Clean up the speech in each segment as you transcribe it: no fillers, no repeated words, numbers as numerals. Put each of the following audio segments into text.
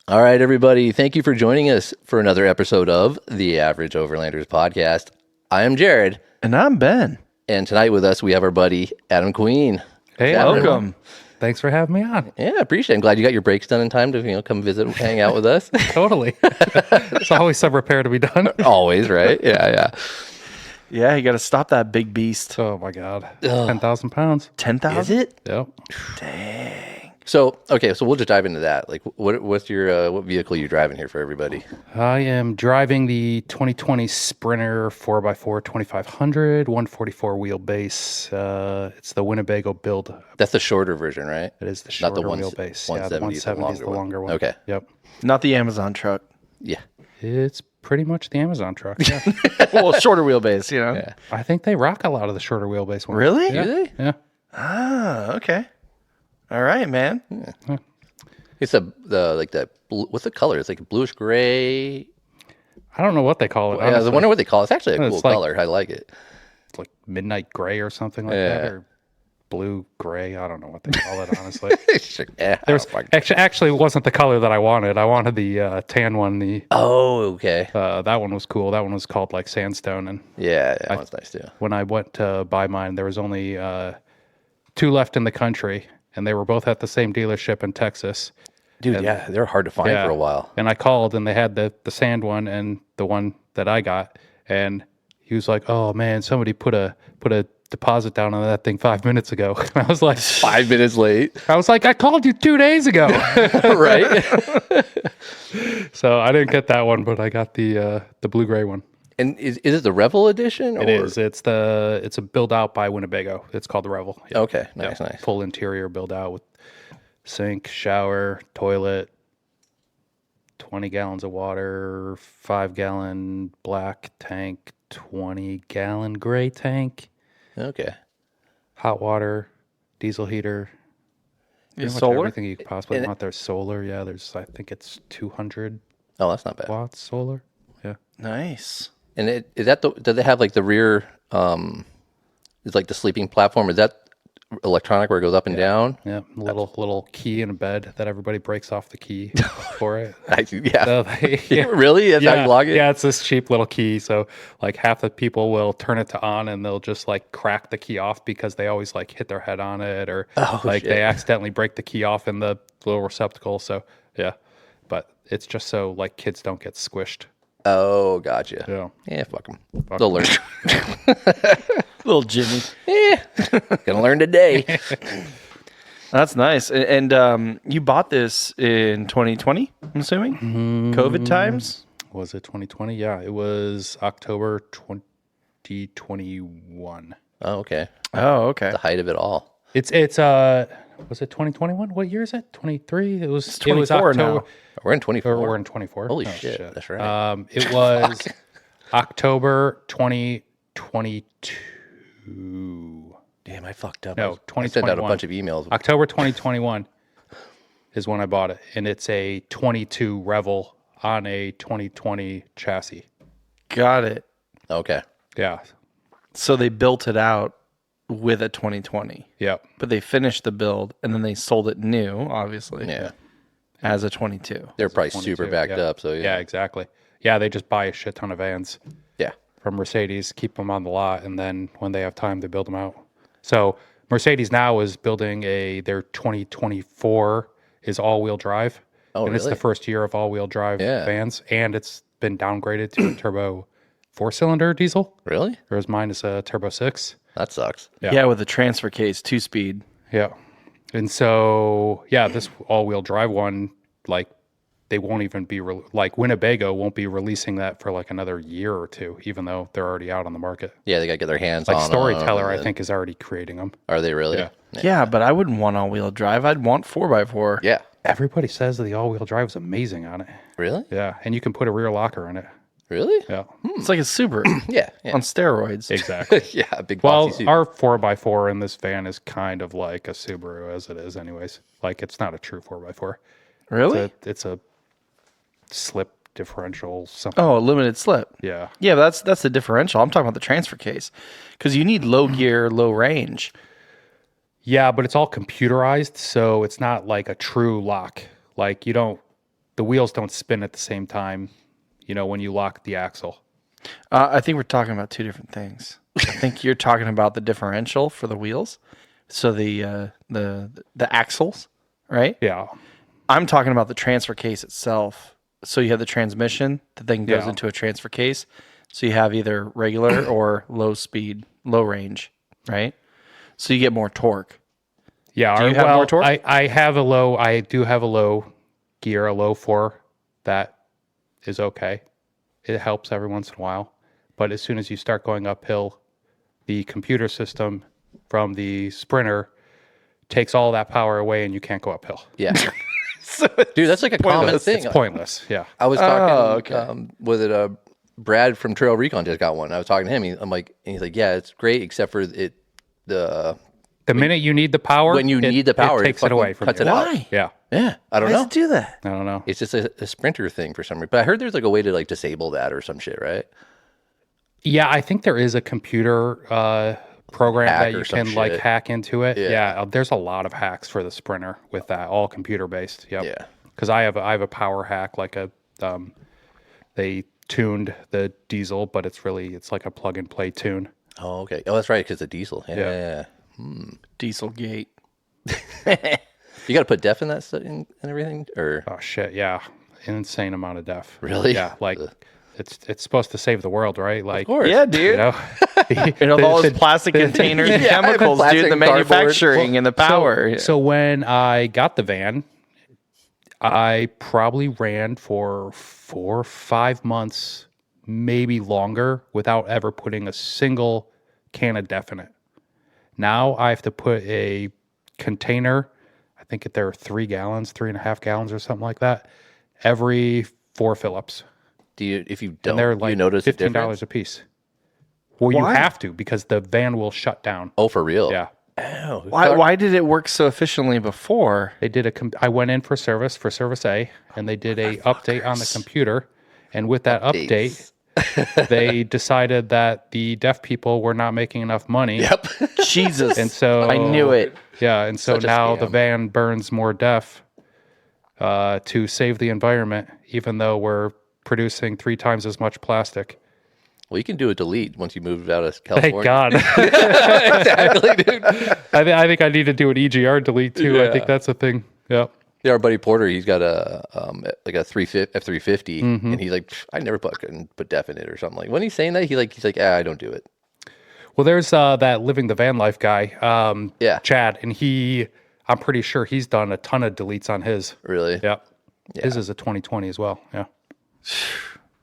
All right, everybody. Thank you for joining us for another episode of the Average Overlanders podcast. I am Jared. And I'm Ben. And tonight with us, we have our buddy, Adam Queen. Hey, Welcome. Thanks for having me on. Yeah, appreciate it. I'm glad you got your breaks done in time to, come visit and hang out with us. Totally. There's always some repair to be done. Always, right? Yeah. Yeah, you got to stop that big beast. Oh, my God. 10,000 pounds. 10,000? Is it? Yep. Dang. So we'll just dive into that. Like, what's your, what vehicle you driving here for everybody? I am driving the 2020 Sprinter 4x4 2500, 144 wheelbase. It's the Winnebago build. That's the shorter version, right? It is the Not shorter the wheelbase. 170, The 170 is the longer one. Okay. Yep. Not the Amazon truck. Yeah. It's pretty much the Amazon truck. Yeah. Well, shorter wheelbase, Yeah. I think they rock a lot of the shorter wheelbase ones. Really? Yeah. Do they? Yeah. Ah, okay. All right, man. It's what's the color? It's like a bluish gray. I don't know what they call it. Yeah, I honestly. wonder what they call it. It's actually a It's cool like- color. I like it. It's like midnight gray or something like Yeah. that, or blue gray. I don't know what they call it, honestly. Yeah. There's actually it wasn't the color that I wanted. I wanted the tan one. Oh, okay. That one was cool. That one was called like sandstone. And Yeah, that one's nice too. when I went to buy mine, there was only 2 left in the country, and they were both at the same dealership in Texas. Dude, yeah, they're hard to find for a while. And I called, and they had the sand one and the one that I got, and he was like, "Oh man, somebody put a deposit down on that thing 5 minutes ago." And I was like, 5 minutes late. I was like, I called you 2 days ago. Right? So I didn't get that one, but I got the blue gray one. And is it the Revel edition? Or? It is. It's a build out by Winnebago. It's called the Revel. Yeah. Okay, nice. Full interior build out with sink, shower, toilet, 20 gallons of water, 5-gallon black tank, 20-gallon gray tank, Okay. hot water, diesel heater. Pretty much solar? everything you could possibly want. There's solar. Yeah, I think it's 200 Oh, that's not bad. watts solar. Yeah. Nice. And is that do they have like the rear, it's like the sleeping platform? Is that electronic where it goes up and down? Yeah, little key in a bed that everybody breaks off the key for it. Yeah. So Really? That's how you log it? Yeah, it's this cheap little key. So like half the people will turn it to on and they'll just like crack the key off because they always like hit their head on it or they accidentally break the key off in the little receptacle. So yeah, but it's just so like kids don't get squished. Oh, gotcha. Yeah. Fuck them. They'll learn. Little Jimmy. Gonna learn today. That's nice. And you bought this in 2020, I'm assuming? COVID times? Was it 2020? Yeah, it was October 2021. Oh, okay. Oh, okay. The height of it all. It's was it 2021? What year is it? 23? It was 24 now. October. We're in 24. Or we're in 24. Holy Oh, shit. That's right. It was October 2022. Damn, I fucked up. No, I sent out a 2021. bunch of emails. October 2021 is when I bought it, and it's a 22 Revel on a 2020 chassis. Got it. Okay. Yeah. So they built it out with a 2020, Yep. but they finished the build and then they sold it new, obviously, Yeah. as a 22. They're probably super 22, backed yeah. up. So Yeah, exactly. Yeah, they just buy a shit ton of vans Yeah. from Mercedes, keep them on the lot, and then when they have time, they build them out. So Mercedes now is building their 2024 is all-wheel drive. Oh, and it's really? the first year of all-wheel drive Yeah. vans, and it's been downgraded to a turbo 4-cylinder diesel, Really? whereas mine is a turbo 6. That sucks. Yeah. Yeah, with a transfer case, 2-speed. Yeah. And so, yeah, this all-wheel drive one, like, they won't even be, like, Winnebago won't be releasing that for, like, another year or two, even though they're already out on the market. Yeah, they got to get their hands Like, on Storyteller, them, I and- think, is already creating them. Are they really? Yeah. Yeah, but I wouldn't want all-wheel drive. I'd want 4x4. Yeah. Everybody says that the all-wheel drive is amazing on it. Really? Yeah, and you can put a rear locker in it. Really? Yeah, It's like a Subaru Yeah. on steroids. exactly. Yeah. A big Well, boxy suit. our 4x4 in this van is kind of like a Subaru as it is anyways. Like, it's not a true 4x4. Really? It's a slip differential something. Oh, a limited slip. Yeah. Yeah, that's the differential. I'm talking about the transfer case because you need low gear, low range. Yeah, but it's all computerized, so it's not like a true lock. Like, you don't the wheels don't spin at the same time, when you lock the axle. I think we're talking about two different things. I think you're talking about the differential for the wheels, so the axles, right? Yeah. I'm talking about the transfer case itself. So you have the transmission that then goes Yeah. into a transfer case. So you have either regular or low speed, low range, right? So you get more torque. Yeah. Do you have more torque? I do have a low gear, a low 4 that is okay. It helps every once in a while. But as soon as you start going uphill, the computer system from the Sprinter takes all that power away and you can't go uphill. Yeah. Dude, that's like a common thing. It's pointless. Yeah. I was talking with it. Brad from Trail Recon just got one. I was talking to him. I'm like, and he's like, yeah, it's great, except for it. The minute you need the power, when you need the power, it takes it away from cuts you. it out. Why? Yeah. Yeah, I don't Why know. does it do that? I don't know. It's just a Sprinter thing for some reason. But I heard there's like a way to like disable that or some shit, right? Yeah, I think there is a computer program Hack that or you some can like shit. hack into it. Yeah. Yeah, there's a lot of hacks for the Sprinter with that, all computer based. Yep. Yeah. Because I have a power hack, like they tuned the diesel, but it's like a plug and play tune. Oh, okay. Oh, that's right, because the diesel. Yeah. Dieselgate. You got to put def in that and everything, or Oh shit, yeah, an insane amount of def. Really? Yeah, like it's supposed to save the world, right? Like, of course. Yeah, dude. you know, And of all those plastic containers and Yeah, chemicals, plastic dude, the and cardboard. manufacturing and the power. So when I got the van, I probably ran for 4 or 5 months, maybe longer, without ever putting a single can of def in it. Now I have to put a container, I think there are 3 gallons, 3.5 gallons or something like that, every 4 fill-ups. Do you, if you And don't, they're do like you notice a $15 difference? a piece. Well, Why? you have to, because the van will shut down. Oh, for real? Yeah. Oh, Why did it work so efficiently before? They did I went in for service A, and they did a update on the computer. And with that update, they decided that the deaf people were not making enough money. Yep. Jesus. And so I knew it. Yeah, and so Such a now the scam. van burns more def to save the environment, even though we're producing 3 times as much plastic. Well, you can do a delete once you move out of Thank California. God. Exactly, dude. I think I need to do an EGR delete too. I think that's a thing. Yeah. Yeah, our buddy Porter, he's got a like a F350, Mm-hmm. and he's like, I never put def in it or something. Like when he's saying that, he's like, I don't do it. Well, there's that Living the Van Life guy, Yeah. Chad, and I'm pretty sure he's done a ton of deletes on his. Really? Yep. His is a 2020 as well. Yeah.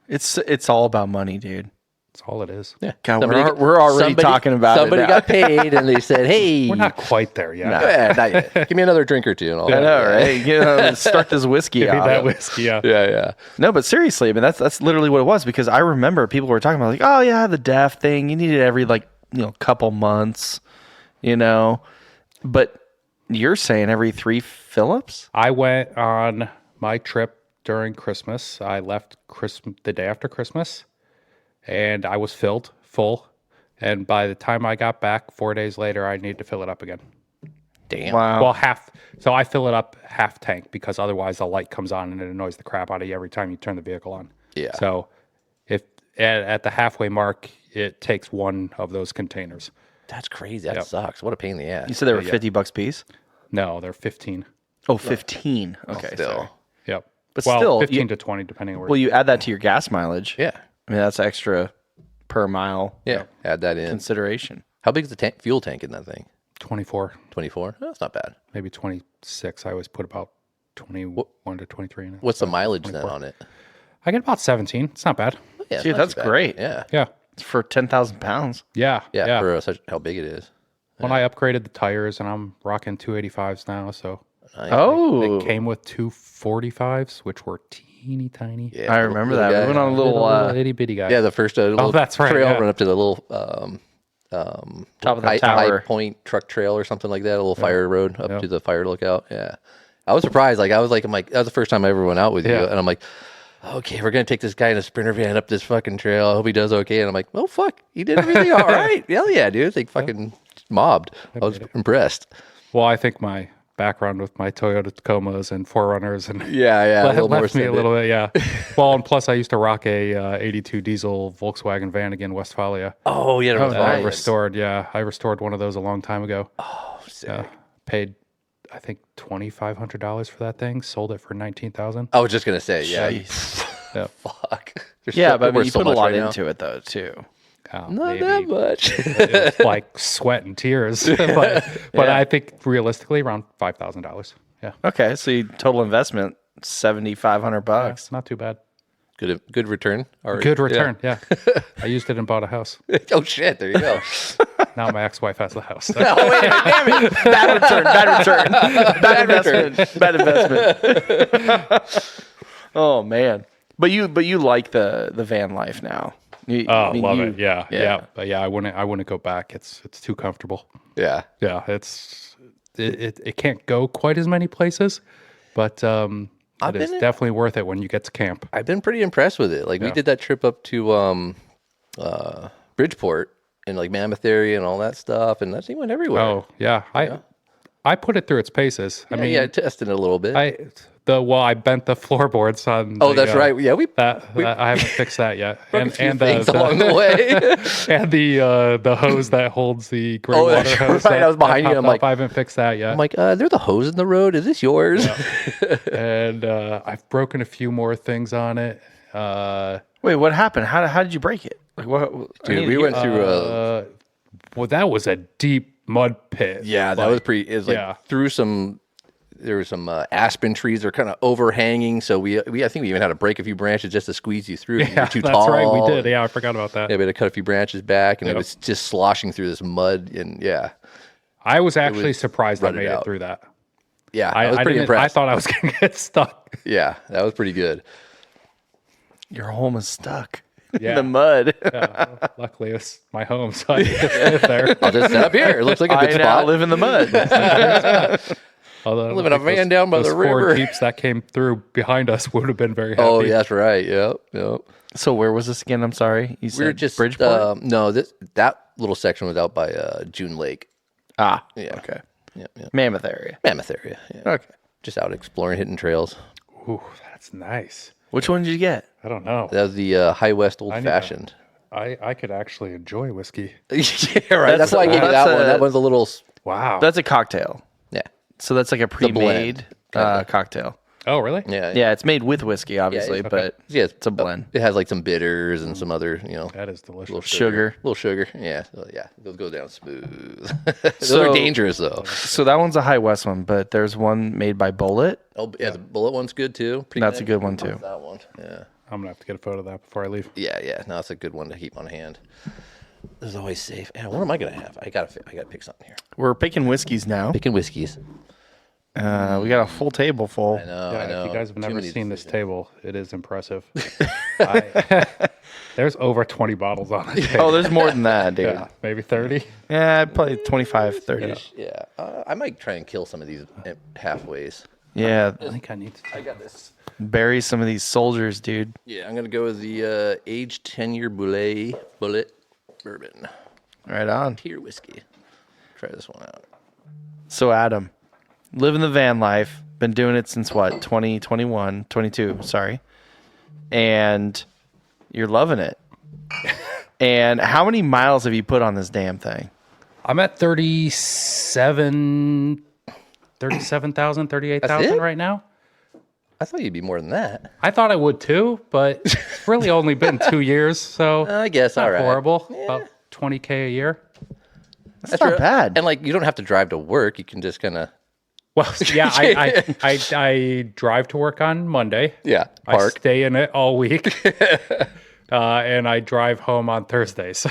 It's all about money, dude. That's all it is. Yeah. God, we're already talking about it Somebody now. got paid, and they said, "Hey, We're not quite there yet. yeah, not yet. Give me another drink or two." And all I that. know, right? Start this whiskey Give me out. that whiskey. Yeah. Yeah. No, but seriously, I mean that's literally what it was, because I remember people were talking about like, oh yeah, the DAF thing, you need it every couple months, but you're saying every 3 fill-ups? I went on my trip during Christmas. I left the day after Christmas, and I was full. And by the time I got back 4 days later, I needed to fill it up again. Damn. Wow. Well, half. So I fill it up half tank, because otherwise the light comes on and it annoys the crap out of you every time you turn the vehicle on. Yeah. So if at the halfway mark, it takes one of those containers. That's crazy. That sucks. What a pain in the ass. You said they were $50 a piece? No, they're 15. Oh, 15. Okay, Still. sorry. Yep. But well, still, 15 to 20, depending on where. Well, you add that to your gas mileage. Yeah. I mean, that's extra per mile Yeah. Add that in. consideration. How big is the fuel tank in that thing? 24, 24? That's not bad. maybe 26. I always put about 21 to 23 in it. What's the mileage then on it? I get about 17. It's not bad. Yeah, it's Dude, not that's too bad. great. Yeah. Yeah. It's for 10,000 pounds. Yeah. Yeah. For how big it is. When I upgraded the tires, and I'm rocking 285s now, so Oh, it came with 245s, which were teeny tiny. Yeah, I little- remember little that. guy. We went on a little itty bitty guy. Yeah, the first little that's right, trail yeah. run up to the little top of the high tower. point truck trail or something like that, a little fire road up to the fire lookout. Yeah. I was surprised. Like, I'm like, that was the first time I ever went out with you. Yeah. And I'm like, okay, we're going to take this guy in a Sprinter van up this fucking trail. I hope he does okay. And I'm like, oh, fuck. He did everything all right. Hell yeah, dude. It's like fucking mobbed. I was impressed. Well, I think my background with my Toyota Tacomas and 4Runners, and Yeah, a little more left me a extended. little bit. Yeah. Well, and plus I used to rock a 82 diesel Volkswagen Vanagon Westfalia. Oh yeah, Oh, I nice. restored. Yeah, I restored one of those a long time ago. Oh, sick. Paid, I think, $2,500 for that thing. Sold it for $19,000. I was just gonna say, yeah. Jeez. Yeah. Fuck. There's Yeah, so- but I mean, worth you so put a much lot right now. into it though too. Oh, Not maybe. that much. It was like sweat and tears, but I think realistically around $5,000. Yeah, Okay, so you total investment $7,500. it's not too bad. Good return. Or, Good return. Yeah, I used it and bought a house. Yeah. Oh shit! There you go. Now my ex-wife has the house. Oh wait a minute, damn it! Bad return. Bad investment. Bad investment. Oh man, but you like the van life now. Oh, I mean, love you- it. Yeah. But yeah, I wouldn't go back. It's too comfortable. Yeah. Yeah, it can't go quite as many places, but it is definitely worth it when you get to camp. I've been pretty impressed with it. Like we did that trip up to Bridgeport and like Mammoth area and all that stuff, and that thing went everywhere. Oh yeah, I put it through its paces. I yeah, mean, yeah, testing it a little bit. I bent the floorboards on. Oh, the, that's right. Yeah, we That I haven't fixed that yet. broke a few and things along the way. and the hose that holds the gray Oh, water that's hose. right. I was behind you. popped I'm up. like- I haven't fixed that yet. I'm like, there's a hose in the road. Is this yours? And I've broken a few more things on it. Wait, what happened? How did you break it? Like what? Dude, we went through Well, that was a deep mud pit. yeah, that was pretty. It was like yeah. through some. There were some aspen trees that are kind of overhanging, so we I think we even had to break a few branches just to squeeze you through. Yeah, You're too that's tall. right. We did. Yeah, I forgot about that. Yeah, we had to cut a few branches back, and it Yep. was just sloshing through this mud, and yeah, I was actually surprised I rutted made it out. through that. yeah, I was pretty didn't- impressed. I thought I was going to get stuck. Yeah, that was pretty good. Your home is stuck Yeah. in the mud. Yeah, luckily, it's my home, so I can just live there. I'll just set up here. It looks like a I good now spot. live in the mud. Although I live in a think those- van down by the those river. 4 Jeeps that came through behind us would have been very happy. Oh, yeah, that's right. Yep, yep. So where was this again? I'm sorry. You said We were just Bridgeport. no, that little section was out by June Lake. Yeah. Okay. Yeah, yeah. Mammoth area. Mammoth area. Yeah. Okay. Just out exploring, hitting trails. Ooh, that's nice. Which one did you get? I don't know. That was the High West Old need Fashioned. I could actually enjoy whiskey. Yeah, right. That's why I gave you that that's one. a- That one's a little. Wow. That's a cocktail. Yeah. So that's like a pre-made blend, cocktail. Oh, really? Yeah. Yeah, it's made with whiskey, obviously, okay. but Yeah, it's a blend. It has like some bitters and some other, That is delicious. little Sugar. little sugar. Yeah, so, yeah, those go down smooth. Those are dangerous though. So that one's a High West one, but there's one made by Bullet. Oh, yeah, the bullet one's good too. Pretty That's a nice. good one too. That one. Yeah, I'm going to have to get a photo of that before I leave. yeah. No, it's a good one to keep on hand. This is always safe. Yeah, what am I gonna have? I gotta pick something here. We're picking whiskeys now. Picking whiskeys. We got a full table full. I know. Yeah, I know. if you guys have Too never many seen this decisions. table, it is impressive. There's over 20 bottles on it. Oh, there's more than that, dude. Yeah, maybe 30. Yeah, probably 25, 30. Yeah, I might try and kill some of these halfways. Yeah, I think I need to. I got this. bury some of these soldiers, dude. Yeah, I'm gonna go with the aged 10-year bullet bourbon Right on. tier whiskey. Try this one out. So, Adam, living the van life, been doing it since what, 2021, 22, sorry. And you're loving it. And how many miles have you put on this damn thing? I'm at 37,000, 38,000 it? right now. I thought you'd be more than that. I thought I would too, but it's really only been 2 years, so I guess. not All right. horrible. About 20K a year. That's not bad. And like, you don't have to drive to work. You can just kind of Well, yeah, I drive to work on Monday. I I park. stay in it all week, and I drive home on Thursdays.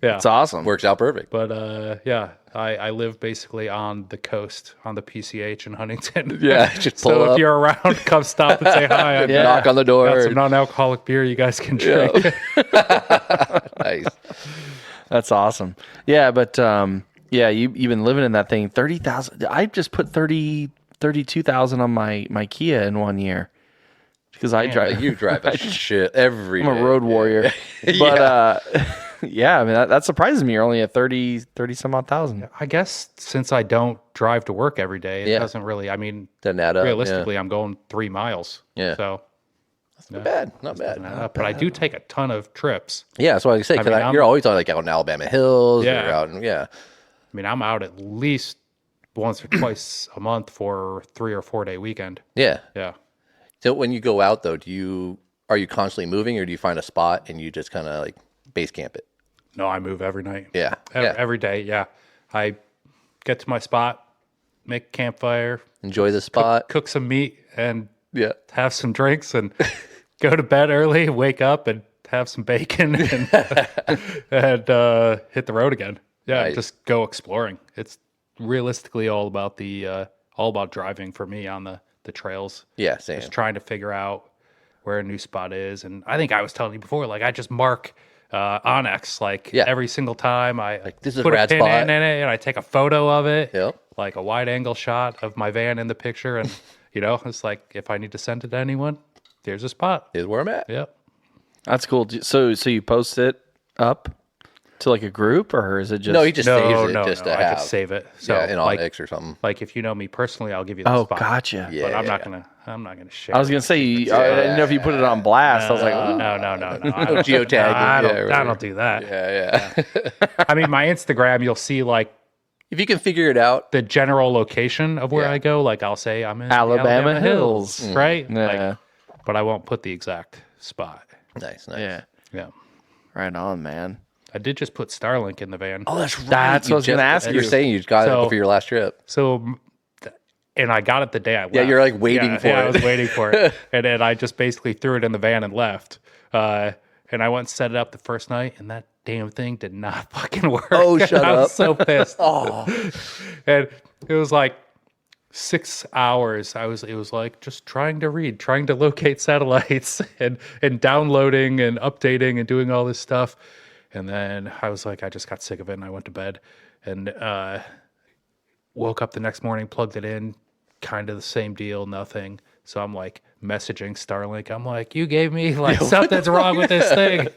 Yeah, It's awesome. Works out perfect. but yeah, I live basically on the coast, on the PCH in Huntington. Yeah, just pull So up. if you're around, come stop and say hi. Yeah. Knock on the door. Got some non-alcoholic beer you guys can drink. Nice. That's awesome. Yeah, but yeah, you've been living in that thing. 30,000. I just put 32,000 on my Kia in 1 year because I drive. Like, you drive a shit every I'm a day. road warrior. Yeah. But Yeah, I mean that surprises me. You're only at 30 some odd thousand. I guess since I don't drive to work every day, it doesn't really. I mean, Doesn't add up. realistically, I'm going 3 miles. Yeah. So Not bad. Not bad. but I do take a ton of trips. Yeah, that's what I say. Because mean, you're always on like out in Alabama Hills. Yeah. Or out in, yeah. I mean, I'm out at least once or twice a month for 3 or 4 day weekend. Yeah. Yeah. So when you go out though, are you constantly moving, or do you find a spot and you just kind of like base camp it? No, I move every night. Yeah. Every day. Yeah. I get to my spot, make a campfire, Enjoy the spot. cook some meat, and Yeah. have some drinks, and go to bed early, wake up, and have some bacon, and, and hit the road again. Yeah, Nice. just go exploring. It's realistically all about driving for me on the trails. Yeah. Same. Just trying to figure out where a new spot is. And I think I was telling you before, like I just mark Onyx every single time I this is a put rad a pin spot. in it, and I take a photo of it, Yep. like a wide angle shot of my van in the picture, and it's like if I need to send it to anyone, there's a spot. Is where I'm at. Yep. That's cool. So you post it up to like a group, or is it just? No, he just saves it No, just no. to I have. just save it. So Yeah, in like, Onyx or something. like if you know me personally, I'll give you the Oh, spot. gotcha. Yeah. But I'm not gonna share. I was gonna say, I didn't know if you put it on blast. I was like, ooh. no. I don't, Geotagging. I don't, Yeah, I don't do that. Yeah. I mean, my Instagram, you'll see like If you can figure it out. the general location of where Yeah. I go. Like I'll say I'm in Alabama Hills. right? Yeah. Like, but I won't put the exact spot. Nice. Yeah, Yeah. right on, man. I did just put Starlink in the van. Oh, that's right. That's what I was gonna ask You're you. saying you got So- it for your last trip. So, and I got it the day I left. Yeah, you're, like, waiting for I it. was waiting for it. And then I just basically threw it in the van and left. And I went and set it up the first night, and that damn thing did not fucking work. Oh, shut I up. was so pissed. Oh, And it was like 6 hours. It was like just trying to locate satellites and downloading and updating and doing all this stuff. And then I was like, I just got sick of it, and I went to bed and woke up the next morning, plugged it in, kind of the same deal, nothing. So I'm like messaging Starlink. I'm like, you gave me like something's wrong with this thing.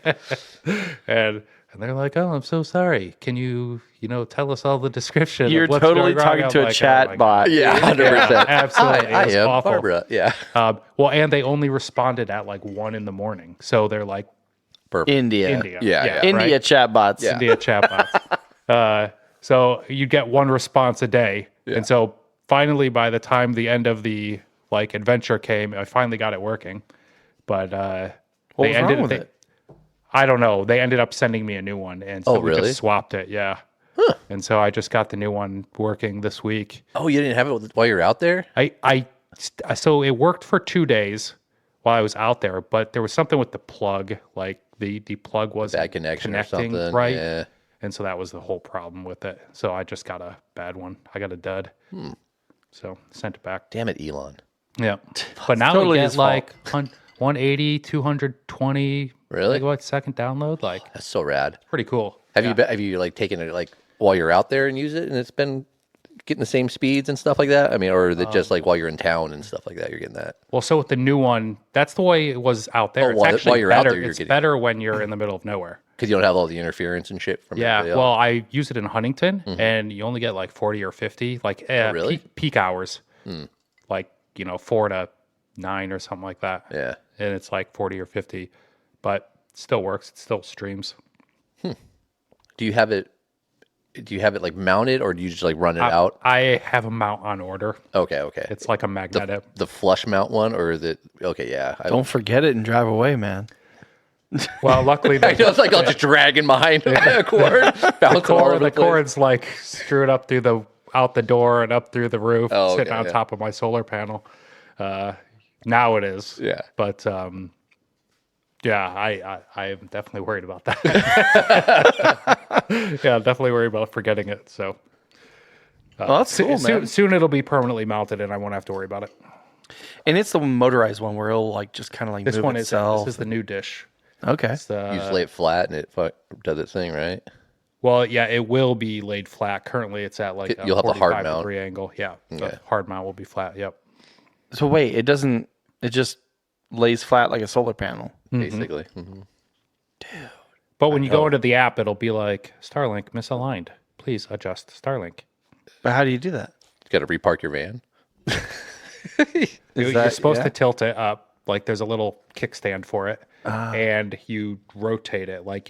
and they're like, oh, I'm so sorry. Can you tell us all the description? You're of what's totally going wrong? talking I'm to a like, chat oh my bot. yeah, 100%. God. Absolutely. I It was am awful. Barbara. Yeah. Well, and they only responded at like 1 a.m. So they're like Perfect. India. Yeah. India right? chatbots. Yeah. India chatbots. So you get one response a day. And so finally, by the time the end of the like adventure came, I finally got it working. But What was wrong with it? I don't know. They ended up sending me a new one, and so we really? just swapped it. Yeah. And so I just got the new one working this week. Oh, you didn't have it while you were out there? So it worked for 2 days while I was out there, but there was something with the plug, like the plug wasn't Bad connection or connecting something. right. Yeah. And so that was the whole problem with it. So I just got a bad one. I got a dud. So sent it back. Damn it, Elon. Yeah. But now totally we get his fault. like 180, 220 Really? megabyte second download. Like That's so rad. pretty cool. Have you like taken it like while you're out there and use it, and it's been getting the same speeds and stuff like that? I mean, or is it just like while you're in town and stuff like that, you're getting that? Well, so with the new one, that's the way it was out there. Oh, It's while actually you're out better. there, you're It's getting- better when you're in the middle of nowhere. Because you don't have all the interference and shit from Yeah, everybody well, else. I use it in Huntington, and you only get like 40 or 50, like really? peak hours, like 4 to 9 or something like that. Yeah. And it's like 40 or 50, but it still works. It still streams. Do you have it like mounted, or do you just like run it out? I have a mount on order. Okay. It's like a magnetic. The flush mount one, or is it okay? Yeah. Don't forget it and drive away, man. Well, luckily I know, it's like I'll just dragging behind a cord, bouncing all over the the place. cord's like screwed up out the door and up through the roof, Oh, sitting okay, on yeah. top of my solar panel. Now it is. Yeah. But yeah, I am definitely worried about that. Yeah, I'm definitely worried about forgetting it. So Well, that's cool, man. soon it'll be permanently mounted, and I won't have to worry about it. And it's the motorized one where it'll like just kind of like This move one itself. is the new dish. Okay. It's You just lay it flat and it does its thing, right? Well, yeah, it will be laid flat. Currently, it's at like a You'll have the hard 45 mount. degree angle. Yeah, the Okay. hard mount will be flat. Yep. So wait, it doesn't. It just lays flat like a solar panel. Basically. Mm-hmm. But when you go into the app, it'll be like Starlink misaligned. Please adjust Starlink. But how do you do that? Got to repark your van. You're supposed to tilt it up. Like there's a little kickstand for it, and you rotate it. Like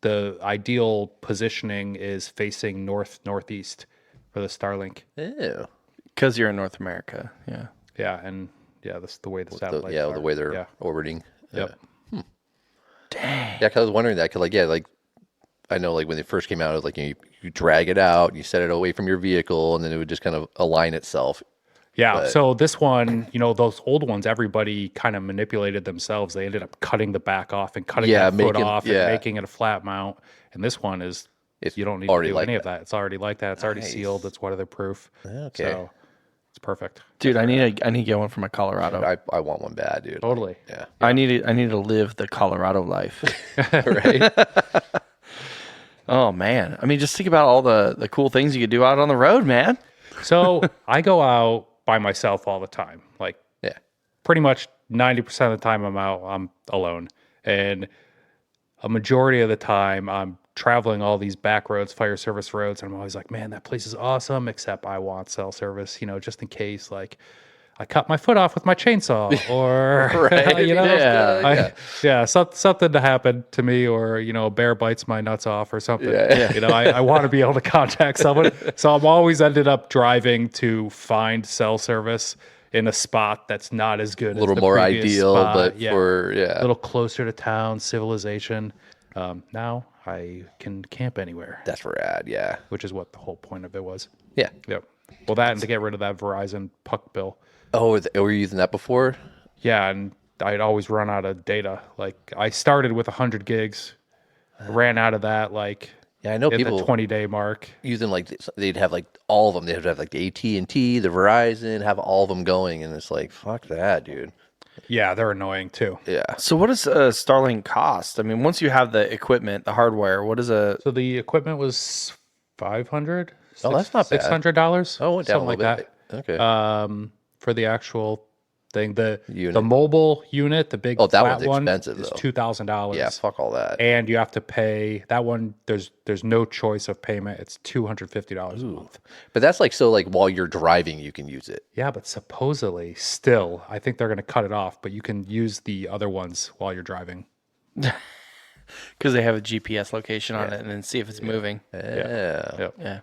the ideal positioning is facing northeast for the Starlink. Ew. Because you're in North America. Yeah. Yeah, and that's the way the satellites Yeah, are. the way they're orbiting. Yep. Dang. Yeah, because I was wondering that. Because I know like when they first came out, it was like you drag it out, you set it away from your vehicle, and then it would just kind of align itself. Yeah, so this one, those old ones, everybody kind of manipulated themselves. They ended up cutting the back off and cutting that foot off and making it a flat mount. And this one is, you don't need to do any of that. It's already like that. It's already sealed. It's weatherproof. Okay. So it's perfect. Dude, I need to get one for my Colorado. I want one bad, dude. Totally. Yeah. I need to live the Colorado life. Right. Oh man. I mean, just think about all the cool things you could do out on the road, man. So I go out by myself all the time. Like pretty much 90% of the time I'm alone. And a majority of the time I'm traveling all these back roads, fire service roads, and I'm always like, man, that place is awesome, except I want cell service, just in case like I cut my foot off with my chainsaw or something to happen to me, or a bear bites my nuts off or something. I want to be able to contact someone, so I'm always ended up driving to find cell service in a spot that's not as good, a little as the more previous ideal, spot. but a little closer to town, civilization. Now I can camp anywhere. That's rad. Yeah. Which is what the whole point of it was. Yeah. Yep. Well, that and to get rid of that Verizon puck bill. Oh, were you using that before? Yeah, and I'd always run out of data. Like I started with 100 gigs, ran out of that I know at people the 20-day mark. Using they'd have all of them. They'd have the AT&T, the Verizon, have all of them going, and it's like fuck that, dude. Yeah, they're annoying too. Yeah. So what does Starlink cost? I mean, once you have the equipment, the hardware, what is a... So the equipment was $500. Oh, that's not bad. $600. Oh, it went down something a little like bit. that. Okay. For the actual thing, the Unit. mobile unit, the big that flat one's one, expensive, is though. $2,000. Yeah, fuck all that. And you have to pay that one. There's no choice of payment. It's $250 a month. But that's while you're driving, you can use it. Yeah, but supposedly, still, I think they're going to cut it off. But you can use the other ones while you're driving. Because they have a GPS location on it and then see if it's moving. Yeah. Yep. Yeah.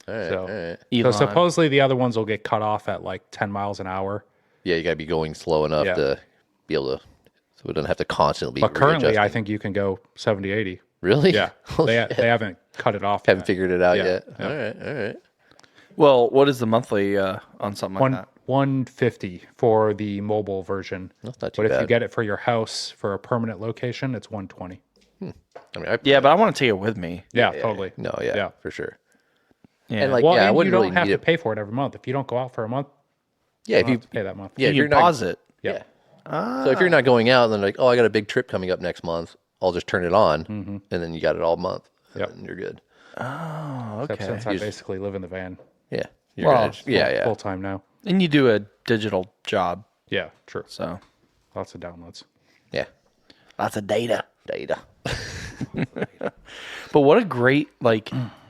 All right. So- All right. So Elon. supposedly the other ones will get cut off at 10 miles an hour. Yeah, you got to be going slow enough to be able to, so we don't have to constantly. But currently, I readjusting. think you can go 70, 80. Really? Yeah, Holy they shit. haven't cut it off. Haven't yet. figured it out Yeah, yet. yeah. All right. All right. Well, what is the monthly on something like that? 150 for the mobile version. That's not too But if bad. you get it for your house for a permanent location, it's 120. I mean, Yeah, but I want to take it with me. Yeah, totally. No, yeah, Yeah. for sure. Yeah. And I Well, and you wouldn't don't really have need to it. pay for it every month. If you don't go out for a month, Yeah, you if don't you have to pay that month. yeah, if you you're can not, pause it. Yeah. So if you're not going out, and then oh, I got a big trip coming up next month, I'll just turn it on, and then you got it all month. Yep. And you're good. Oh, Except okay. since I basically live in the van Yeah. You're Well, gonna, yeah. full time now. And you do a digital job, Yeah, true. so Lots of downloads. Yeah. lots of data. Data. But what a great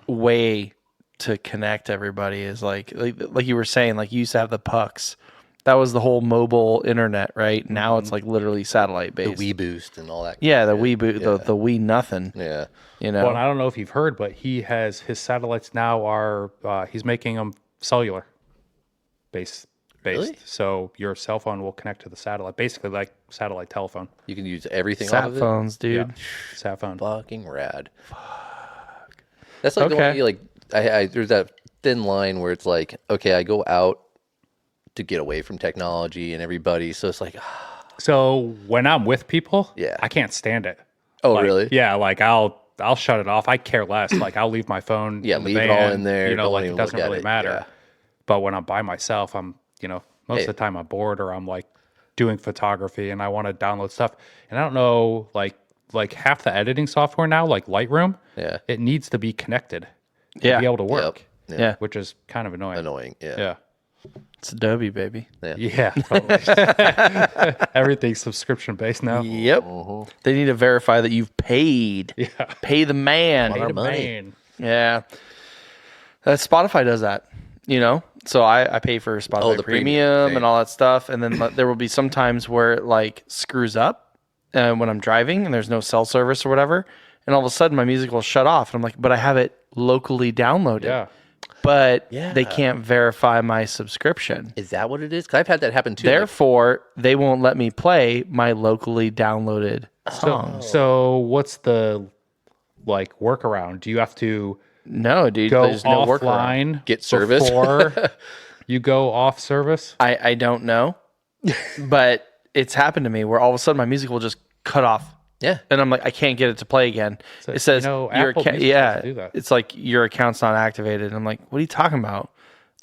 way to connect everybody is like you were saying, you used to have the pucks. That was the whole mobile internet, right? Now it's literally satellite The based. Wii Boost and all that. Yeah, the Wii the Wii nothing. Yeah. You know. Well, and I don't know if you've heard, but he has his satellites now are he's making them cellular based. Really? So your cell phone will connect to the satellite, basically like satellite telephone. You can use everything off Sat of it. phones, dude. Yeah, sat phone. Fucking rad. That's the Okay. one I there's that thin line where it's okay, I go out to get away from technology and everybody, so it's So when I'm with people, Yeah. I can't stand it. oh really? Yeah, I'll shut it off. I care less. I'll leave my phone. Yeah, in the leave it all van, in there. You know, Don't it even doesn't look at really it. matter. Yeah. But when I'm by myself, I'm most Hey. of the time I'm bored or I'm doing photography and I want to download stuff. And I don't know, like half the editing software now, like Lightroom, Yeah. it needs to be connected Yeah. to be able to work, Yeah. which is kind of annoying. Annoying. Yeah. Yeah. It's Adobe, baby. Yeah, totally. Everything's subscription based now. Yep. They need to verify that you've paid. Yeah. Pay the man. Pay the money. Man. Yeah. Spotify does that, So I pay for Spotify the Premium and all that stuff. And then there will be some times where it like screws up when I'm driving and there's no cell service or whatever. And all of a sudden my music will shut off. And I'm like, but I have it locally downloaded. Yeah. But they can't verify my subscription. Is that what it is? Because I've had that happen too. Therefore, they won't let me play my locally downloaded songs. So what's the workaround? Do you have to No, dude. go There's no workaround. offline, Get service? before you go off service? I don't know. But it's happened to me where all of a sudden my music will just cut off. Yeah. And I'm like, I can't get it to play again. So, it says, Apple your Music doesn't do that. it's like your account's not activated. And I'm like, what are you talking about?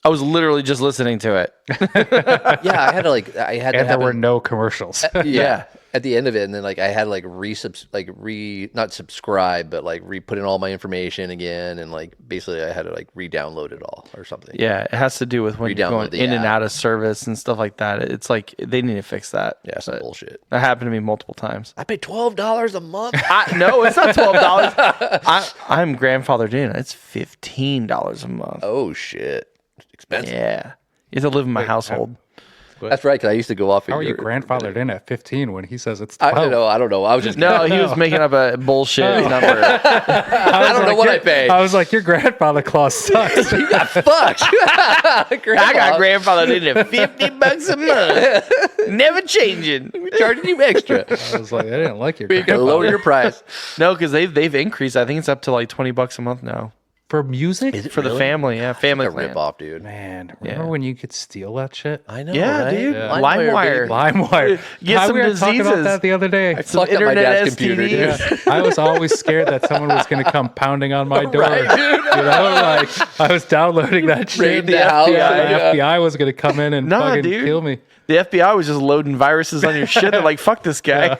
I was literally just listening to it. Yeah, I had to And there happen. were no commercials. Yeah. At the end of it, and then I had to not subscribe, but put in all my information again, and basically I had to re-download it all or something. Yeah, it has to do with when you're Re-download going the in and app. out of service and stuff like that. It's like they need to fix that. Yeah, some But bullshit. that happened to me multiple times. I pay $12 a month. No, it's not $12. I'm grandfathered in. It's $15 a month. Oh shit, it's expensive. Yeah, you have to live in my household. That's right. Because I used to go off. How are you grandfathered in at 15 when he says it's I 12? don't know. I was just No, he was making up a bullshit number. I don't know what I pay. I was like, your grandfather clause sucks. You got fucked. I got grandfathered in at $50 a month. Never changing. We're charging you extra. I was like, I didn't like your You can grandfather. lower your price. No, because they've increased. I think it's up to like $20 a month now For music? for the family. Yeah, family A plan. rip off, dude. Man, remember when you could steal that shit? I know. Yeah, right? dude. LimeWire, LimeWire. baby. LimeWire. Get some we were talking about diseases. that the other day. Fucked up my internet dad's computer, STDs. dude. Yeah. I was always scared that someone was going to come pounding on my door. Right, dude. I was downloading that shit. Raid The the house, yeah. FBI was going to come in and Nah, fucking dude. kill me. The FBI was just loading viruses on your shit. They're like, fuck this guy.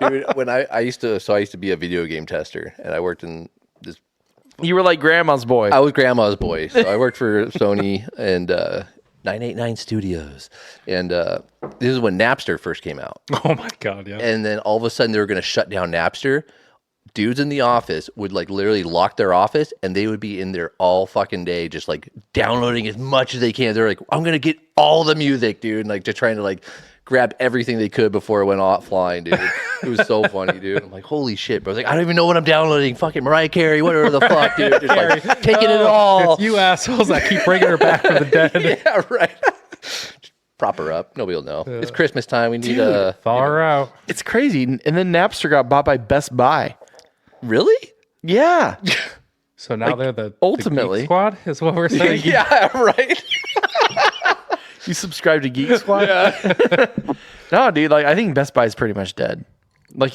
Dude, when I used to be a video game tester, and I worked in this. You were like grandma's boy. I was grandma's boy, so I worked for Sony and 989 Studios, and this is when Napster first came out. Oh my God, yeah. And then all of a sudden they were going to shut down Napster. Dudes in the office would literally lock their office, and they would be in there all fucking day, just downloading as much as they can. They're like, I'm gonna get all the music, dude, and just trying to grab everything they could before it went offline, dude. It was so funny, dude. I'm like, holy shit, bro. I was like, I don't even know what I'm downloading. Fucking Mariah Carey, whatever the fuck, dude. Just taking it all. It's you assholes that keep bringing her back from the dead. Yeah, right. Just prop her up. Nobody will know. It's Christmas time. We need a. Thaw her out. It's crazy. And then Napster got bought by Best Buy. Really? Yeah. So now they're the ultimately- Geek Squad, is what we're saying. Yeah, right. You subscribe to Geek Squad? Yeah. No, dude. I think Best Buy is pretty much dead.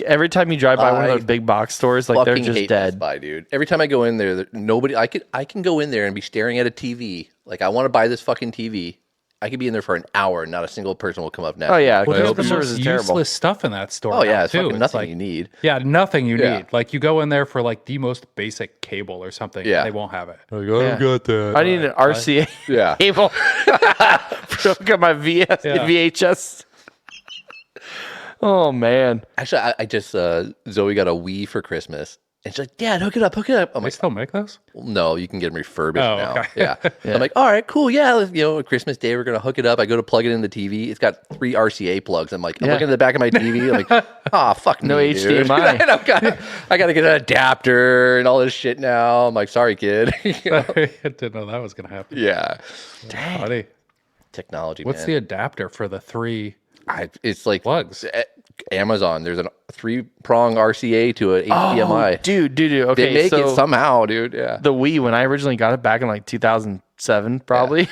Every time you drive by one of those big box stores, they're Fucking just hate dead. Best Buy, dude. Every time I go in there, nobody. I can go in there and be staring at a TV. I want to buy this fucking TV. I could be in there for an hour and not a single person will come up now. Oh, yeah. Well, there's Customer the service most is terrible. useless stuff in that store. Oh yeah, now, it's too. fucking nothing like, you need. Yeah, nothing you Yeah. need. You go in there for the most basic cable or something. Yeah. They won't have it. Yeah. got that. I need an RCA Yeah. cable to hook up my VHS. Oh, man. Actually, I just Zoe got a Wii for Christmas, and she's like, "Dad, hook it up, hook it up." I'm They like, still make those? "No, you can get them refurbished Oh, now." okay. Yeah. I'm like, "All right, cool, yeah." Christmas Day, we're gonna hook it up. I go to plug it in the TV. It's got 3 RCA plugs. I'm looking at the back of my TV. I'm like, "Ah, fuck No me, dude." HDMI. And I gotta get an adapter and all this shit now. I'm like, "Sorry, kid." I didn't know that was going to happen. Yeah. Buddy. Technology. What's man. the adapter for the 3 It's like plugs? Amazon. There's a 3-prong RCA to an HDMI. Oh, dude. Okay, They make so it somehow, dude. Yeah. the Wii, when I originally got it back in 2007, probably,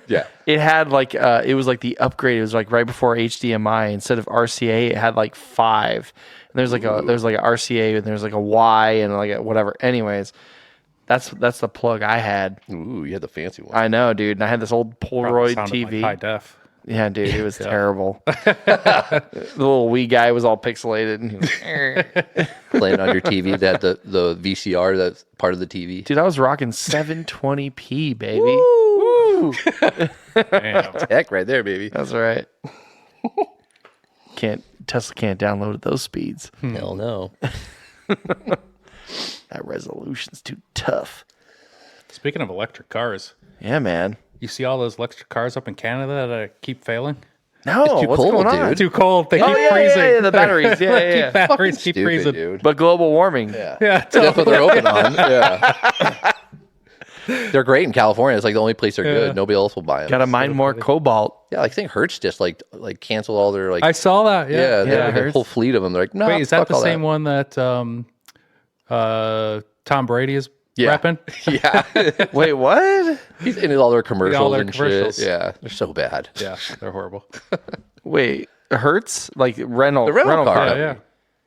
Yeah. it had it was the upgrade. It was right before HDMI. Instead of RCA, it had 5. And there's a RCA and there's a Y and a whatever. Anyways, that's the plug I had. Ooh, you had the fancy one. I know, dude. And I had this old Probably Polaroid sounded TV. high def. Yeah, dude, it was terrible. The little Wii guy was all pixelated. And he was Playing on your TV that the VCR that's part of the TV. dude, I was rocking 720p, baby. Woo! Woo! Damn. Heck, right there, baby. That's right. Tesla can't download at those speeds. Hell no. That resolution's too tough. Speaking of electric cars, Yeah, man. you see all those electric cars up in Canada that keep failing? No, It's too what's cold, going on? dude. Too cold. They Oh, keep yeah, freezing. yeah, the batteries. Yeah, yeah, yeah. Batteries keep Stupid, freezing. dude. But global warming. Yeah. Yeah, That's what they're open on. Yeah. They're great in California. It's like the only place they're good. Nobody else will buy them. Got to mine more cobalt. Yeah, like I think Hertz just like canceled all their like. I saw that. yeah, Yeah. they have like a Hertz. whole fleet of them. They're like, no, Wait, is that fuck the all same one that Tom Brady is Yeah. repping? Yeah, Wait, what? he's in all their commercials their and commercials. shit. Yeah, they're so bad. Yeah, they're horrible. Wait, Hertz? Like rental The rental car. Yeah, yeah.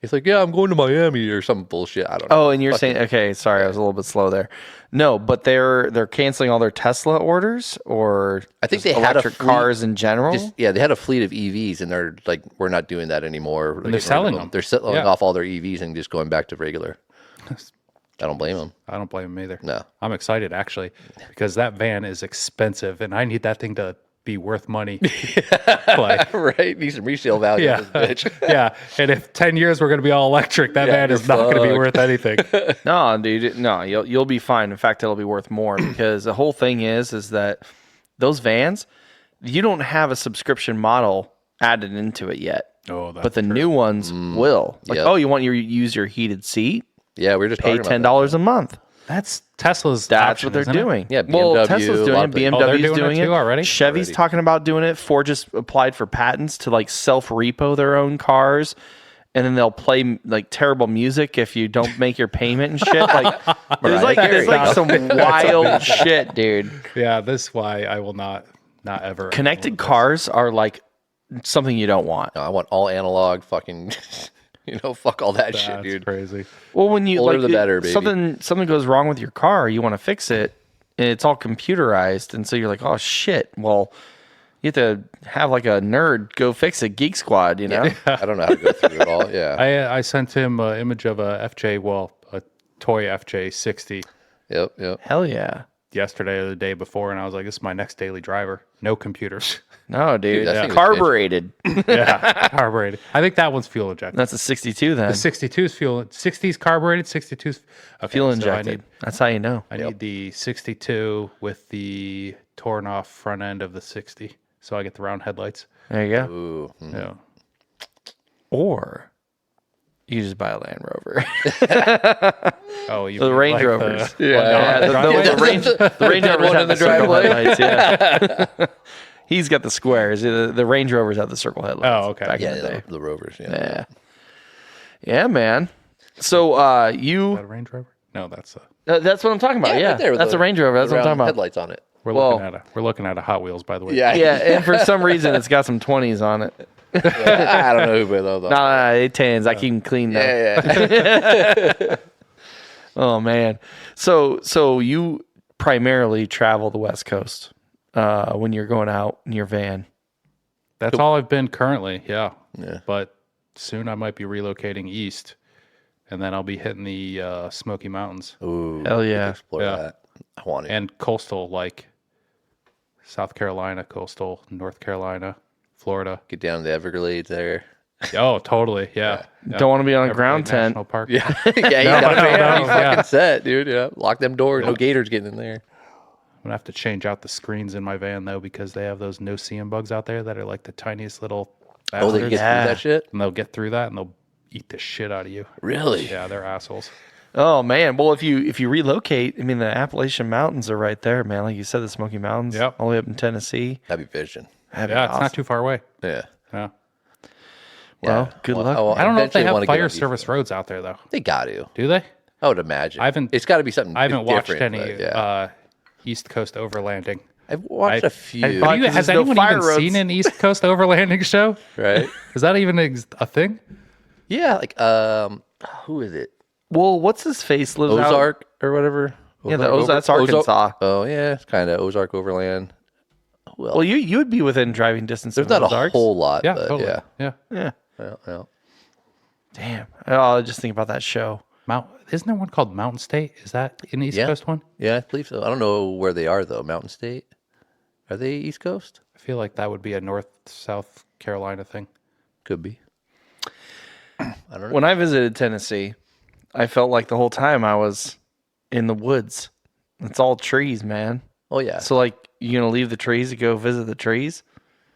He's like, yeah, I'm going to Miami or some bullshit. I don't know. Oh, and you're saying, okay, sorry, I was a little bit slow there. No, but they're canceling all their Tesla orders, or I think just they had a electric fleet- cars in general. Yeah, they had a fleet of EVs, and they're like, we're not doing that anymore. Like, they're selling them. They're selling Yeah. off all their EVs and just going back to regular. I don't blame them. I don't blame him either. No. I'm excited actually because that van is expensive and I need that thing to be worth money. Like, Right? Need some resale value. yeah. On this bitch. Yeah. And if 10 years we're going to be all electric, that van you're is not going to be fucked. worth anything. No, dude, no, you'll be fine. In fact, it'll be worth more because the whole thing is that those vans, you don't have a subscription model added into it yet. Oh, that's But the new ones will. Like, Yep. oh, you want use your heated seat? Yeah, we were just Pay talking about $10 a month. That's Tesla's That's option, what they're isn't it? doing. Yeah, well, BMW, Tesla's a doing lot it. of things. BMW's Oh, they're doing doing it too already? Chevy's Already. talking about doing it. Ford just applied for patents to like self-repo their own cars, and then they'll play like terrible music if you don't make your payment and shit. Like there's like some wild shit, dude. Yeah, this is why I will not ever. Connected cars are like something you don't want. No, I want all analog fucking, fuck all that shit, That's dude. crazy. Well, when you Older like the better, baby. something goes wrong with your car, you want to fix it, and it's all computerized, and so you're like, oh shit. Well, you have to have like a nerd go fix it, Geek Squad, you know? I don't know how to go through it all. Yeah. I sent him an image of a toy FJ60 Yep. Hell yeah. yesterday or the day before, and I was like, this is my next daily driver. No computers. No, dude, that thing was carbureted. Yeah, carbureted. I think that one's fuel injected. That's a 62 then. The 62 is fuel. 60's carbureted. 62's okay, Fuel so injected. That's how you know. I need the 62 with the torn off front end of the 60, so I get the round headlights. There you go. Ooh. Yeah. Or you just buy a Land Rover. Oh, you The mean Range like Rovers. The, Yeah, the Range Rovers one have in the the circle driveway. headlights. Yeah. He's got the squares. The Range Rovers have the circle headlights. Oh, okay. Back in Yeah, the day. the Rovers. Yeah. Yeah. Yeah, man. So Is you that a Range Rover? No, that's a. that's what I'm talking about. Yeah, right there with that's the a Range Rover. That's what I'm round talking about. Headlights on it. We're looking at a Hot Wheels, by the way. Yeah. Yeah, and for some reason it's got some 20s on it. I don't know who put those on. No, it 10s. I keep them clean now. Yeah. Oh man. So you primarily travel the West Coast when you're going out in your van. That's all I've been currently. Yeah. Yeah. But soon I might be relocating east, and then I'll be hitting the Smoky Mountains Ooh. Hell yeah. Explore Yeah. that. I want it. and coastal, like South Carolina, coastal, North Carolina, Florida. Get down to the Everglades there. Oh, totally. Yeah. Yeah. Don't want to be on a ground Everglades tent. National Park. Yeah. Yeah. You gotta no, be no, fucking yeah. set, dude. Yeah. Lock them doors. No gators getting in there. I'm gonna have to change out the screens in my van though, because they have those no-see-em bugs out there that are like the tiniest little Oh, they bastards. get through that shit? And they'll get through that and they'll eat the shit out of you. Really? Yeah, they're assholes. Oh man. Well, if you relocate, I mean the Appalachian Mountains are right there, man. Like you said, the Smoky Mountains, Yep. all the way up in Tennessee. That'd be vision. That'd be Yeah, it's awesome. not too far away. Yeah. Yeah. Well, good luck. I don't know if they eventually have wanna get fire on service roads out there though. They got to. Do they? I would imagine. It's got to be something. I haven't watched different, any but, yeah. East Coast overlanding. I've watched a few. Has there's no anyone fire even roads. seen an East Coast overlanding show? Right? Is that even a thing? Yeah. Like who is it? Well, what's his face lives out? Ozark or whatever. Yeah, that's Arkansas. Oh yeah, it's kind of Ozark Overland. Well, Well, you would be within driving distance. there's of not Ozarks. a whole lot. Yeah, but totally. yeah. Yeah. Yeah. Well. Damn. Oh, I just think about that show. Isn't there one called Mountain State? Is that an East Yeah. Coast one? Yeah, I believe so. I don't know where they are though. Mountain State. Are they East Coast? I feel like that would be a South Carolina thing. Could be. I don't know. When I visited Tennessee, I felt like the whole time I was in the woods. It's all trees, man. Oh yeah. So like, you gonna leave the trees to go visit the trees?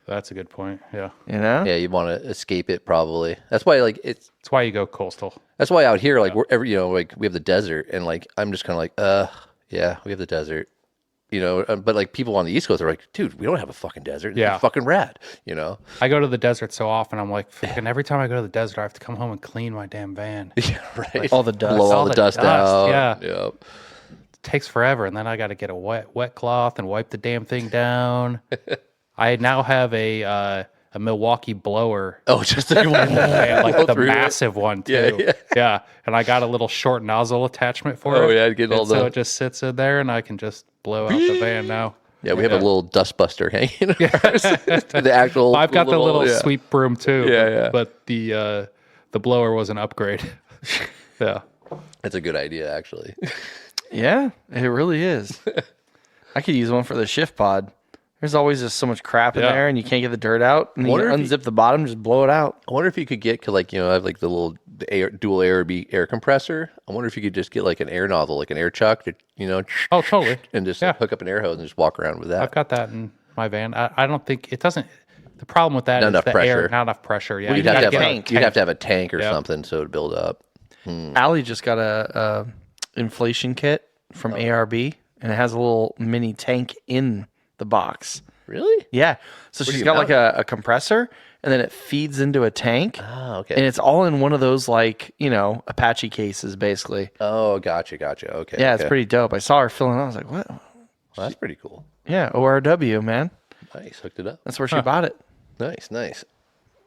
That's a good point. Yeah. You know? Yeah, you want to escape it probably. That's why like it's. That's why you go coastal. That's why out here like wherever like we have the desert and like I'm just kind of like yeah we have the desert. But like people on the East Coast are like, dude, we don't have a fucking desert. Yeah. It's fucking rad. I go to the desert so often. I'm like, fucking every time I go to the desert, I have to come home and clean my damn van. Yeah, right. All the dust. Blow all the dust out. Yeah. Yep. It takes forever, and then I got to get a wet cloth and wipe the damn thing down. I now have a Milwaukee blower. Oh, just like one. Like the through it. massive one too. Yeah. And I got a little short nozzle attachment for it. Oh yeah, get all So it just sits in there, and I can just blow out the van now. Yeah, we have a little dust buster hanging. The actual. I've got the little yeah. sweep broom too. Yeah. But the blower was an upgrade. Yeah. That's a good idea, actually. Yeah, it really is. I could use one for the shift pod. There's always just so much crap in Yeah. there, and you can't get the dirt out. And you Wonder if unzip the bottom, just blow it out. I wonder if you could get like I have like the dual air compressor. I wonder if you could just get like an air nozzle, like an air chuck, Oh, totally. and just Yeah. hook up an air hose and just walk around with that. I've got that in my van. I don't think it doesn't. The problem with that Not is enough the pressure. air, not enough pressure. Yeah, Well, You'd you have, gotta to have, get a, a you'd have to have a tank or Yeah. something so it'd build up. Allie just got a inflation kit from ARB, and it has a little mini tank in the box. Really? Yeah. So do she's you got mount like a compressor, and then it feeds into a tank. Oh, okay. And it's all in one of those like, Apache cases basically. Oh, gotcha. Okay. Yeah, it's okay. pretty dope. I saw her filling it. I was like, what? Well, that's pretty cool. Yeah, ORW, man. Nice. Hooked it up. That's where she bought it. Nice.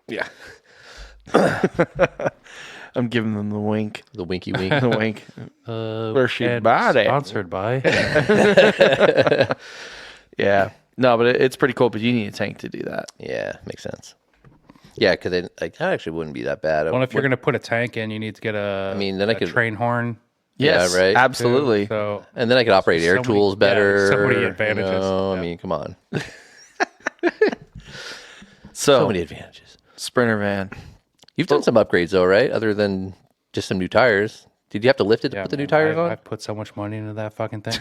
Yeah. I'm giving them the wink. The winky wink. The wink. Where she and bought it. Sponsored by. Yeah. No, but it's pretty cool, but you need a tank to do that. Yeah, makes sense. Yeah, because then like that actually wouldn't be that bad. Well, if you're going to put a tank in, you need to get a. then I could- train horn. Yes, right. absolutely. So And then I could operate air so many- tools better. yeah, so many advantages. I Yeah. mean, come on. So, So many advantages. Sprinter van. You've done some upgrades though, right? Other than just some new tires. Did you have to lift it to yeah, put the new man, tires on? I put so much money into that fucking thing.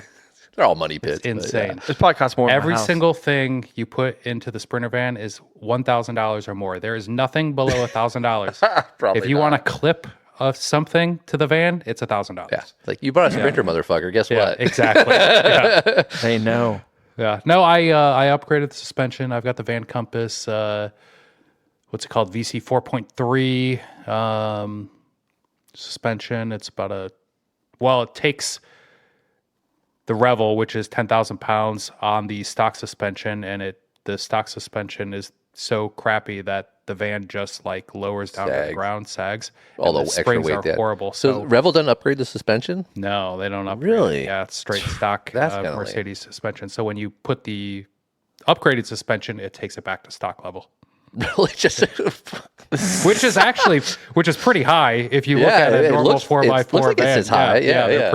They're all money pits. It's but, insane. It probably costs more than Every my house. single thing you put into the Sprinter van is $1,000 or more. There is nothing below $1,000. Probably If you want a clip of something to the van, it's $1,000. Yeah. It's like you bought a Sprinter, motherfucker. Guess Yeah, what? exactly. Yeah. They know. Yeah. No, I upgraded the suspension. I've got the Van Compass. What's it called? VC 4.3 suspension. It's about it takes the Revel, which is 10,000 pounds, on the stock suspension, and the stock suspension is so crappy that the van just like lowers down to the Sags. ground, sags. All and the extra springs weight are there. horrible. So Revel doesn't upgrade the suspension? No, they don't upgrade. Really? Yeah, it's straight stock That's kinda lame. Mercedes suspension. So when you put the upgraded suspension, it takes it back to stock level, Really? Just which is pretty high if you look Yeah, at a it normal looks- 4x4 it looks like it's van. as high. Yeah, they're yeah.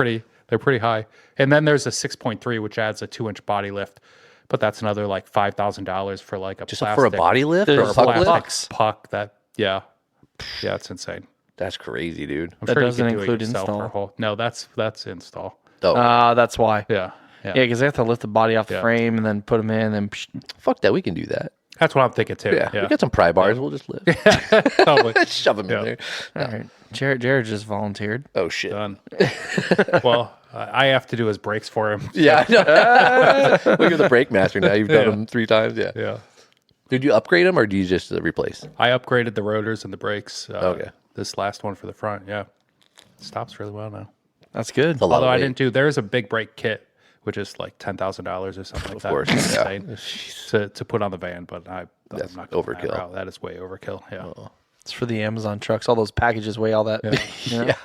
pretty high. And then there's a 6.3, which adds a 2-inch body lift, but that's another like $5,000 for like a just plastic, for a body lift or There's a a puck plastic lift? puck that it's insane. That's crazy, dude. I'm That sure doesn't you could include do it yourself install. for a whole. No, that's install. Oh, That's why. Yeah. Yeah, because they have to lift the body off the Yeah. frame and then put them in. And then fuck that. We can do that. That's what I'm thinking too. Yeah. We got some pry bars. We'll just lift. totally Shove them Yeah. in there. all right. Jared just volunteered. Oh, shit. done. Well, I have to do his brakes for him. Yeah, I know. Look at the brake master now. You've done Yeah. them 3 times. Yeah. Yeah. Did you upgrade them or do you just replace? I upgraded the rotors and the brakes. Okay. This last one for the front. Yeah. It stops really well now. That's good. A lot Although of I weight. didn't there's a big brake kit, which is like $10,000 or something like that. course, It's yeah. insane to put on the van, but That's I'm not going overkill. That route. That is way overkill. Yeah. It's for the Amazon trucks. All those packages weigh all that. you know? Yeah.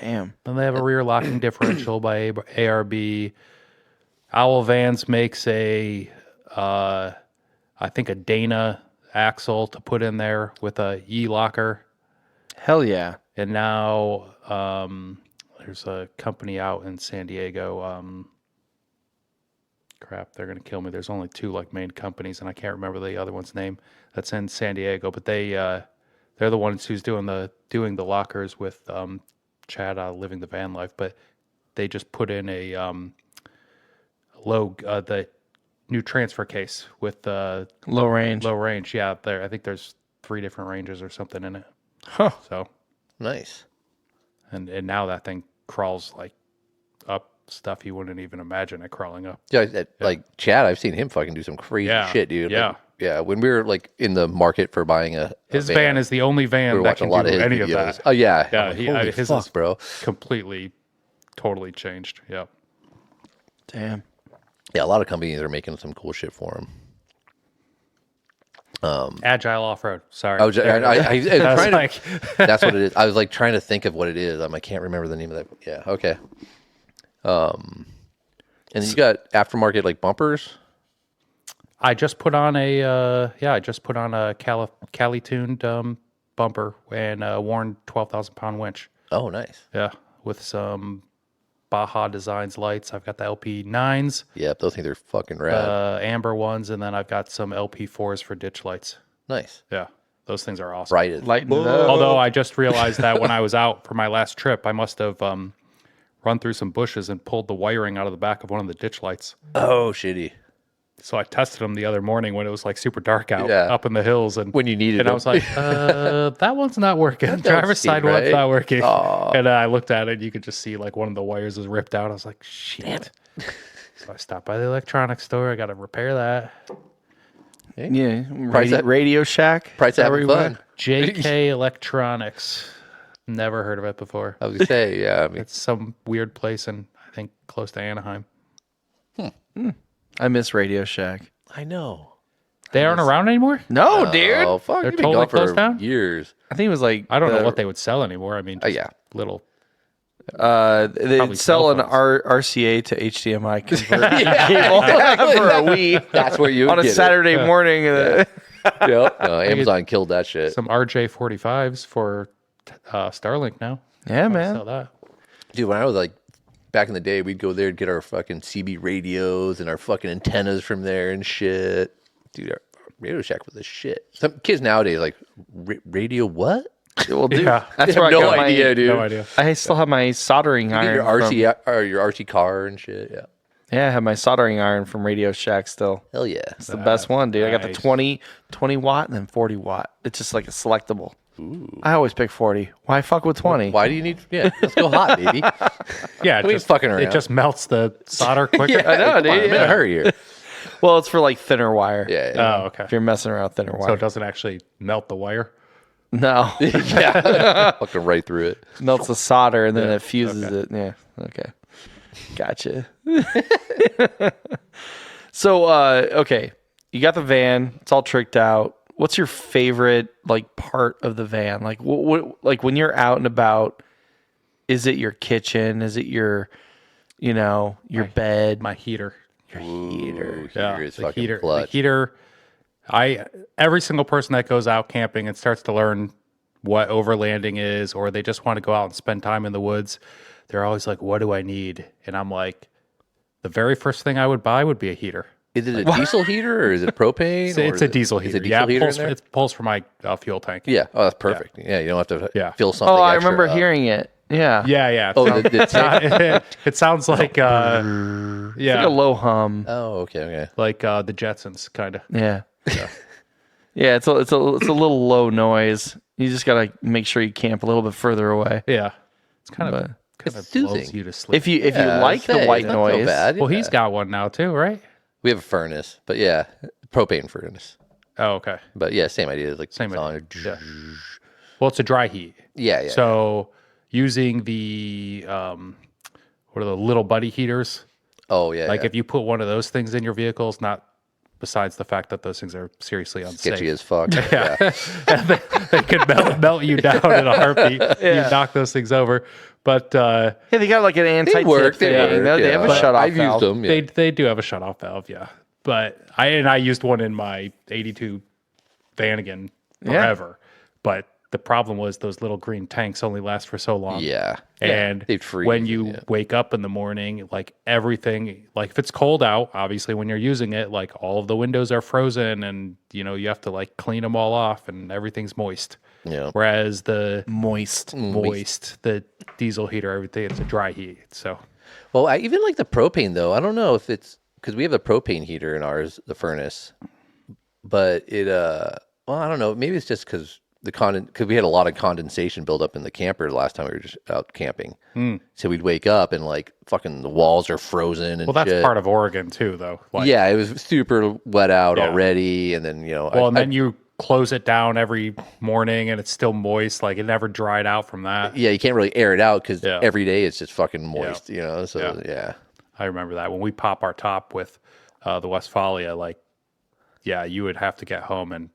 Damn. Then they have a rear locking differential by ARB. Owl Vans makes I think a Dana axle to put in there with a E-locker. Hell yeah. And now there's a company out in San Diego, crap, they're gonna kill me. There's only 2 like main companies, and I can't remember the other one's name. That's in San Diego, but they're the ones who's doing the lockers with Chad Living the Van Life. But they just put in a the new transfer case with Low range. low range. Yeah, I think there's 3 different ranges or something in it. Huh. So, Nice. and now that thing crawls like up stuff you wouldn't even imagine it crawling up. Yeah, like Chad, I've seen him fucking do some crazy shit, dude. Yeah. Like, yeah. When we were like in the market for buying His van is the only we van were that watching can a lot of do his any of videos. that. Oh yeah. Yeah, I'm like, holy his fuck, is bro. completely, totally changed. Yeah. Damn. Yeah, a lot of companies are making some cool shit for him. Agile off-road. Sorry. I was trying to, like, that's what it is. I was like trying to think of what it is. I can't remember the name of that. Yeah. Okay. And then you got aftermarket like bumpers. I just put on a Cali tuned bumper and a worn 12,000-pound winch. Oh, nice. Yeah, with some Baja Designs lights. I've got the LP9s, Yep, those things are fucking rad. amber ones, and then I've got some LP4s for ditch lights. Nice. Yeah, those things are awesome. Bright as Lighten it up. Although I just realized that when I was out for my last trip, I must have run through some bushes and pulled the wiring out of the back of one of the ditch lights. Oh, shitty. So I tested them the other morning when it was like super dark out Yeah. up in the hills, and When you needed and I them. was like, that one's not working. Driver's seem side right. one's not working. Aw. And I looked at it, and you could just see like one of the wires is ripped out. I was like, shit. So I stopped by the electronics store. I got to repair that. Yeah. that- Radio Shack. Price Is that of where having you fun. went? JK Electronics. Never heard of it before. I was gonna say, yeah. I mean, It's some weird place in, I think, close to Anaheim. I miss Radio Shack. I know. They aren't around anymore? No, dude. Oh fuck, They're you've been totally gone for closed down? years. I think it was like I don't know what they would sell anymore. I mean, just yeah. little. They Probably sell an cell phones. RCA to HDMI converter cable for a Wii That's where you on a get it. Saturday morning. Yep. No, Amazon killed that shit. Some RJ45s for Starlink now. Yeah, Sell man. that. Dude, when I was like back in the day, we'd go there and get our fucking CB radios and our fucking antennas from there and shit. Dude, our Radio Shack was the shit. Some kids nowadays like radio what? Well, dude, Yeah. that's They where I have got no idea, my. dude. No idea. I still have my soldering iron. Your from- RC or your RC car and shit. Yeah. yeah, I have my soldering iron from Radio Shack still. Hell yeah. It's the best one, dude. I got the nice. 20 watt and then 40 watt. It's just like a selectable. I always pick 40. Why fuck with 20? Why do you need? Yeah, let's go hot, baby. Yeah, We ain't fucking It around. just melts the solder quicker. I know, Come dude. on, I'm in yeah. a hurry here. Well, it's for like thinner wire. Yeah. Yeah. Oh, okay. If you're messing around with thinner So wire. it doesn't actually melt the wire. No. Yeah. Fucking right through it. Melts the solder and then it fuses it. Yeah. Okay. Gotcha. So, okay. You got the van. It's all tricked out. What's your favorite like part of the van? Like what like when you're out and about, is it your kitchen? Is it your your bed? My heater. Heater. Yeah, Heater is the fucking heater. clutch. The heater. Every single person that goes out camping and starts to learn what overlanding is, or they just want to go out and spend time in the woods, they're always like, "What do I need?" And I'm like, the very first thing I would buy would be a heater. Is it a diesel heater or is it propane? It's, or it's is a it- diesel is heater. it diesel heater in there? It pulls for my fuel tank. Yeah. Oh, that's perfect. Yeah, you don't have to fill something. Oh, I extra remember up. hearing it. Yeah. Yeah, yeah. Oh, the tank? It sounds like Like yeah, a low hum. Oh, okay, okay. like the Jetsons kind of. Yeah. Yeah, it's a little low noise. You just gotta make sure you camp a little bit further away. Yeah, it's kind But of it's blows soothing. you to sleep. if you Yeah, like I'd the say, white it's not so noise, bad, Well, yeah. he's got one now too, right? We have a furnace, but yeah, propane furnace. Oh, okay. But yeah, same idea. Like Same it's on idea. there. Well, it's a dry heat. Yeah, yeah. So using the what are the little buddy heaters? Oh yeah. Like yeah. if you put one of those things in your vehicle, it's not. Besides the fact that those things are seriously unsafe. sketchy as fuck. Yeah. They could melt you down in a heartbeat. You knock those things over. But yeah, they got like an anti-tip work, thing. they work, They have a yeah. shut off I've valve. used them. Yeah. they do have a shutoff valve, yeah. But I used one in my 82 Vanagon forever. But the problem was those little green tanks only last for so long. Yeah. And They'd freeze, when you wake up in the morning, like everything, like if it's cold out, obviously when you're using it, like all of the windows are frozen and, you know, you have to like clean them all off and everything's moist. Yeah. Whereas the Moist. the diesel heater, everything, it's a dry heat. So, Well, I even like the propane though. I don't know if it's because we have a propane heater in ours, the furnace, but it well, I don't know. Maybe it's just because because we had a lot of condensation build up in the camper the last time we were just out camping. So we'd wake up and like fucking the walls are frozen and well, that's shit. part of Oregon too, though. Like, Yeah, it was super wet out already, and then Well, and then you close it down every morning, and it's still moist. Like it never dried out from that. yeah, you can't really air it out because every day it's just fucking moist, you know. So I remember that when we pop our top with the Westphalia. Like, yeah, you would have to get home and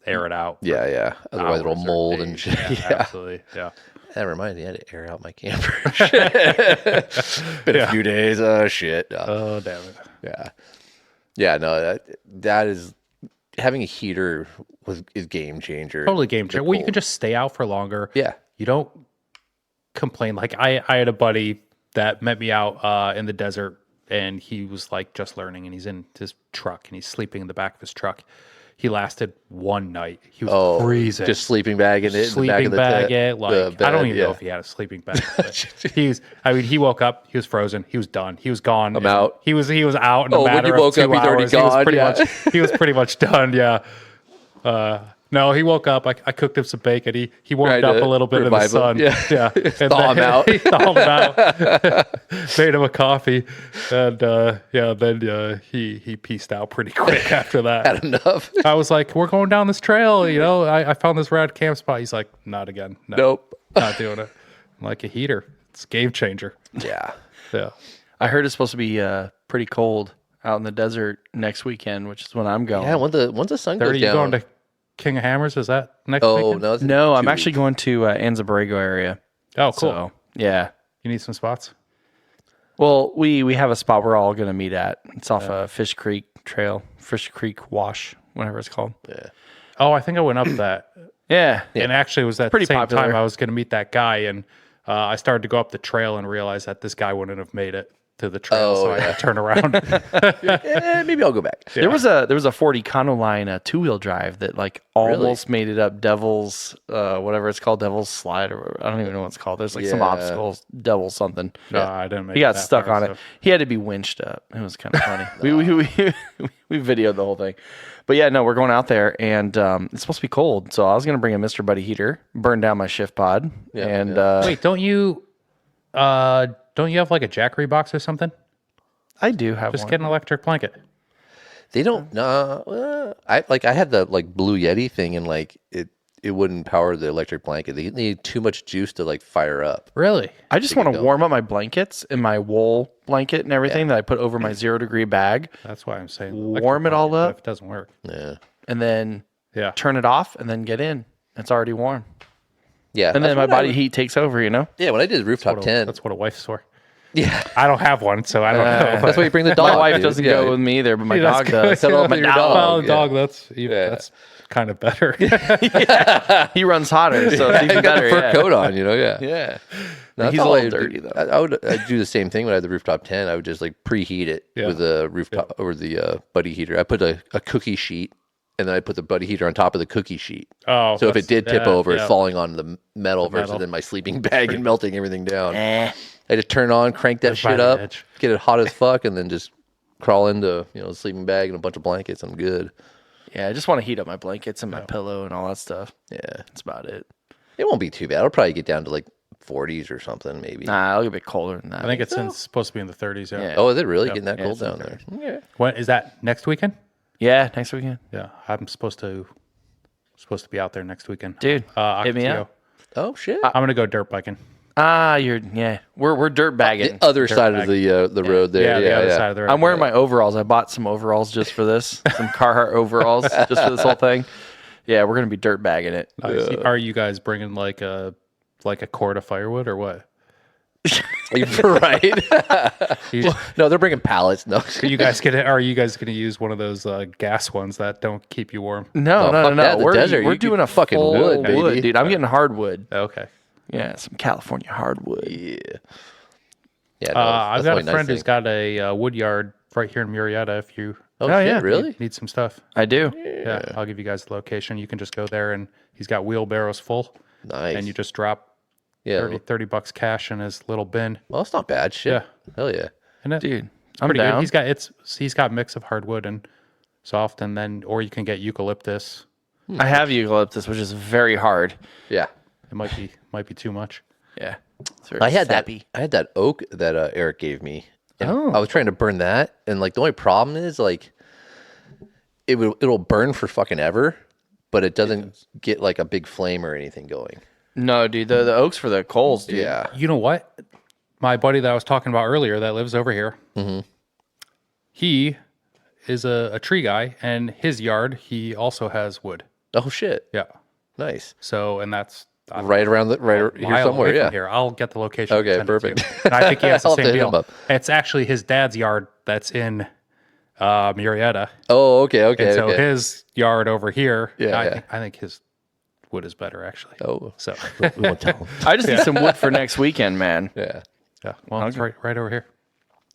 air it out. yeah. Otherwise it'll hours or mold days. and shit. Yeah, absolutely. Yeah. That reminds me, I had to air out my camper. Been a few days. Oh shit. Oh, damn it. Yeah. No, that is having a heater is game changer. Totally game changer. Well, you can just stay out for longer. Yeah. You don't complain. Like I had a buddy that met me out in the desert, and he was like just learning, and he's in his truck, and he's sleeping in the back of his truck. He lasted one night. He was freezing. Just sleeping bag in it. Sleeping bag it. Like I don't even know if he had a sleeping bag. He woke up. He was frozen. He was done. He was gone. I'm out. He was out in a when matter you of woke 2 up, he's already hours. gone. He was pretty much done. Yeah. No, he woke up. I cooked him some bacon. He warmed up a little bit in the sun. Yeah. Thaw him out. Thawed him out. Made him a coffee, and then he pieced out pretty quick after that. Had enough. I was like, "We're going down this trail. You know, I found this rad camp spot." He's like, "Not again. No, Nope. not doing it." I'm like a heater. It's a game changer. Yeah. Yeah. I heard it's supposed to be pretty cold out in the desert next weekend, which is when I'm going. Yeah. Once the sun goes 30, you down. going to King of Hammers? Is that next Oh weekend? no. No, I'm actually going to Anza Borrego area. Oh, cool. So, yeah. You need some spots? Well, we have a spot we're all going to meet at. It's off Fish Creek Trail, Fish Creek Wash, whatever it's called. Yeah. Oh, I think I went up that. Yeah. And actually, it was that Pretty same popular. time I was going to meet that guy, and I started to go up the trail and realized that this guy wouldn't have made it to the trail, so I had to turn around. Maybe I'll go back. There was a 40 Econoline 2-wheel drive that like almost made it up Devil's whatever it's called, Devil's Slide, or I don't even know what it's called. There's like some obstacles, Devil something. No, I didn't make He it got that stuck far, on so. it. He had to be winched up. It was kind of funny. we videoed the whole thing. But yeah, no, we're going out there, and it's supposed to be cold. So I was gonna bring a Mr. Buddy heater, burn down my shift pod, and Wait, don't you have like a Jackery box or something? I do have Just one. get an electric blanket. They don't. I had the like Blue Yeti thing, and like it wouldn't power the electric blanket. They need too much juice to like fire up. Really? I just want to warm up my blankets and my wool blanket and everything that I put over my 0-degree bag, That's why I'm saying Warm it electric all blanket, but up. If it doesn't work. Yeah. and then Yeah. turn it off, and then get in. It's already warm. Yeah. And then my body heat takes over, you know? Yeah. When I did rooftop tent. That's what a wife's for. Yeah. I don't have one, so I don't know. That's why you bring the dog. My wife dude. doesn't Yeah. go with me either, but my He dog does. Cuddle up My with your dog. Well, yeah. dog, that's kind of better. He runs hotter, so it's even You got better. the fur Yeah. coat on, you know? Yeah. Yeah. No, that's He's a all little I'd do. dirty, though. I'd do the same thing when I had the rooftop tent. I would just like preheat it with a rooftop or the buddy heater. I put a cookie sheet, and then I put the buddy heater on top of the cookie sheet. Oh, So if it did tip over, it's yeah. falling on the metal versus metal. in my sleeping bag and melting everything down. Eh. I just turn on, crank that by shit the up, edge. get it hot as fuck, and then just crawl into the sleeping bag and a bunch of blankets. I'm good. Yeah, I just want to heat up my blankets and my pillow and all that stuff. Yeah, That's about it. it won't be too bad. I'll probably get down to like 40s or something, maybe. Nah, it'll get a bit colder than that. I think it's supposed to be in the 30s. Yeah. Yeah. Oh, is it really getting that Yeah, cold it's in down the there? Yeah. When is that next weekend? Yeah, next weekend. Yeah, I'm supposed to be out there next weekend. Dude, hit me Ocotillo. up. Oh shit. I'm gonna go dirt biking. We're dirt bagging. The other side of the road there. Yeah, the other side of the road. I'm wearing my overalls. I bought some overalls just for this. Some Carhartt overalls just for this whole thing. Yeah, we're gonna be dirt bagging it. Are you guys bringing like a cord of firewood or what? Right? You, No, they're bringing pallets. No, are you guys gonna use one of those gas ones that don't keep you warm? No, fuck that, the We're, desert, we're you doing get a fucking full wood, baby. dude. I'm getting hardwood. Okay. Yeah, some California hardwood. yeah, yeah. No, I've that's got the a only friend nice who's got a wood yard right here in Murrieta. If you Oh, Oh, shit, yeah. really? need some stuff, I do. yeah, I'll give you guys the location. You can just go there, and he's got wheelbarrows full, Nice. and you just drop yeah. 30 bucks cash in his little bin. Well, it's not bad. Shit. Yeah. Hell yeah. And it, Dude, I'm pretty down. good. He's got mix of hardwood and soft, and then or you can get eucalyptus. I have eucalyptus, which is very hard. Yeah. It might be too much. Yeah. It's very I had sappy. that. I had that oak that Eric gave me. And Oh. I was trying to burn that, and like the only problem is like it'll burn for fucking ever, but it doesn't get like a big flame or anything going. No, dude, the oaks for the coals, dude. Yeah. You know what? My buddy that I was talking about earlier that lives over here, he is a tree guy, and his yard, he also has wood. Oh shit. Yeah. Nice. So, and that's I don't Right around the right know, a here mile somewhere. away from Yeah. here. I'll get the location. Okay, and send it to you. perfect. And I think he has the I'll have same to hit him deal. up. It's actually his dad's yard that's in Murrieta. Oh, okay. Okay. And so okay. his yard over here, Yeah, I think his wood is better actually. Oh, So, we won't tell him. I just need some wood for next weekend, man. Yeah. yeah, well, it's right over here.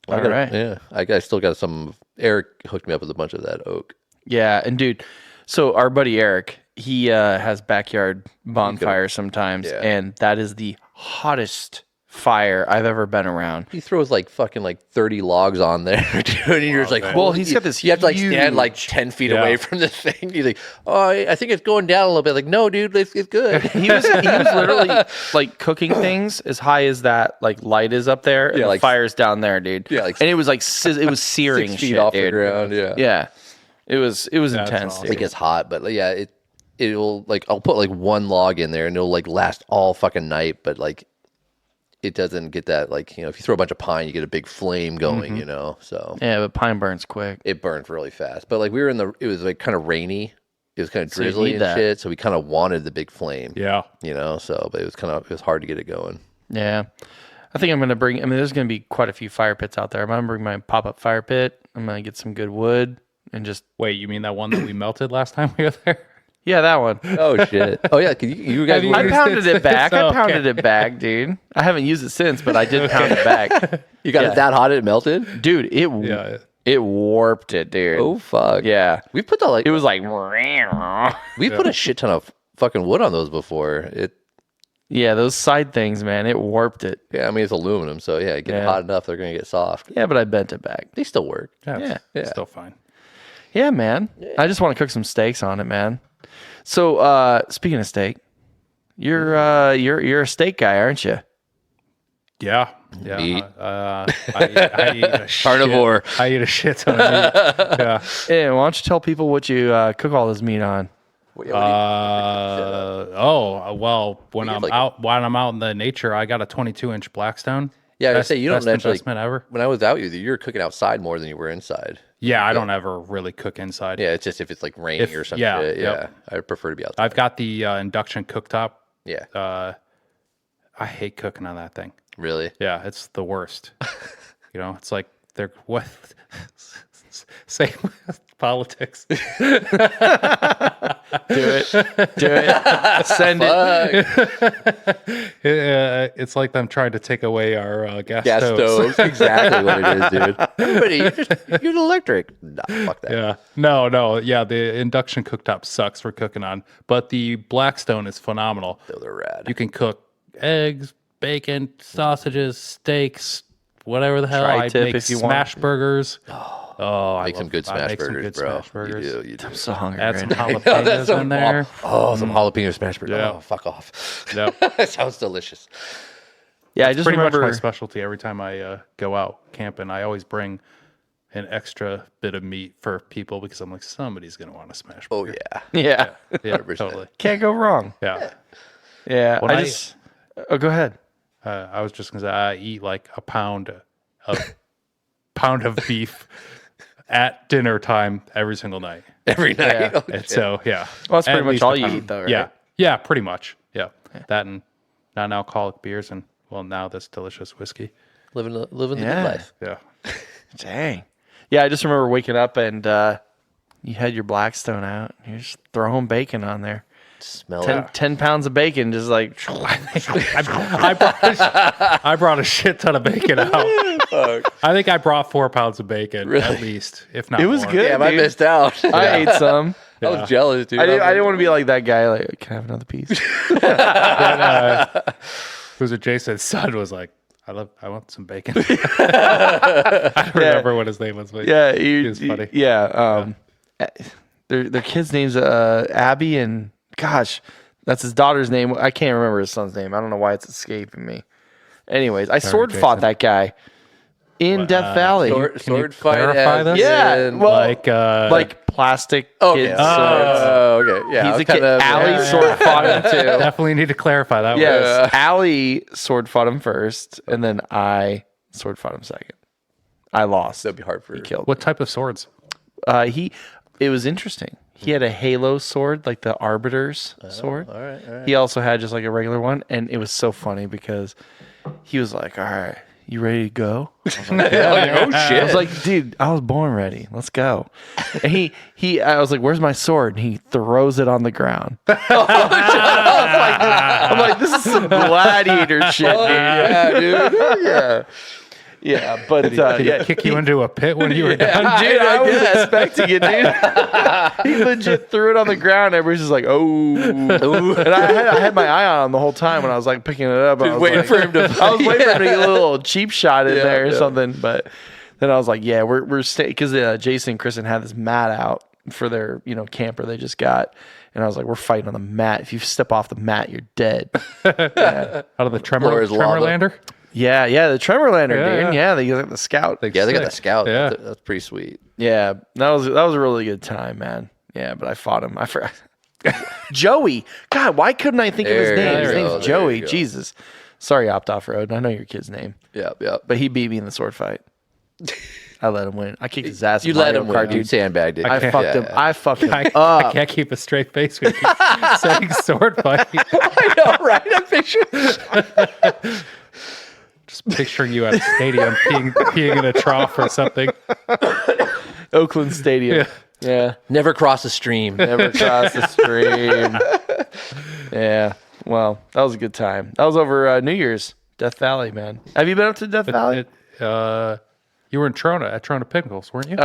I got, right. Yeah. I still got some. Eric hooked me up with a bunch of that oak. Yeah, and dude, so our buddy Eric, he has backyard bonfires sometimes, Yeah. and that is the hottest fire I've ever been around. He throws like fucking like 30 logs on there, dude. And you're just like, Well, he's got this You have to like stand like huge- 10 feet Yeah. away from the thing. He's like, oh, I think it's going down a little bit. Like, no, dude, it's good. He was literally like cooking things as high as that like light is up there, and Yeah, the like- fire's down there, dude. Yeah, like and it was like it was searing 6 feet shit, off dude. the ground. Yeah. Yeah, it was intense. awesome. It Dude. gets hot, but like, yeah, it'll like, I'll put like one log in there and it'll like last all fucking night, but like, it doesn't get that like, if you throw a bunch of pine, you get a big flame going, so Yeah, but pine burns quick. it burns really fast. But like we were it was like kind of rainy. It was kind of So you drizzly need and that. shit. So we kind of wanted the big flame, Yeah. so, but it was hard to get it going. Yeah. I think I'm going to bring, there's going to be quite a few fire pits out there. I'm going to bring my pop-up fire pit. I'm going to get some good wood and just, Wait, you mean that one that we melted last time we were there? yeah, that one. Oh shit. Oh yeah. You guys Have you were, I pounded it back. Oh, I pounded it back, dude. I haven't used it since, but I did pound it back. you got yeah. it that hot it melted? Dude, Yeah. it warped it, dude. Oh fuck. Yeah. We put the like It was like, we put a shit ton of fucking wood on those before. yeah, those side things, man, it warped it. Yeah, I mean it's aluminum, so yeah, get Yeah. hot enough they're gonna get soft. Yeah, but I bent it back. They still work. Yeah. Yeah. It's still fine. Yeah, man. I just want to cook some steaks on it, man. So, speaking of steak, you're a steak guy, aren't you? Yeah. Yeah. Meat. I eat a Carnivore. Shit. I eat a shit ton of meat. Yeah. Yeah, why don't you tell people what you cook all this meat on? Well, when I'm like- out in the nature, I got a 22-inch Blackstone. Yeah, I Best- say you don't best actually. investment ever. When I was out with you, were cooking outside more than you were inside. Yeah, I don't ever really cook inside. Yeah, it's just if it's like raining or something. Yeah, yep. I prefer to be outside. I've got the induction cooktop. Yeah, I hate cooking on that thing. really. Yeah, it's the worst. It's like they're what same with politics. Do it. Send it. It's like them trying to take away our gas Gas stoves. stoves, exactly what it is, dude. Everybody, you're electric. Nah, fuck that. Yeah. No. Yeah, the induction cooktop sucks for cooking on, but the Blackstone is phenomenal. They're rad. You can cook eggs, bacon, sausages, steaks, whatever the hell. I Tri-tip make if you want. smash burgers. Oh, Make some good I smash make some burgers, good bro. smash burgers. You do. I'm so hungry. Add some right now. jalapenos in there. Oh, some jalapeno smash burgers. Yeah. Oh, fuck off. Yep. That sounds delicious. Yeah, I just Pretty remember. much my specialty. Every time I go out camping, I always bring an extra bit of meat for people because I'm like, somebody's gonna want to smash. Oh burger. yeah. Yeah, Yeah, 100%. totally. can't go wrong. Yeah. Yeah, When I I- just. Oh, go ahead. I was just gonna say I eat like a pound of beef at dinner time every single night. Every night. Yeah. Oh, And shit. so yeah, Well, that's At pretty much least all a you pound. eat, though, right? Yeah, pretty much. Yeah, that and non-alcoholic beers and well now this delicious whiskey. living the good Yeah. life. Yeah. Dang. Yeah, I just remember waking up and you had your Blackstone out. You're just throwing bacon on there. Smell 10 pounds of bacon, just like. I brought a shit ton of bacon out. I think I brought 4 pounds of bacon at least, if not It was more. good. Damn, I dude. missed out. I ate some. I was jealous, dude. I didn't want to be like that guy. Like, can I have another piece? Was it Jason's son was like, I want some bacon. I don't remember what his name was, but Yeah, he was funny. Yeah. Their kids' names Abby and gosh, that's his daughter's name. I can't remember his son's name. I don't know why it's escaping me. Anyways, I sword fought that guy in Death Valley. Sword fight. clarify as this? Yeah, in- well, like plastic okay. kids swords. Oh, okay. Yeah. I He's was a kid. Allie yeah. sword fought him too. Definitely need to clarify that one. Yes, Allie sword fought him first, and then I sword fought him second. I lost. That'd be hard for. He killed. What type of swords? It was interesting. He had a halo sword, like the Arbiter's sword. All right. He also had just like a regular one, and it was so funny because he was like, "All right, you ready to go?" Oh shit. I was like, "Dude, I was born ready. Let's go." And I was like, "Where's my sword?" And he throws it on the ground. I'm like, "This is some gladiator shit, dude." yeah, dude. Yeah, but Did he kick you into a pit when you were done? dude, I was expecting it, dude. He legit threw it on the ground. Everybody's just like, "Oh!" And I had my eye on him the whole time when I was like picking it up. I was waiting like- for him to. I was waiting for him to get a little cheap shot in there or yeah. something. But then I was like, "Yeah, we're staying," because Jason and Kristen had this mat out for their camper they just got. And I was like, "We're fighting on the mat. If you step off the mat, you're dead." Out of the Floor is lava. Tremorlander? Yeah, the Tremor Lander, Yeah. dude. Yeah, they got the scout. Yeah, they got the Sick. scout. Yeah. That's pretty sweet. Yeah, that was a really good time, man. Yeah, but I fought him. I forgot. Joey. God, why couldn't I think of his There name? you His go, name's there Joey. you go. Jesus. Sorry, Opt Off Road. I know your kid's name, Yep. but he beat me in the sword fight. I let him win. I kicked his ass. You in let Mario him Kart, win. You dude. sandbagged it. I fucked him. Yeah. I fucked him I up. can't keep a straight face when you keep saying sword fight. I know, right? I picture. Just picturing you at a stadium peeing in a trough or something. Oakland Stadium. Yeah. Never cross a stream. Never crossed the stream. Yeah. Well, that was a good time. That was over New Year's. Death Valley, man. Have you been up to Death Valley? You were in Trona at Trona Pinnacles, weren't you?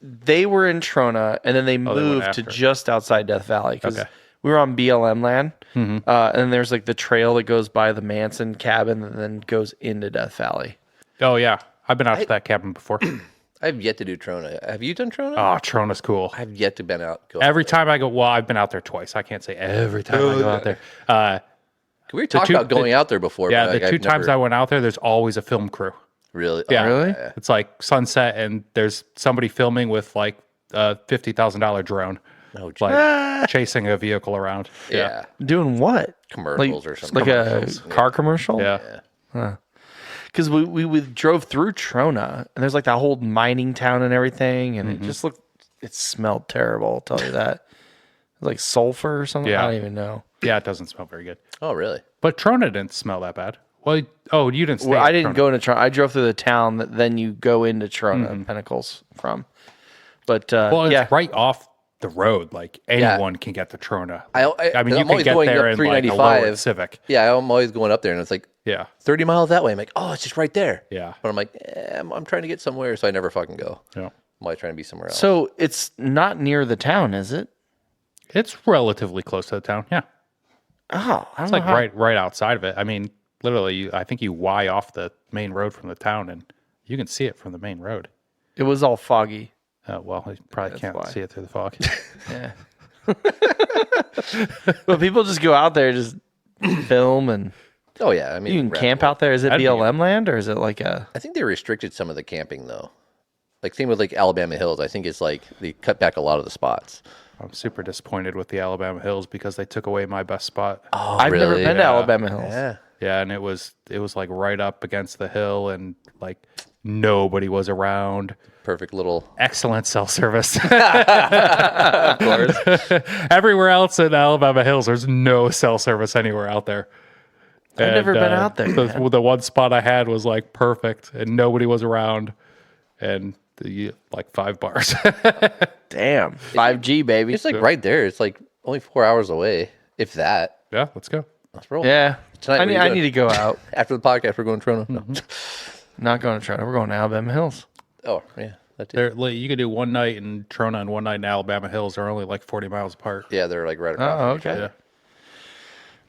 They were in Trona, and then they went moved to after. just outside Death Valley because Okay. we were on BLM land. And then there's like the trail that goes by the Manson cabin and then goes into Death Valley. Oh yeah, I've been out to that cabin before. I've yet to do Trona. Have you done Trona? Oh, Trona's cool. I've yet to go Every time I go, well, I've been out there twice. I can't say every time I go out there. We were talking about going out there before. Yeah, but the two times I went out there, there's always a film crew. really. Yeah, Really? It's like sunset, and there's somebody filming with like a $50,000 drone, Oh, geez. like chasing a vehicle around. yeah. Doing what? Commercials or something. Like a car commercial? Yeah. Because we drove through Trona, and there's like that whole mining town and everything, and it just looked, it smelled terrible, I'll tell you that. Like sulfur or something? Yeah. I don't even know. Yeah, it doesn't smell very good. Oh, really? But Trona didn't smell that bad. Well, you didn't stay Well, at I didn't Trona. go into Trona. I drove through the town that then you go into Trona Pinnacles from. But Well, it's yeah, right off the road. Like anyone can get to Trona. I mean, you I'm can always get going there up in like a lowered 395. Civic. Yeah, I'm always going up there, and it's like Yeah. 30 miles that way. I'm like, oh, it's just right there. Yeah. But I'm like, I'm trying to get somewhere, so I never fucking go. Yeah. I'm always trying to be somewhere else. so it's not near the town, is it? It's relatively close to the town. Yeah. Oh, I don't It's know like how- right outside of it. I mean, literally, I think you Y off the main road from the town, and you can see it from the main road. It was all foggy. Well, you probably That's can't why. see it through the fog. Yeah. But people just go out there, just film, and oh yeah, I mean, you can camp out there. Is it That'd be BLM land or is it like a? I think they restricted some of the camping though. Like same with like Alabama Hills. I think it's like they cut back a lot of the spots. I'm super disappointed with the Alabama Hills because they took away my best spot. Oh, I've never really? been to Yeah. Alabama Hills. Yeah. Yeah, and it was like right up against the hill, and like nobody was around. Perfect little. Excellent cell service. Of course. Everywhere else in Alabama Hills, there's no cell service anywhere out there. I've never been out there, The one spot I had was like perfect, and nobody was around, and like 5 bars. Damn. 5G, baby. It's like right there. It's like only 4 hours away, if that. Yeah, let's go. Let's roll. Yeah. Tonight, I need to go out. After the podcast, we're going to Toronto. No. Not going to Toronto. We're going to Alabama Hills. Oh, yeah. That too. You could do one night in Trona and one night in Alabama Hills. They're only like 40 miles apart. Yeah, they're like right across. Oh, okay.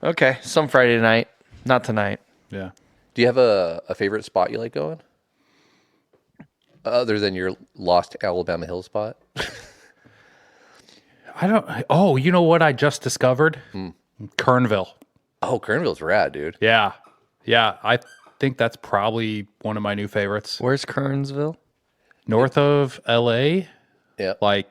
Okay. Some Friday night. Not tonight. Yeah. Do you have a favorite spot you like going? Other than your lost Alabama Hill spot? I don't. Oh, you know what I just discovered? Kernville. Oh, Kernville's rad, dude. Yeah. Yeah. I think that's probably one of my new favorites. Where's Kernsville? North of LA. Yeah. Like,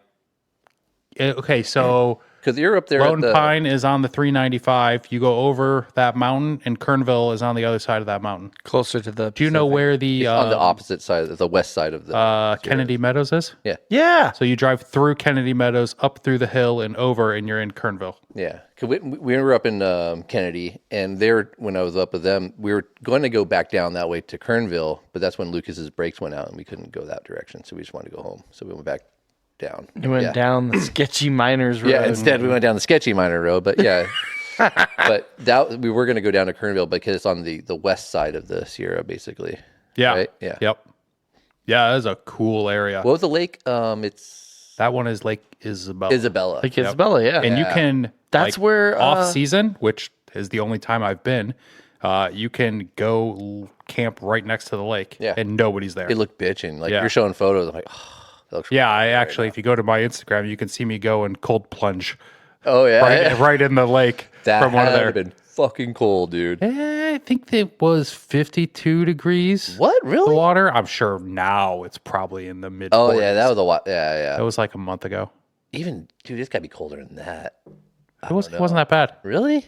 okay, so Because you're up there Lone at the... Pine is on the 395. You go over that mountain, and Kernville is on the other side of that mountain. Closer to the. Do you know where the on the opposite side, the west side of the... Kennedy Meadows is? Yeah. Yeah. So you drive through Kennedy Meadows, up through the hill, and over, and you're in Kernville. Yeah. 'Cause we were up in Kennedy, and when I was up with them, we were going to go back down that way to Kernville, but that's when Lucas's brakes went out, and we couldn't go that direction, so we just wanted to go home. So we went back down. You went down the sketchy miners road. Yeah, instead we went down the sketchy minor road, but yeah. But we were going to go down to Kernville because it's on the west side of the Sierra, basically. Yeah. Right? Yeah. Yep. Yeah, that is a cool area. What was the lake? It's That one is Lake Isabella. Isabella. Like Isabella, yeah. And you can... That's where, off season, which is the only time I've been, you can go camp right next to the lake. Yeah. And nobody's there. It looked bitching. Like Yeah. you're showing photos. I'm like, oh, that looks Yeah, I really actually, if you go to my Instagram, you can see me go and cold plunge Oh yeah. right in the lake That from one of had their. been fucking cold, dude. I think it was 52 degrees. What? The Really? water. I'm sure now it's probably in the mid. Oh yeah, that was a lot. Yeah, yeah. That was like a month ago. Even dude, it's gotta be colder than that. It wasn't that bad, Really?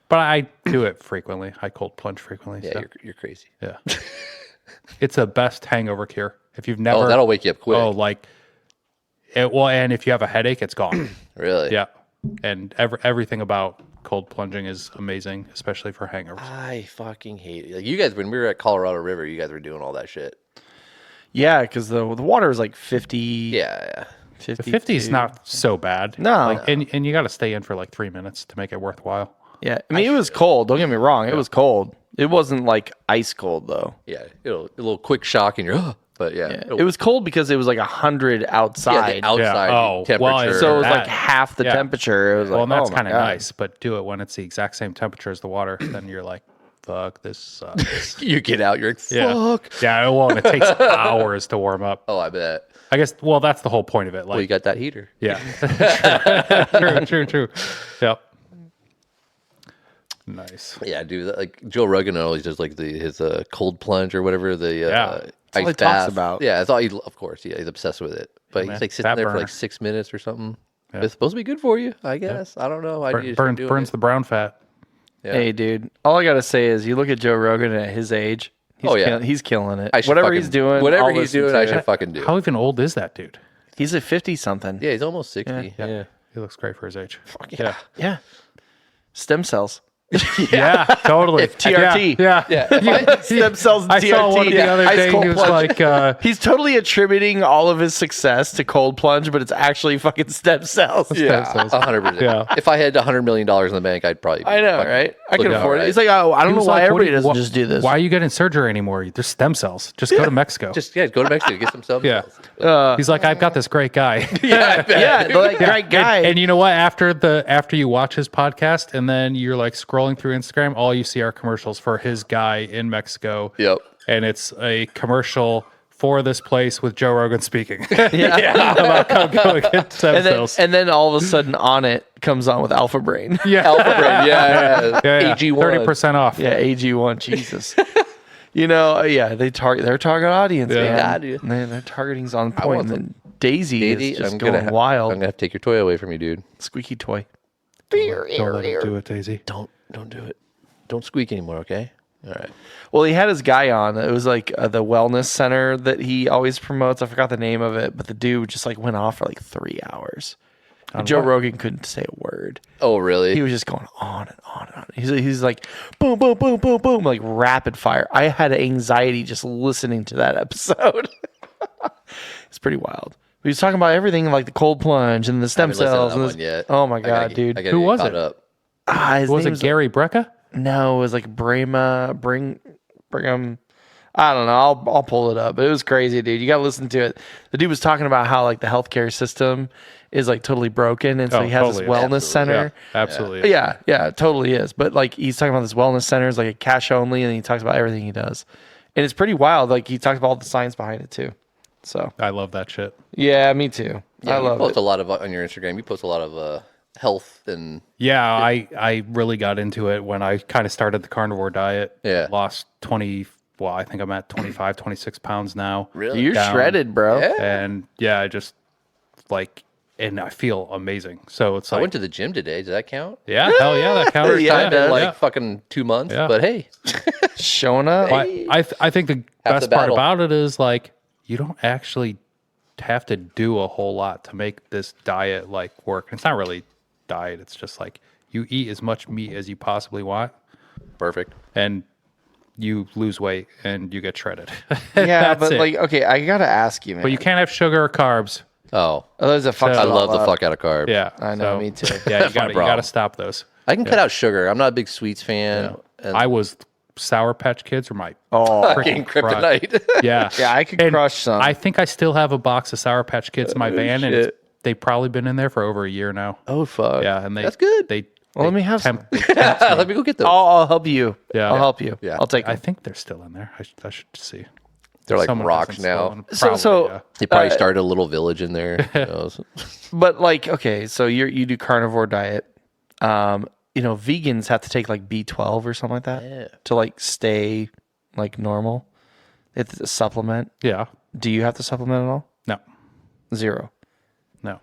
but I do it frequently. I cold plunge frequently. Yeah, so. you're crazy. Yeah. It's the best hangover cure. If you've never, Oh, that'll wake you up quick. Oh, like it. Well, and if you have a headache, it's gone. Really? Yeah, and everything about cold plunging is amazing, especially for hangovers. I fucking hate it. Like you guys, when we were at Colorado River, you guys were doing all that shit. Yeah, because the water was like 50. Yeah, yeah. 50 50 is not so bad. No. Like, and you got to stay in for like 3 minutes to make it worthwhile. Yeah, I mean, it was cold. Don't get me wrong. It was cold. It wasn't like ice cold, though. Yeah, a little quick shock, and you're, but yeah. It was cold because it was like 100 outside. Yeah, the outside Oh, temperature. well, so it was that- like half the yeah. temperature. It was Well, like, and that's oh my kind of God. nice, but do it when it's the exact same temperature as the water. Then you're like, fuck, this sucks. You get out, you're like, Yeah. fuck. Yeah, well, and it takes hours to warm up. Oh, I bet. I guess, well, that's the whole point of it. Well, you Like, got that heater. yeah. True. Yep. Nice. Yeah, dude. Like Joe Rogan always does like his cold plunge or whatever. Yeah. all he ice talks bath. about. Yeah, that's all he. Of course, yeah, he's obsessed with it. But man, he's like sitting fat there for burner. like 6 minutes or something. It's supposed to be good for you, I guess. I don't know. I need to start doing Burns it. the brown fat. Yeah. Hey, dude. All I gotta say is, you look at Joe Rogan at his age. He's Oh, yeah. he's killing it. I should Whatever fucking- he's doing, whatever I'll he's listen doing, to I it. should fucking do. How even old is that dude? He's at 50 something. Yeah, he's almost 60. Yeah. He looks great for his age. Yeah. Yeah. Stem cells. Yeah, totally. TRT. Yeah. Stem cells. And I TRT. saw one the other Ice day. cold He was plunge. like, He's totally attributing all of his success to cold plunge, but it's actually fucking stem cells. Yeah, cells. 100%. Yeah. If I had $100 million in the bank, I'd probably. I know, fucking right? I can look afford all it. He's like, oh, I don't he know was why like, everybody doesn't just do this. Why are you getting surgery anymore? There's stem cells. Just go to Mexico. Just go to Mexico, get some stem Yeah. cells. He's like, I've got this great guy. Yeah, like, great guy. And you know what? After you watch his podcast and then you're like scrolling through Instagram, all you see are commercials for his guy in Mexico. Yep. And it's a commercial for this place with Joe Rogan speaking yeah. about go get stem cells. And then all of a sudden on it comes on with Alpha Brain. Yeah. Alpha Brain, yeah. AG1. 30% off. Yeah, AG1, Jesus. You know, yeah, they target their target audience, Yeah. man. Yeah, dude. Their targeting's on want point. And some- then Daisy is just going I'm wild. gonna have to take your toy away from you, dude. Squeaky toy. Don't let him do it, Daisy. Don't do it. Don't squeak anymore, okay? All right. Well, he had his guy on. It was like the wellness center that he always promotes. I forgot the name of it, but the dude just like went off for like 3 hours. And Joe Rogan couldn't say a word. Oh, really? He was just going on and on and on. He's like, boom, boom, boom, boom, boom, like rapid fire. I had anxiety just listening to that episode. It's pretty wild. He was talking about everything like the cold plunge and the stem cells. And one yet. Oh my god, dude! Who was it? Was it Gary Brecka? No, it was like Brigham. I don't know. I'll pull it up. But it was crazy, dude. You got to listen to it. The dude was talking about how like the healthcare system is like totally broken, and so he has totally this wellness center. Yeah, absolutely. Yeah, it totally is. But like he's talking about this wellness center is like a cash only, and he talks about everything he does, and it's pretty wild. Like he talks about all the science behind it too. So I love that shit. yeah, me too. Yeah, I love post it. a lot of on your Instagram. You post a lot of health and Yeah, I really got into it when I kind of started the carnivore diet. Yeah. Lost 20, well, I think I'm at 25, 26 pounds now. really. You're down. shredded, bro. Yeah. And yeah, I just like, and I feel amazing. So it's I like, went to the gym today. Does that count? yeah, hell yeah, that counts. Yeah, it does. Like fucking 2 months. Yeah. But hey, Showing up. I think the best part battle. about it is like, you don't actually have to do a whole lot to make this diet like work. It's not really diet. It's just like you eat as much meat as you possibly want perfect. and you lose weight and you get shredded. Yeah, That's but it. like, okay, I gotta ask you, man. But you can't have sugar or carbs. Oh, Those are fucked I up. love the fuck out of carbs. Yeah. I know, me too. Yeah, you my got problem. to stop those. I can cut out sugar. I'm not a big sweets fan. And I was Sour Patch Kids were my Oh, fucking crud. kryptonite. Yeah. yeah, I could And crush some. I think I still have a box of Sour Patch Kids in my van, and shit. they've probably been in there for over a year now. Oh fuck. Yeah, and that's good. Let me have some. Let me go get those. I'll help you. Yeah. I'll help you. Yeah. I'll take I them. think they're still in there. I should see. They're like Someone rocks hasn't now. stolen. So- Probably, yeah. They probably started a little village in there. Who knows? But like, okay, so you do carnivore diet. Vegans have to take like B12 or something like that Yeah. to like stay like normal. It's a supplement. Yeah. Do you have to supplement at all? No. 0. No.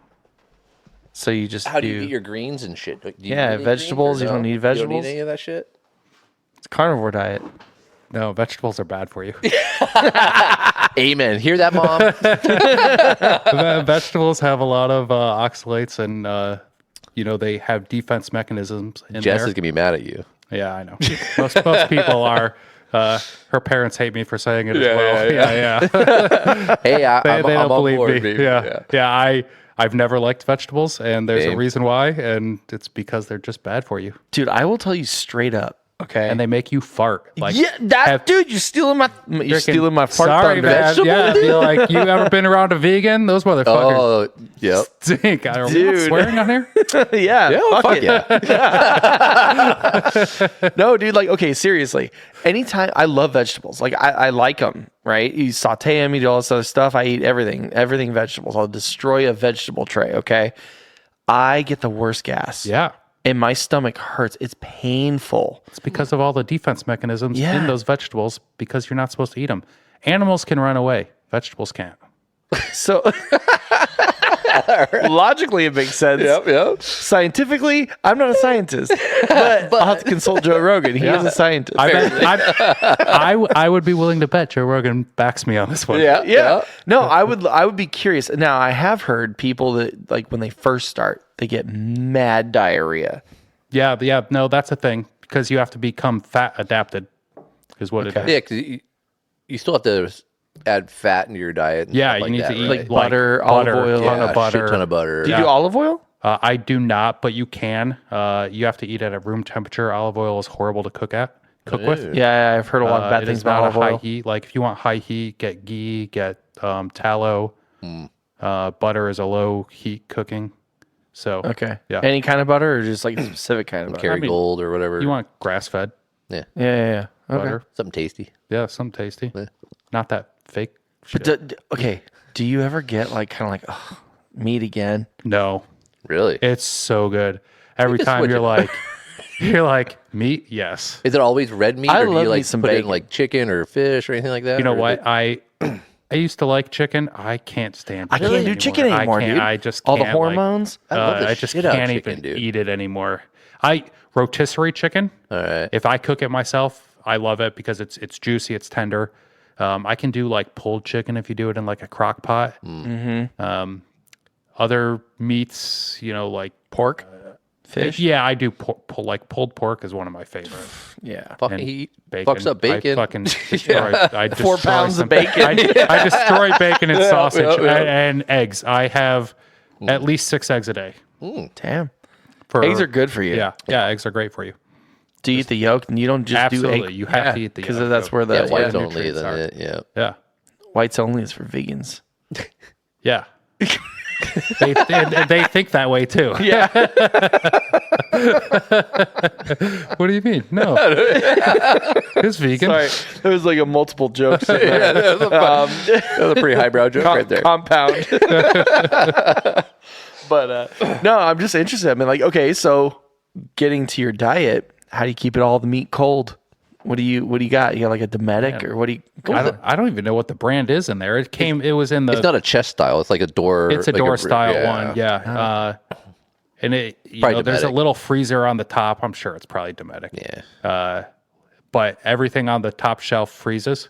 So you just How do you eat your greens and shit? Do you Yeah, eat any vegetables, greens or you don't no? need You vegetables? don't need any of that shit. it's carnivore diet. No, vegetables are bad for you. Amen. Hear that, mom? Vegetables have a lot of oxalates and, they have defense mechanisms in Jess there. is gonna be mad at you. Yeah, I know. Most people are. Her parents hate me for saying it as well. Yeah. Hey, They I'm don't on believe board, me. baby. Yeah. I've never liked vegetables, and there's a Same. reason why, and it's because they're just bad for you, Dude, I will tell you straight up, okay? and they make you fart. Like dude, you're stealing my fart Sorry, thunder. man. Yeah, I feel like you ever been around a vegan? Those motherfuckers Oh, yep. stink. Are we not Dude. swearing on here? yeah, Yeah, fuck it. yeah. No, dude, like, okay, seriously. Anytime I love vegetables, like I like them, right? You saute them, you do all this other stuff. I eat everything vegetables. I'll destroy a vegetable tray, okay? I get the worst gas. Yeah. And my stomach hurts. It's painful. It's because of all the defense mechanisms Yeah. in those vegetables because you're not supposed to eat them. Animals can run away. Vegetables can't. So logically it makes sense. Yep. Scientifically, I'm not a scientist, but I'll have to consult Joe Rogan. He is a scientist. I would be willing to bet Joe Rogan backs me on this one. Yeah. No, I would be curious. Now, I have heard people that like when they first start, they get mad diarrhea. Yeah. No, that's a thing because you have to become fat adapted is what it is. Yeah, because you still have to add fat into your diet. And Yeah, stuff you like need that, to eat right? Like butter, olive oil. ton of Yeah, butter. shit ton of butter. Do you do olive oil? I do not, but you can. You have to eat at a room temperature. Olive oil is horrible to cook with. Yeah, I've heard a lot of bad It things is about not a olive high oil. heat. Like if you want high heat, get ghee, get tallow. Butter is a low heat cooking. So Okay. Yeah. Any kind of butter or just like a specific kind of butter? Kerrygold or whatever. you want grass fed yeah, Yeah. Okay. butter. something tasty. Yeah, some tasty. Not that fake shit. Okay. Do you ever get like kind of like meat again? No, Really? it's so good. Every to time switch it. you're like meat. Yes. Is it always red meat, I or do love you me like some put in bacon. like chicken or fish or anything like that? You know Or is what? I used to like chicken. I can't stand. I can't do chicken anymore, I can't, dude. I just All the can't, like, hormones. I love the I just shit out of can't chicken, even dude. eat it anymore. Rotisserie chicken. All right. If I cook it myself, I love it because it's juicy, it's tender. I can do like pulled chicken if you do it in like a crock pot. Other meats, like Pork. Fish? Yeah, I do. Like pulled pork is one of my favorite. Yeah. Fucking And he bacon. fucks up bacon. I fucking destroy. I 4 destroy pounds some, of bacon. I destroy bacon and sausage yeah. and eggs. I have at least 6 eggs a day. Damn. For, Eggs are good for you. Yeah, eggs are great for you. Do you eat the yolk and you don't just Absolutely, do egg? you have to eat the because yolk. that's where the Yeah, whites the only. nutrients Then are. it, yeah. Yeah, whites only is for vegans. yeah. they think that way too. Yeah. What do you mean? No, it's vegan. Sorry, there was like a multiple jokes. In Yeah, there. that was a pretty highbrow joke right there. Compound. But no, I'm just interested. I mean, like, okay, so getting to your diet, how do you keep it all the meat cold? What do you got? You got like a Dometic or what do you? I don't even know what the brand is in there. It was in the. It's not a chest style. It's like a door. It's a like door style yeah. one. Yeah. And there's a Dometic. little freezer on the top. I'm sure it's probably Dometic. Yeah. But everything on the top shelf freezes.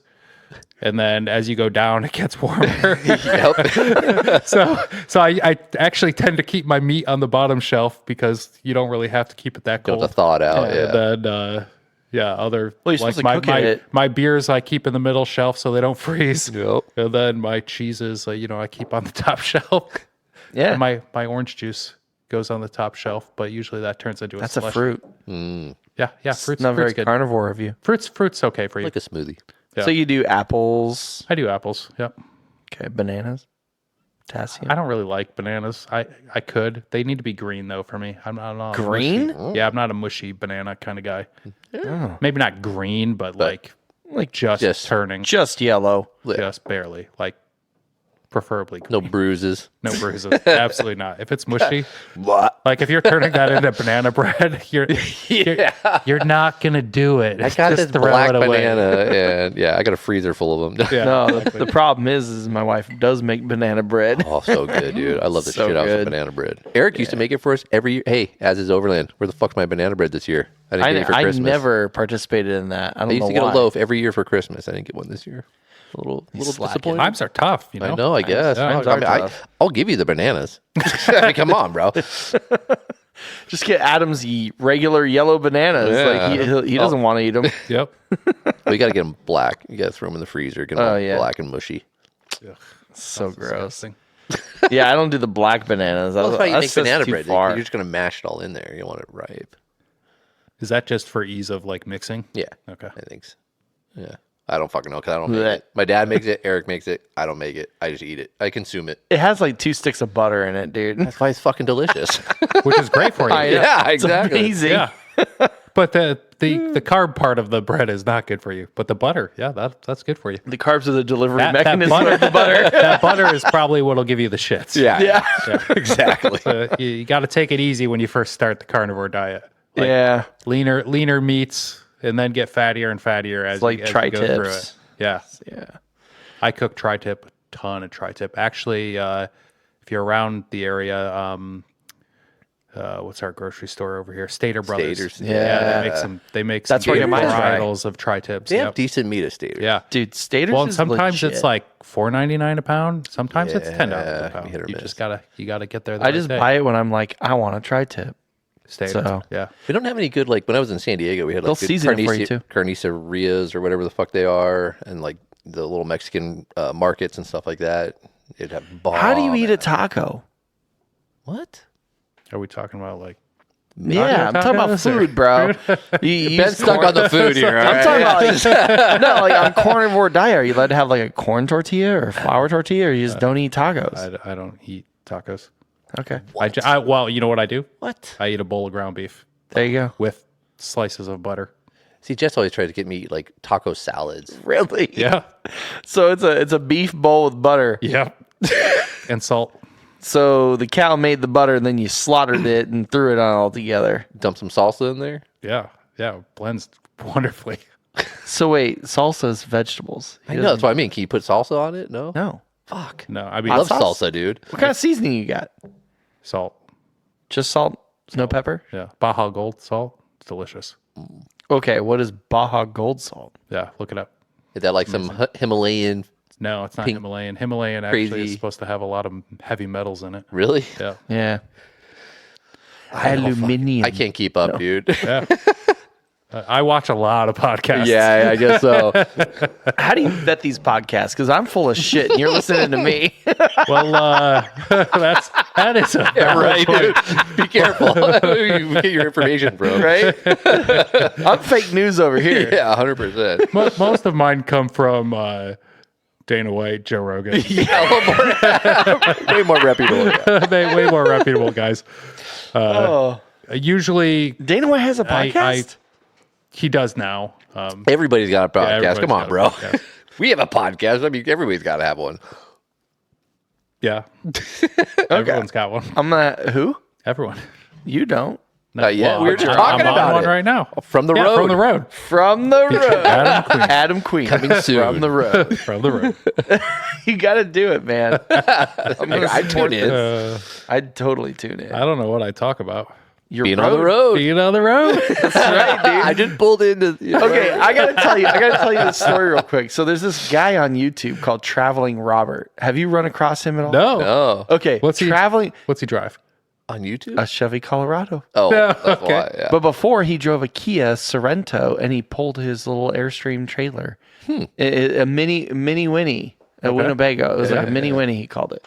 And then as you go down, it gets warmer. Yep. So I actually tend to keep my meat on the bottom shelf because you don't really have to keep it that Don't cold. have to thaw it out. Yeah. And then, other Well, you're like supposed to cook it. my beers I keep in the middle shelf so they don't freeze. Yep. And then my cheeses, I keep on the top shelf. Yeah, And my orange juice goes on the top shelf, but usually that turns into that's slush. a fruit. Yeah, fruit's Not very good. carnivore of you. Fruit's okay for you. Like a smoothie. Yeah. So you do apples, I do apples. Yep. okay, bananas, potassium. I don't really like bananas. I could. They need to be green though for me. I'm not Green? mushy. Yeah, I'm not a mushy banana kind of guy. Maybe not green, but like just turning, Just yellow. just barely, like preferably green. No bruises. No bruises. Absolutely not. If it's mushy, What? like if you're turning that into banana bread, you're not gonna do it. I got Just this throw black it away. banana, and I got a freezer full of them. Yeah. No, the problem is my wife does make banana bread. Oh, so good, dude. I love the So shit out of good. banana bread. Eric used to make it for us every year. Hey, as is Overland. Where the fuck's my banana bread this year? I didn't get it for I Christmas. never participated in that. I don't I used know to get why. a loaf every year for Christmas. I didn't get one this year. A little slacking. disappointed. Times are tough, you know. I know, I guess. Yeah, Fuck, times are tough. I'll give you the bananas. I mean, come on, bro. Just get Adam's regular yellow bananas. Yeah. Like he doesn't want to eat them. Yep. Well, you got to get them black. You got to throw them in the freezer. Get them Oh, yeah. black and mushy. So gross. Disgusting. Yeah, I don't do the black bananas. That's why you make banana too bread. far. You're just going to mash it all in there. You don't want it ripe. Is that just for ease of like mixing? Yeah. Okay. I think so. Yeah. I don't fucking know because I don't make Blech. it. My dad makes it. Eric makes it. I don't make it. I just eat it. I consume it. It has like 2 sticks of butter in it, dude. That's why it's fucking delicious. Which is great for you. I know. Yeah, It's exactly. amazing. Yeah. But the carb part of the bread is not good for you. But the butter, yeah, that's good for you. The carbs are the delivery That mechanism butter, of the butter. that butter is probably what'll give you the shits. Yeah. Exactly. You got to take it easy when you first start the carnivore diet. Like Yeah. leaner meats, and then get fattier and fattier as, like you go through tri-tips. it. Yeah. Yeah. I cook tri-tip, a ton of tri-tip. Actually, if you're around the area, what's our grocery store over here? Stater Brothers. Staters. Yeah. they make That's some where I get mine beautiful dry. varietals of tri-tips. They have Yep. decent meat at Staters. Yeah. Dude, Staters Well, and is sometimes legit. it's like $4.99 a pound. Sometimes it's $10 Yeah, a pound. hit or You miss. just gotta get there. I just buy it when I'm like, I want to try tip. Staters. so- Yeah. We don't have any good, like, when I was in San Diego, we had, They'll like, good season it for you, too. carnicerias or whatever the fuck they are, and, like, the little Mexican markets and stuff like that. It'd have bomb. How do you eat a taco? What? Are we talking about like? Yeah, I'm talking about tacos or- food, bro. You Ben's use stuck corn- on the food here. all I'm right? talking about like, no, like on carnivore diet. Are you allowed to have like a corn tortilla or flour tortilla, or you just don't eat tacos? I don't eat tacos. Okay, Well, you know what I do? What? I eat a bowl of ground beef there you go. with slices of butter. See, Jess always tries to get me to eat, like, taco salads. Really? Yeah. So it's a beef bowl with butter. Yeah. And salt. So the cow made the butter, and then you slaughtered it and threw it on all together. Dump some salsa in there. Yeah. Yeah. Blends wonderfully. So wait, salsa's vegetables. I know, that's what I mean. Can you put salsa on it? No? No. Fuck. No, I mean I love sauce? salsa, dude. What kind of seasoning you got? salt. Just salt, no pepper. Yeah. Baja Gold salt. It's delicious. Okay, what is Baja Gold salt? Yeah. Look it up. Is that like some Himalayan? No, it's not Pink- Himalayan. Himalayan actually crazy- is supposed to have a lot of heavy metals in it. Really? Yeah. Yeah. Aluminium. I can't keep up, dude. Yeah. I watch a lot of podcasts. Yeah, I guess so. How do you vet these podcasts? Because I'm full of shit and you're listening to me. Well, that is a Right, point. dude. Be careful. You get your information from. Right? I'm fake news over here. Yeah, 100%. Most of mine come from Dana White, Joe Rogan. Yeah, a little more, way more reputable. Yeah. They way more reputable guys. Oh. Usually, Dana White has a podcast? he does now. Everybody's got a podcast. everybody's Come on, got a bro. podcast. We have a podcast. I mean, everybody's got to have one. Yeah, everyone's got one. I'm not. Who? Everyone. You don't. Not yet. Well, We were just I'm talking on about one it. right now. From the Yeah, road. from the road. From the road. Adam Queen. Adam Queen. Coming soon. From the road. From the road. You got to do it, man. I'm gonna I support tune in. this. I'd totally tune in. I don't know what I talk about. Your Being on the road. Being on the road. That's right, dude. I just pulled into. Okay, I gotta tell you this story real quick. So there's this guy on YouTube called Traveling Robert. Have you run across him at all? No. Oh, Okay, What's he drive? on YouTube? a Chevy Colorado. Oh, No, that's okay. why. Yeah. But before he drove a Kia Sorento and he pulled his little Airstream trailer, a mini Winnie, a Winnebago. It was like a mini Winnie. He called it.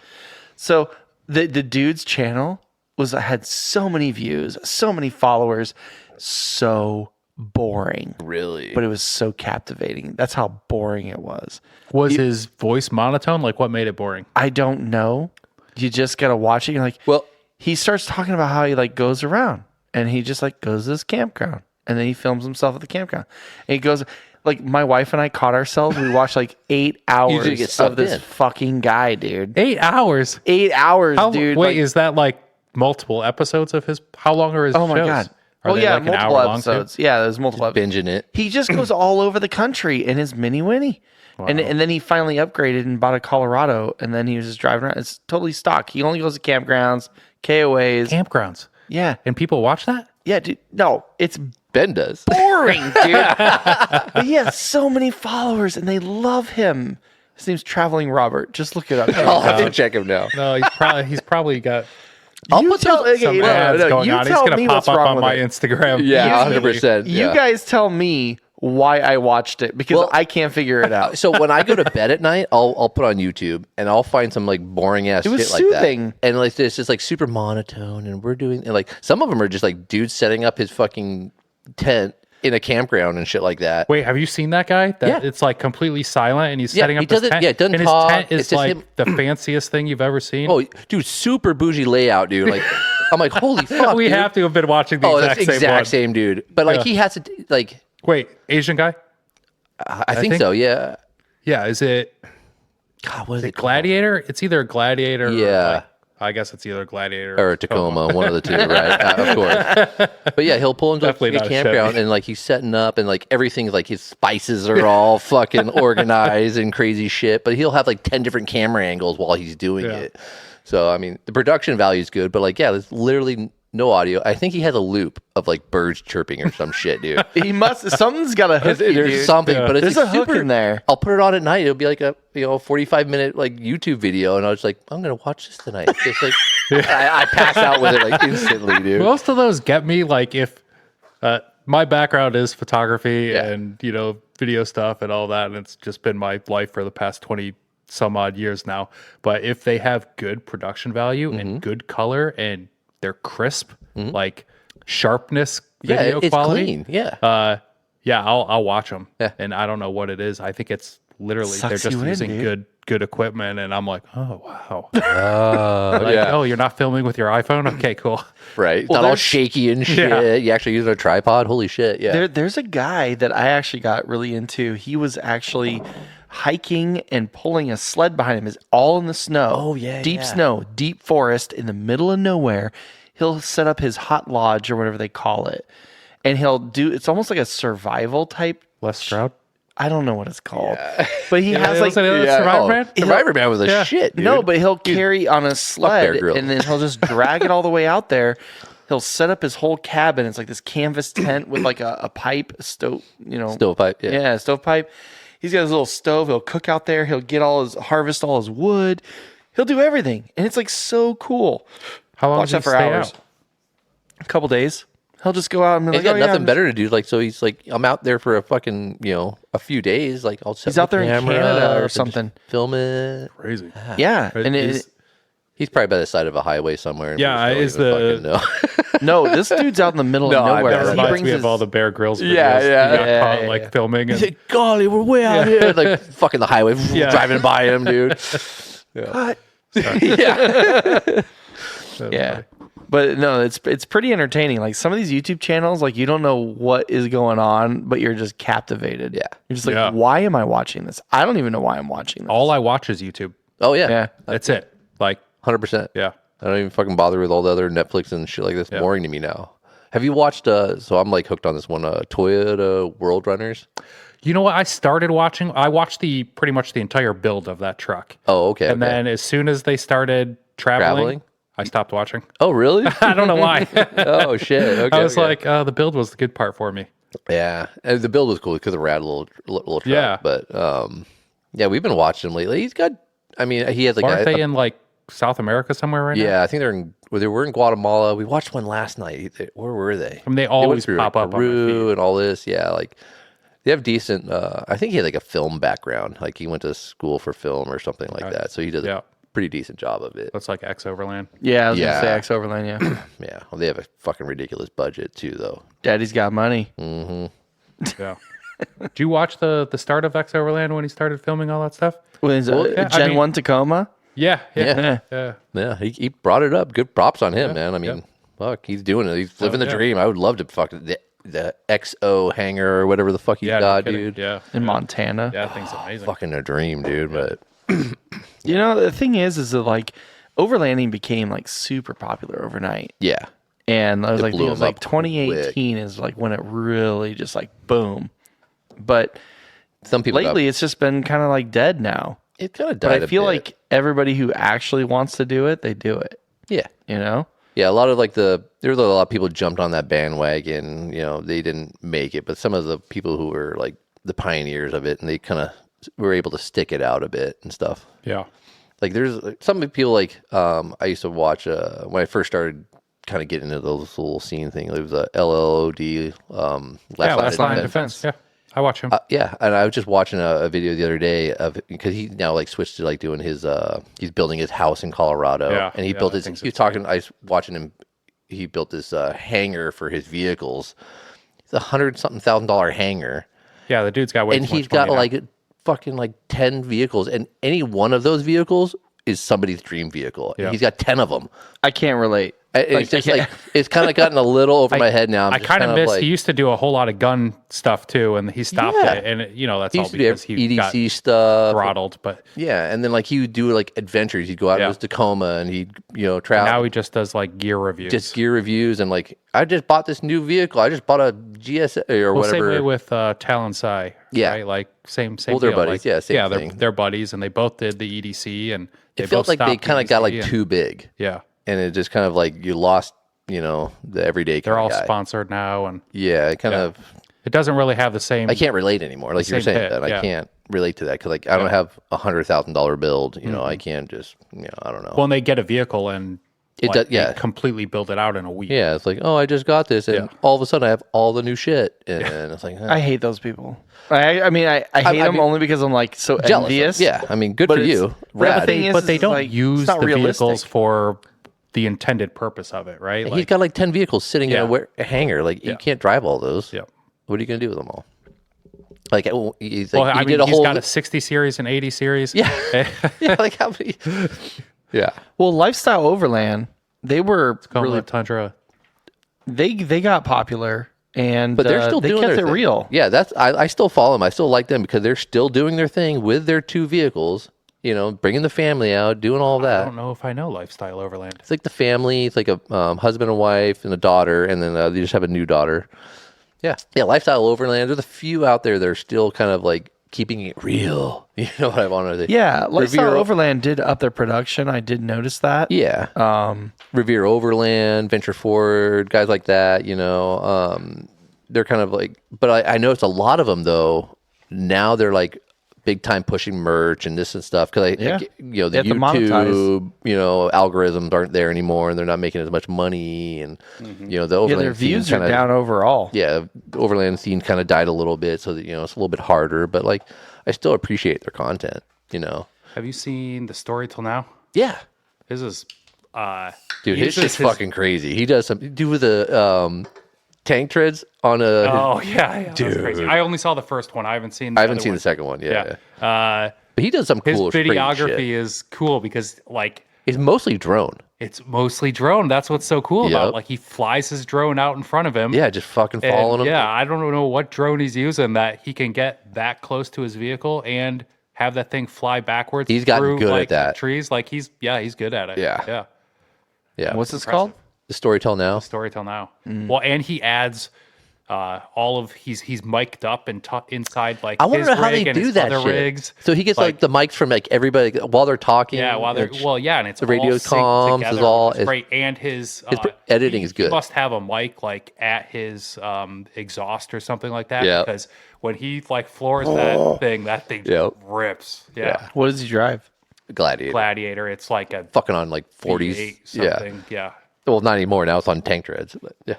So the dude's channel had so many views, so many followers, so boring. Really? But it was so captivating. That's how boring it was. Was his voice monotone? Like, what made it boring? I don't know. You just gotta watch it. You're like, Well, he starts talking about how he like goes around and he just like goes to this campground and then he films himself at the campground. And he goes like my wife and I caught ourselves. We watched like 8 hours get of sucked this in. fucking guy, dude. 8 hours. 8 hours, dude. Wait, Like, is that like multiple episodes of his? How long are his oh my shows? god. Are Oh they yeah, like an multiple hour long too? episodes. Yeah, there's multiple episodes. binging it. He just goes all over the country in his mini Winnie. And then he finally upgraded and bought a Colorado and then he was just driving around. It's totally stock. He only goes to campgrounds, KOAs. Campgrounds. Yeah. And people watch that? Yeah, dude. No, it's Ben does. boring, dude. But he has so many followers and they love him. His name's Traveling Robert. Just look it up. I'll have to check him now. No, he's probably got I'll You put tell- those- okay, some no, ads no, going you on. He's tell gonna me pop what's up wrong on with my it. Instagram. Yeah, You- 100%. You guys tell me why I watched it because Well, I can't figure it out. So when I go to bed at night, I'll put on YouTube and I'll find some like boring ass It was shit like soothing. that. And like it's just like super monotone and we're doing and like some of them are just like dudes setting up his fucking tent in a campground and shit like that. Wait, have you seen that guy? That Yeah. it's like completely silent and he's Yeah, setting he up his doesn't- tent. yeah, doesn't and talk. his tent It's is just like him. the fanciest thing you've ever seen. Oh, dude, super bougie layout, dude. Like I'm like, holy fuck. we dude. have to have been watching the Oh, that's exact same one. same dude. But like Yeah. he has to like Wait, Asian guy? I think so, yeah. Yeah, is it God, what is it? Gladiator? It's either Gladiator Yeah. or like, I guess it's either Gladiator Or Tacoma, one of the two, right? Of course. But yeah, he'll pull into Definitely a not a campground Chevy. and like he's setting up and like everything's like his spices are all fucking organized and crazy shit. But he'll have like 10 different camera angles while he's doing Yeah. it. So I mean, the production value is good, but like yeah, there's literally no audio. I think he has a loop of like birds chirping or some shit, dude. He must. Something's got a hook. There's Dude. something, but it's There's like a hook super, in there. I'll put it on at night. It'll be like a 45-minute like YouTube video, and I was like, I'm gonna watch this tonight. Just like I pass out with it like instantly, dude. Most of those get me like if my background is photography Yeah. and video stuff and all that, and it's just been my life for the past 20 some odd years now. But if they have good production value Mm-hmm. and good color and they're crisp, like sharpness, yeah, video it's quality, clean. Yeah, yeah, I'll watch them. Yeah. And I don't know what it is. I think it's literally Sucks they're just you in, using dude. good equipment, and I'm like, oh wow. yeah. Oh, you're not filming with your iPhone? Okay, cool. Right. It's Well, not all there's- shaky and shit. Yeah. You actually use a tripod. Holy shit. Yeah. There's a guy that I actually got really into. He was actually hiking and pulling a sled behind him. Is all in the snow. Oh, yeah, deep yeah. snow, deep forest in the middle of nowhere. He'll set up his hot lodge or whatever they call it, and he'll do. It's almost like a survival type. Les Stroud. I don't know what it's called, but he has like Survivor Man? Survivor Man was a Yeah. shit, dude. no, but he'll carry on a Bear sled Grylls. and then he'll just drag it all the way out there. He'll set up his whole cabin. It's like this canvas tent with like a pipe, a stove, Stovepipe. Yeah. yeah, stovepipe. He's got his little stove. He'll cook out there. He'll get harvest all his wood. He'll do everything, and it's like so cool. How long Watch does that he for stay hours. out? a couple days. He'll just go out and be He's like, got nothing better to do. Like, so he's like, I'm out there for a fucking, a few days. Like, I'll set He's out there in camera Canada up or and something. just film it. Crazy. Yeah, and He's probably by the side of a highway somewhere. And Yeah, we just don't is even fucking no, this dude's out in the middle No, of I nowhere. bet. That He reminds brings me his- of all the Bear Grylls videos. Yeah, yeah, He got yeah, caught, yeah, like yeah. filming. He's And, like, golly, we're way out here. Like, fucking the highway, Yeah. driving by him, dude. What? Yeah. Yeah. But no, it's pretty entertaining. Like some of these YouTube channels, like you don't know what is going on, but you're just captivated. Yeah. You're just like, Yeah. why am I watching this? I don't even know why I'm watching this. all I watch is YouTube. Oh, yeah. Yeah. That's it. Like, 100%. yeah. I don't even fucking bother with all the other Netflix and shit like this. Yeah. Boring to me now. Have you watched, so I'm like hooked on this one, Toyota World Runners? You know what? I started watching. I watched pretty much the entire build of that truck. Oh, okay. And okay. then as soon as they started traveling? I stopped watching. Oh, really? I don't know why. Oh, shit. Okay. I was okay. like, the build was the good part for me. Yeah, and the build was cool because of rad little truck. Yeah. But yeah, we've been watching him lately. He's got. I mean, he has like. Aren't they in like South America somewhere right now? Yeah, I think they were in Guatemala. We watched one last night. Where were they? I mean, they They always went through pop like, up on my Peru feed. and all this. Yeah, like they have decent. I think he had like a film background. Like he went to school for film or something like that. So he does Yeah. a pretty decent job of it. Looks like X Overland. Yeah, I was Yeah. gonna say X Overland, yeah. Yeah, well, they have a fucking ridiculous budget too, though. Daddy's got money. Yeah. Did you watch the start of X Overland when he started filming all that stuff? What is it? yeah, I Gen mean- 1 Tacoma? Yeah. Yeah. Yeah. Yeah, he brought it up. Good props on him, man. I mean, fuck, he's doing it. He's living the yeah. dream. I would love to fuck the XO hangar or whatever the fuck he's Yeah, no got, kidding. dude. Yeah. In Montana. Yeah, that thing's amazing. Fucking a dream, dude. But You know, the thing is that like overlanding became like super popular overnight. yeah, And I was like, blew it was him like up 2018 is like when it really just like boom. But some people lately it's just been kind of like dead now. it kind of died. But I a feel bit. like everybody who actually wants to do it, they do it. yeah, You know? yeah. A lot of like there was a lot of people jumped on that bandwagon. They didn't make it, but some of the people who were like the pioneers of it, and they kind of were able to stick it out a bit and stuff. Yeah. Like there's some people like I used to watch when I first started kind of getting into those little scene thing. It was a LLOD Last Line of Defense. Yeah. I watch him. Yeah, and I was just watching a video the other day of because he now like switched to like doing his he's building his house in Colorado. Yeah, And he yeah, built I his think he was so, talking I was watching him he built this hangar for his vehicles. It's $100,000 hangar. Yeah, the dude's got way And too much he's got money now. like fucking like 10 vehicles, and any one of those vehicles is somebody's dream vehicle. And Yeah. he's got 10 of them. I can't relate. It's just like it's kind of gotten a little over my head now. I kind of miss. He used to do a whole lot of gun stuff too, and he stopped Yeah. it. And that's he all used to do because he got EDC stuff. throttled. But Yeah, and then like he would do like adventures. He'd go out Yeah. to his Tacoma and he'd travel. now he just does like gear reviews. just gear reviews and like I just bought this new vehicle. I just bought a GS or well, whatever. same way with Talon Sai. Yeah. right? Like same. Well, they're deal. buddies. Like, Yeah, same yeah, thing. they're buddies, and they both did the EDC, and they it felt both like they stopped kind of got like EDC, and- too big, Yeah, and it just kind of like you lost the everyday. they're all guy. sponsored now, and Yeah, it kind Yeah. of. it doesn't really have the same. I can't relate anymore. Like you were Same saying hit, that I yeah. can't relate to that because like I don't have $100,000 build. I can't just I don't know. When they get a vehicle and It does- yeah. they completely build it out in a week. Yeah, it's like, oh, I just got this, and Yeah. all of a sudden I have all the new shit, and it's like, I hate those people. I mean, I hate them mean, only because I'm like so jealous. envious. Yeah, I mean, good But for it's- you. but the Rad. thing is, But they don't like, use it's not the realistic. vehicles for the intended purpose of it, right? He's got like 10 vehicles sitting Yeah. in a hangar. Like you Yeah. can't drive all those. Yeah. What are you gonna do with them all? Like he's like Well, he I mean, did a he's whole got a 60 series and 80 series. yeah. Yeah, like how many? Yeah, Well, Lifestyle Overland, they were Tacoma really Tundra. they got popular, and but they're still they doing kept their it thing. real. Yeah, I still follow them. I still like them because they're still doing their thing with their two vehicles. Bringing the family out, doing all I that. don't know if I know Lifestyle Overland. It's like the family. It's like a husband and wife and a daughter, and then they just have a new daughter. Yeah, Lifestyle Overland. There's a few out there that are still kind of like keeping it real. You know what I want to say? Yeah, Lifestyle Revere- Overland did up their production. I did notice that. Yeah. Revere Overland, Venture Forward, guys like that. They're kind of like. But I noticed a lot of them though. Now they're like big time pushing merch and this and stuff because the You have to YouTube algorithms aren't there anymore and they're not making as much money and the Overland their views scene are down overall. Yeah, the Overland scene kind of died a little bit, so that it's a little bit harder. But like, I still appreciate their content. Have you seen the story till now? Yeah, This is dude, his shit's fucking crazy. He does some with the tank treads on a. Oh yeah, dude, that's crazy. I only saw the first one. I haven't seen. The second one. Yeah. But he does some cool. His videography shit. is cool because it's mostly drone. It's mostly drone. That's what's so cool about it. Like he flies his drone out in front of him. Yeah, just fucking following him. Yeah, I don't know what drone he's using that he can get that close to his vehicle and have that thing fly backwards. He's gotten through, good at that. Trees, he's good at it. Yeah. Yeah. What's this called? The Storytell Now. Storytell Now. Well, and he adds all of he's mic'd up and inside I want to know how they do that shit. Rigs. So he gets the mics from everybody while they're talking. Yeah, and it's the radio comms is all great, and his editing is good. He must have a mic at his exhaust or something like that. Yeah. Because when he floors that thing just rips. Yeah. What does he drive? Gladiator. It's like a fucking on 40s. V8 something. Yeah. Well, not anymore. Now it's on tank treads. But yeah.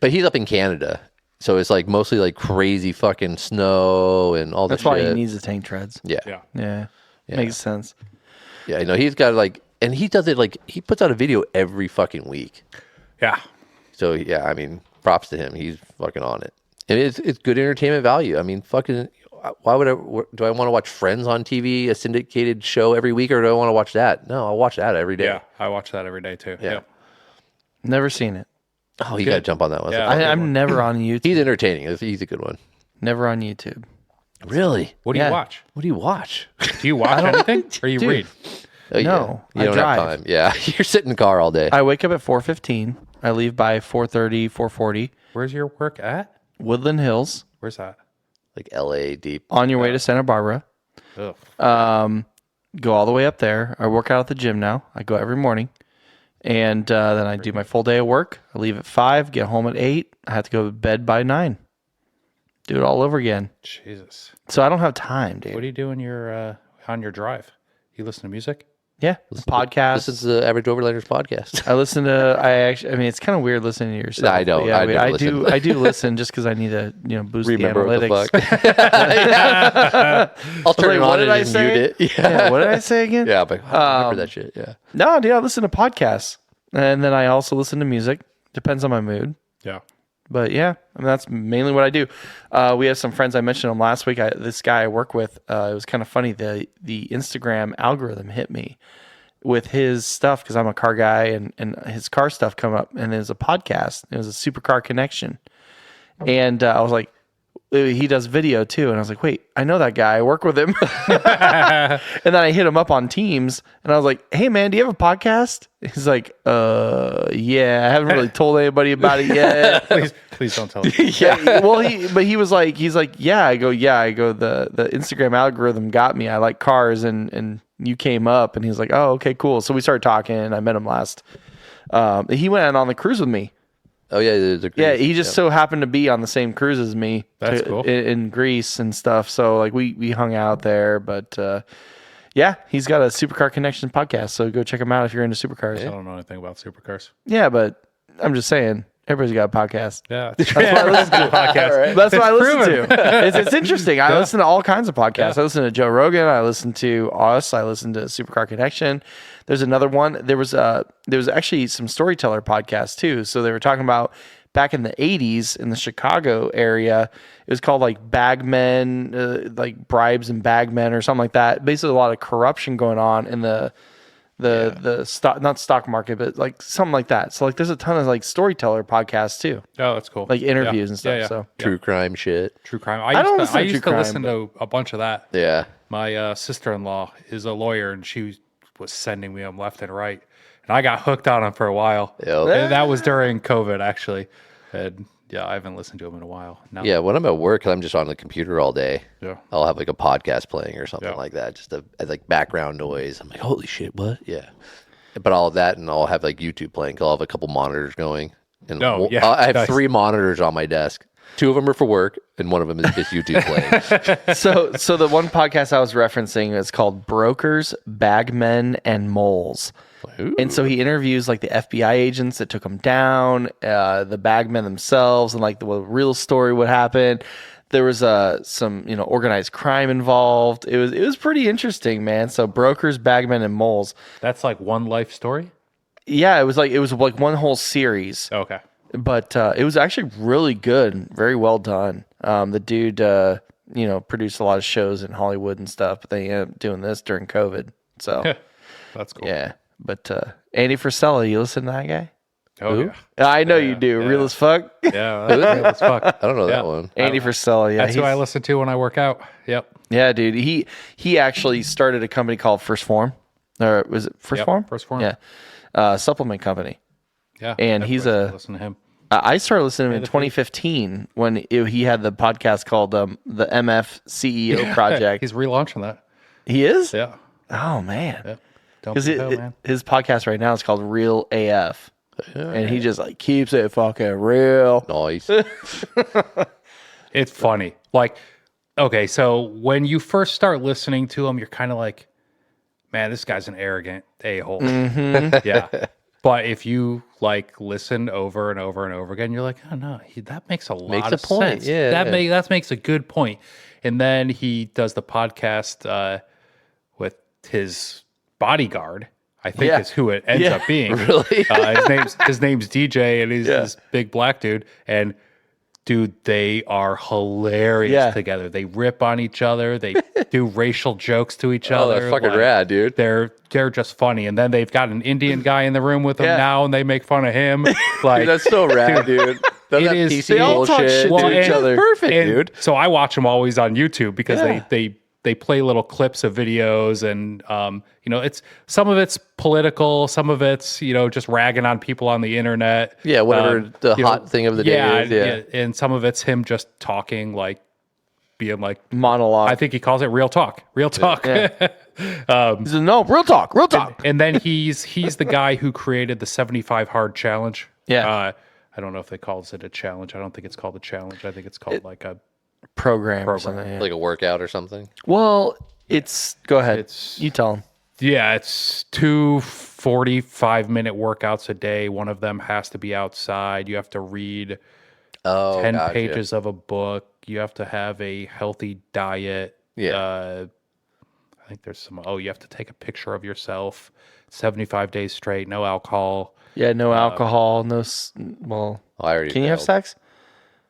But he's up in Canada, so it's mostly crazy fucking snow and all that. That's why he needs the tank treads. Yeah. Makes sense. Yeah, he's got and he does it he puts out a video every fucking week. Yeah. So yeah, I mean, props to him. He's fucking on it, and it's good entertainment value. I mean, fucking. Why would do I want to watch Friends on TV, a syndicated show every week, or do I want to watch that? No, I'll watch that every day. Yeah, I watch that every day too. Yeah. Never seen it. Oh, you got to jump on that one. Yeah. I'm never on YouTube. He's entertaining. He's a good one. Never on YouTube. Really? What do you watch? What do you watch? Do you watch anything, or you read? Oh, No, you I don't drive. have time. Yeah, you're sitting in the car all day. I wake up at 4:15. I leave by 4:30, 4:40. Where's your work at? Woodland Hills. Where's that? LA deep. On your way to Santa Barbara. Ugh. Go all the way up there. I work out at the gym now. I go every morning. And then I do my full day of work. I leave at 5, get home at 8. I have to go to bed by 9. Do it all over again. Jesus. So I don't have time, dude. What do you do when you're on your drive? You listen to music? Yeah, podcasts. This is the Average Overlanders podcast. I listen to. I mean, it's kind of weird listening to yourself. I don't. Yeah, I do. I do listen just because I need to, boost Remember the analytics. what the fuck. I'll turn it on what did and I just say? mute it. Yeah, what did I say again? Yeah, but I remember that shit. Yeah. No, dude, I listen to podcasts, and then I also listen to music. Depends on my mood. Yeah. But yeah, I mean, that's mainly what I do. We have some friends. I mentioned them last week. This guy I work with. It was kind of funny. The Instagram algorithm hit me with his stuff because I'm a car guy, and his car stuff come up, and there's a podcast. It was a Supercar Connection, and I was like, he does video too, and I was like, wait, I know that guy. I work with him. And then I hit him up on Teams, and I was like, hey man, do you have a podcast? He's like, yeah, I haven't really told anybody about it yet. Please don't tell me. Yeah, well, he's like, yeah. I go, the Instagram algorithm got me. I like cars, and you came up, and he's like, oh, okay, cool. So we started talking, and I met him last. He went on the cruise with me. Oh yeah, there's a cruise. Yeah, he just so happened to be on the same cruise as me. That's cool. In Greece and stuff. So we hung out there, but yeah, he's got a Supercar Connection podcast. So go check him out if you're into supercars. I don't know anything about supercars. Yeah, but I'm just saying. Everybody's got a podcast. Yeah. That's what I listen to. Podcast. That's what I listen to. It's interesting. I listen to all kinds of podcasts. I listen to Joe Rogan. I listen to us. I listen to Supercar Connection. There's another one. There was actually some storyteller podcasts too. So they were talking about back in the 80s in the Chicago area. It was called Bagmen, like bribes and bagmen or something like that. Basically a lot of corruption going on in the stock, not stock market, but something like that. So there's a ton of storyteller podcasts too. Oh, that's cool. Interviews and stuff. Yeah. So True crime shit. True crime. I don't I listen to used true to crime, listen to a bunch of that. Yeah. My sister-in-law is a lawyer, and she was sending me them left and right. And I got hooked on them for a while. Yep. And that was during COVID, actually. And yeah, I haven't listened to them in a while. No. Yeah, when I'm at work, 'cause I'm just on the computer all day. Yeah. I'll have a podcast playing or something Yeah. like that, just as background noise. I'm like, holy shit, what? Yeah. But all of that, and I'll have YouTube playing. 'Cause I'll have a couple monitors going. And Oh, yeah. I have Nice. 3 monitors on my desk. 2 of them are for work, and one of them is YouTube playing. So the one podcast I was referencing is called Brokers, Bagmen, and Moles. Ooh. And so he interviews like the FBI agents that took him down, the bagmen themselves, and like the real story, what happened. There was some organized crime involved. It was pretty interesting, man. So Brokers, Bagmen, and Moles. That's like one life story. Yeah, it was like one whole series. Okay. But it was actually really good, very well done. The dude, produced a lot of shows in Hollywood and stuff, but they ended up doing this during COVID. So That's cool. yeah, but Andy Frisella, you listen to that guy? Oh, yeah. I know you do. yeah. Real as fuck. Yeah, that's real as fuck. I don't know Yeah. that one. Andy Frisella, yeah. That's who I listen to when I work out. Yep. Yeah, dude. He actually started a company called First Form. Or was it First Yep, Form? First Form. Yeah. Supplement company. Yeah. And that's he's where I listen to him. I started listening to him in 2015 when he had the podcast called the MF CEO Project. He's relaunching that. He is? Yeah. Oh, man. Yeah. Don't Because be hell, man. his podcast right now is called Real AF. And he just like keeps it fucking real. Nice. It's funny. Like, okay, so when you first start listening to him, you're kind of like, man, this guy's an arrogant a-hole. Mm-hmm. Yeah. But if you like listen over and over and over again, you're like, oh no, that makes a lot Makes of a point, sense. yeah. That makes a good point. And then he does the podcast with his bodyguard. I think Yeah. is who it ends Yeah. up being. Really? His name's DJ, and he's this big black dude. And dude, they are hilarious Yeah. together. They rip on each other. They do racial jokes to each Oh, other. that's fucking Like, rad, dude. They're just funny. And then they've got an Indian guy in the room with them Yeah. now, and they make fun of him. Like, Dude, that's so rad, dude. That's It that is- PC they all talk bullshit. shit Well, to each and- other. Perfect, and dude. so I watch them always on YouTube because Yeah. they play little clips of videos, and it's some of it's political, some of it's just ragging on people on the internet. Yeah, whatever the you hot thing of the day is. Yeah. and some of it's him just talking, like being like, Monologue. I think he calls it real talk. He said, no, real talk. And then he's the guy who created the 75 hard challenge. Yeah. I don't know if they calls it a challenge. I don't think it's called a challenge. I think it's called like a Program or something. Yeah. Like a workout or something. Well, go ahead. It's- You tell him. Yeah, it's 2 45-minute workouts a day. One of them has to be outside. You have to read Oh, 10 gotcha. pages of a book. You have to have a healthy diet. Yeah. I think there's you have to take a picture of yourself 75 days straight, no alcohol. Yeah, no alcohol, Oh, I already can you have know. sex?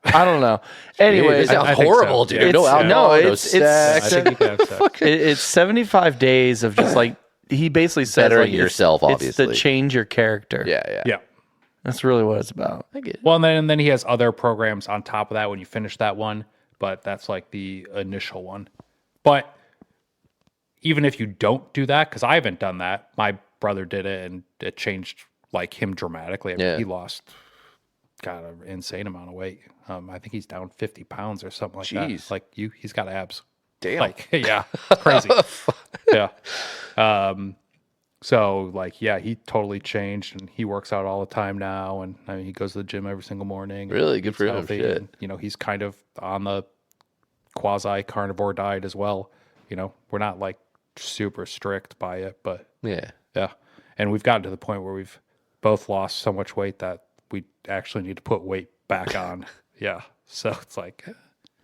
I don't know. Dude, Anyways, it sounds I think so. horrible, dude. It's- No alcohol, no, no it's- sex. I think you can have sex. it's 75 days of just like he basically says Bettering like, yourself, It's obviously. to change your character. Yeah. Yeah. That's really what it's about. I get it. Well, and then he has other programs on top of that when you finish that one, but that's like the initial one. But even if you don't do that, because I haven't done that, my brother did it and it changed like him dramatically. I mean, Yeah. he lost an insane amount of weight. I think he's down 50 pounds or something like Jeez. that. Like he's got abs. Damn. Like, yeah, it's crazy. Yeah. So like, yeah, he totally changed and he works out all the time now. And I mean, he goes to the gym every single morning. and Really? Good eats for him. healthy, Shit. and, he's kind of on the quasi carnivore diet as well. We're not like super strict by it, but Yeah. yeah. And we've gotten to the point where we've both lost so much weight that we actually need to put weight back on. Yeah. So it's like,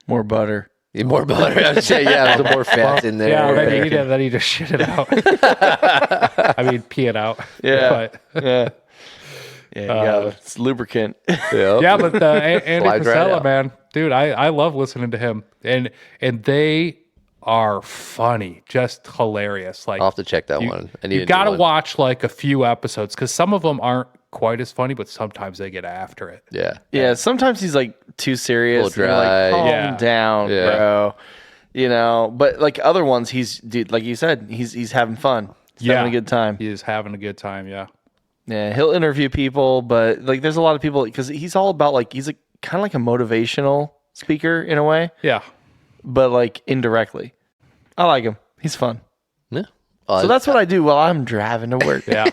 More butter. Need more butter. I would say, yeah, some more fat in there. yeah, then you just shit it out. I mean, pee it out. Yeah. But, Yeah. Yeah, it's lubricant. yeah, but Andy Slides right Frisella, out. man, dude, I love listening to him, and they are funny, just hilarious. Like I'll have to check that one. I need you to do got to one. watch like a few episodes because some of them aren't quite as funny, but sometimes they get after it. Yeah. Yeah, sometimes he's like too serious. A little and you're like, dry. calm Yeah. down, Yeah. bro. But like other ones, dude, like you said, he's having fun. He's having a good time. He is having a good time. Yeah. Yeah, he'll interview people, but like there's a lot of people because he's all about like he's kind of like a motivational speaker in a way, Yeah. but like indirectly. I like him. He's fun. Yeah. So that's what I do while I'm driving to work. Yeah.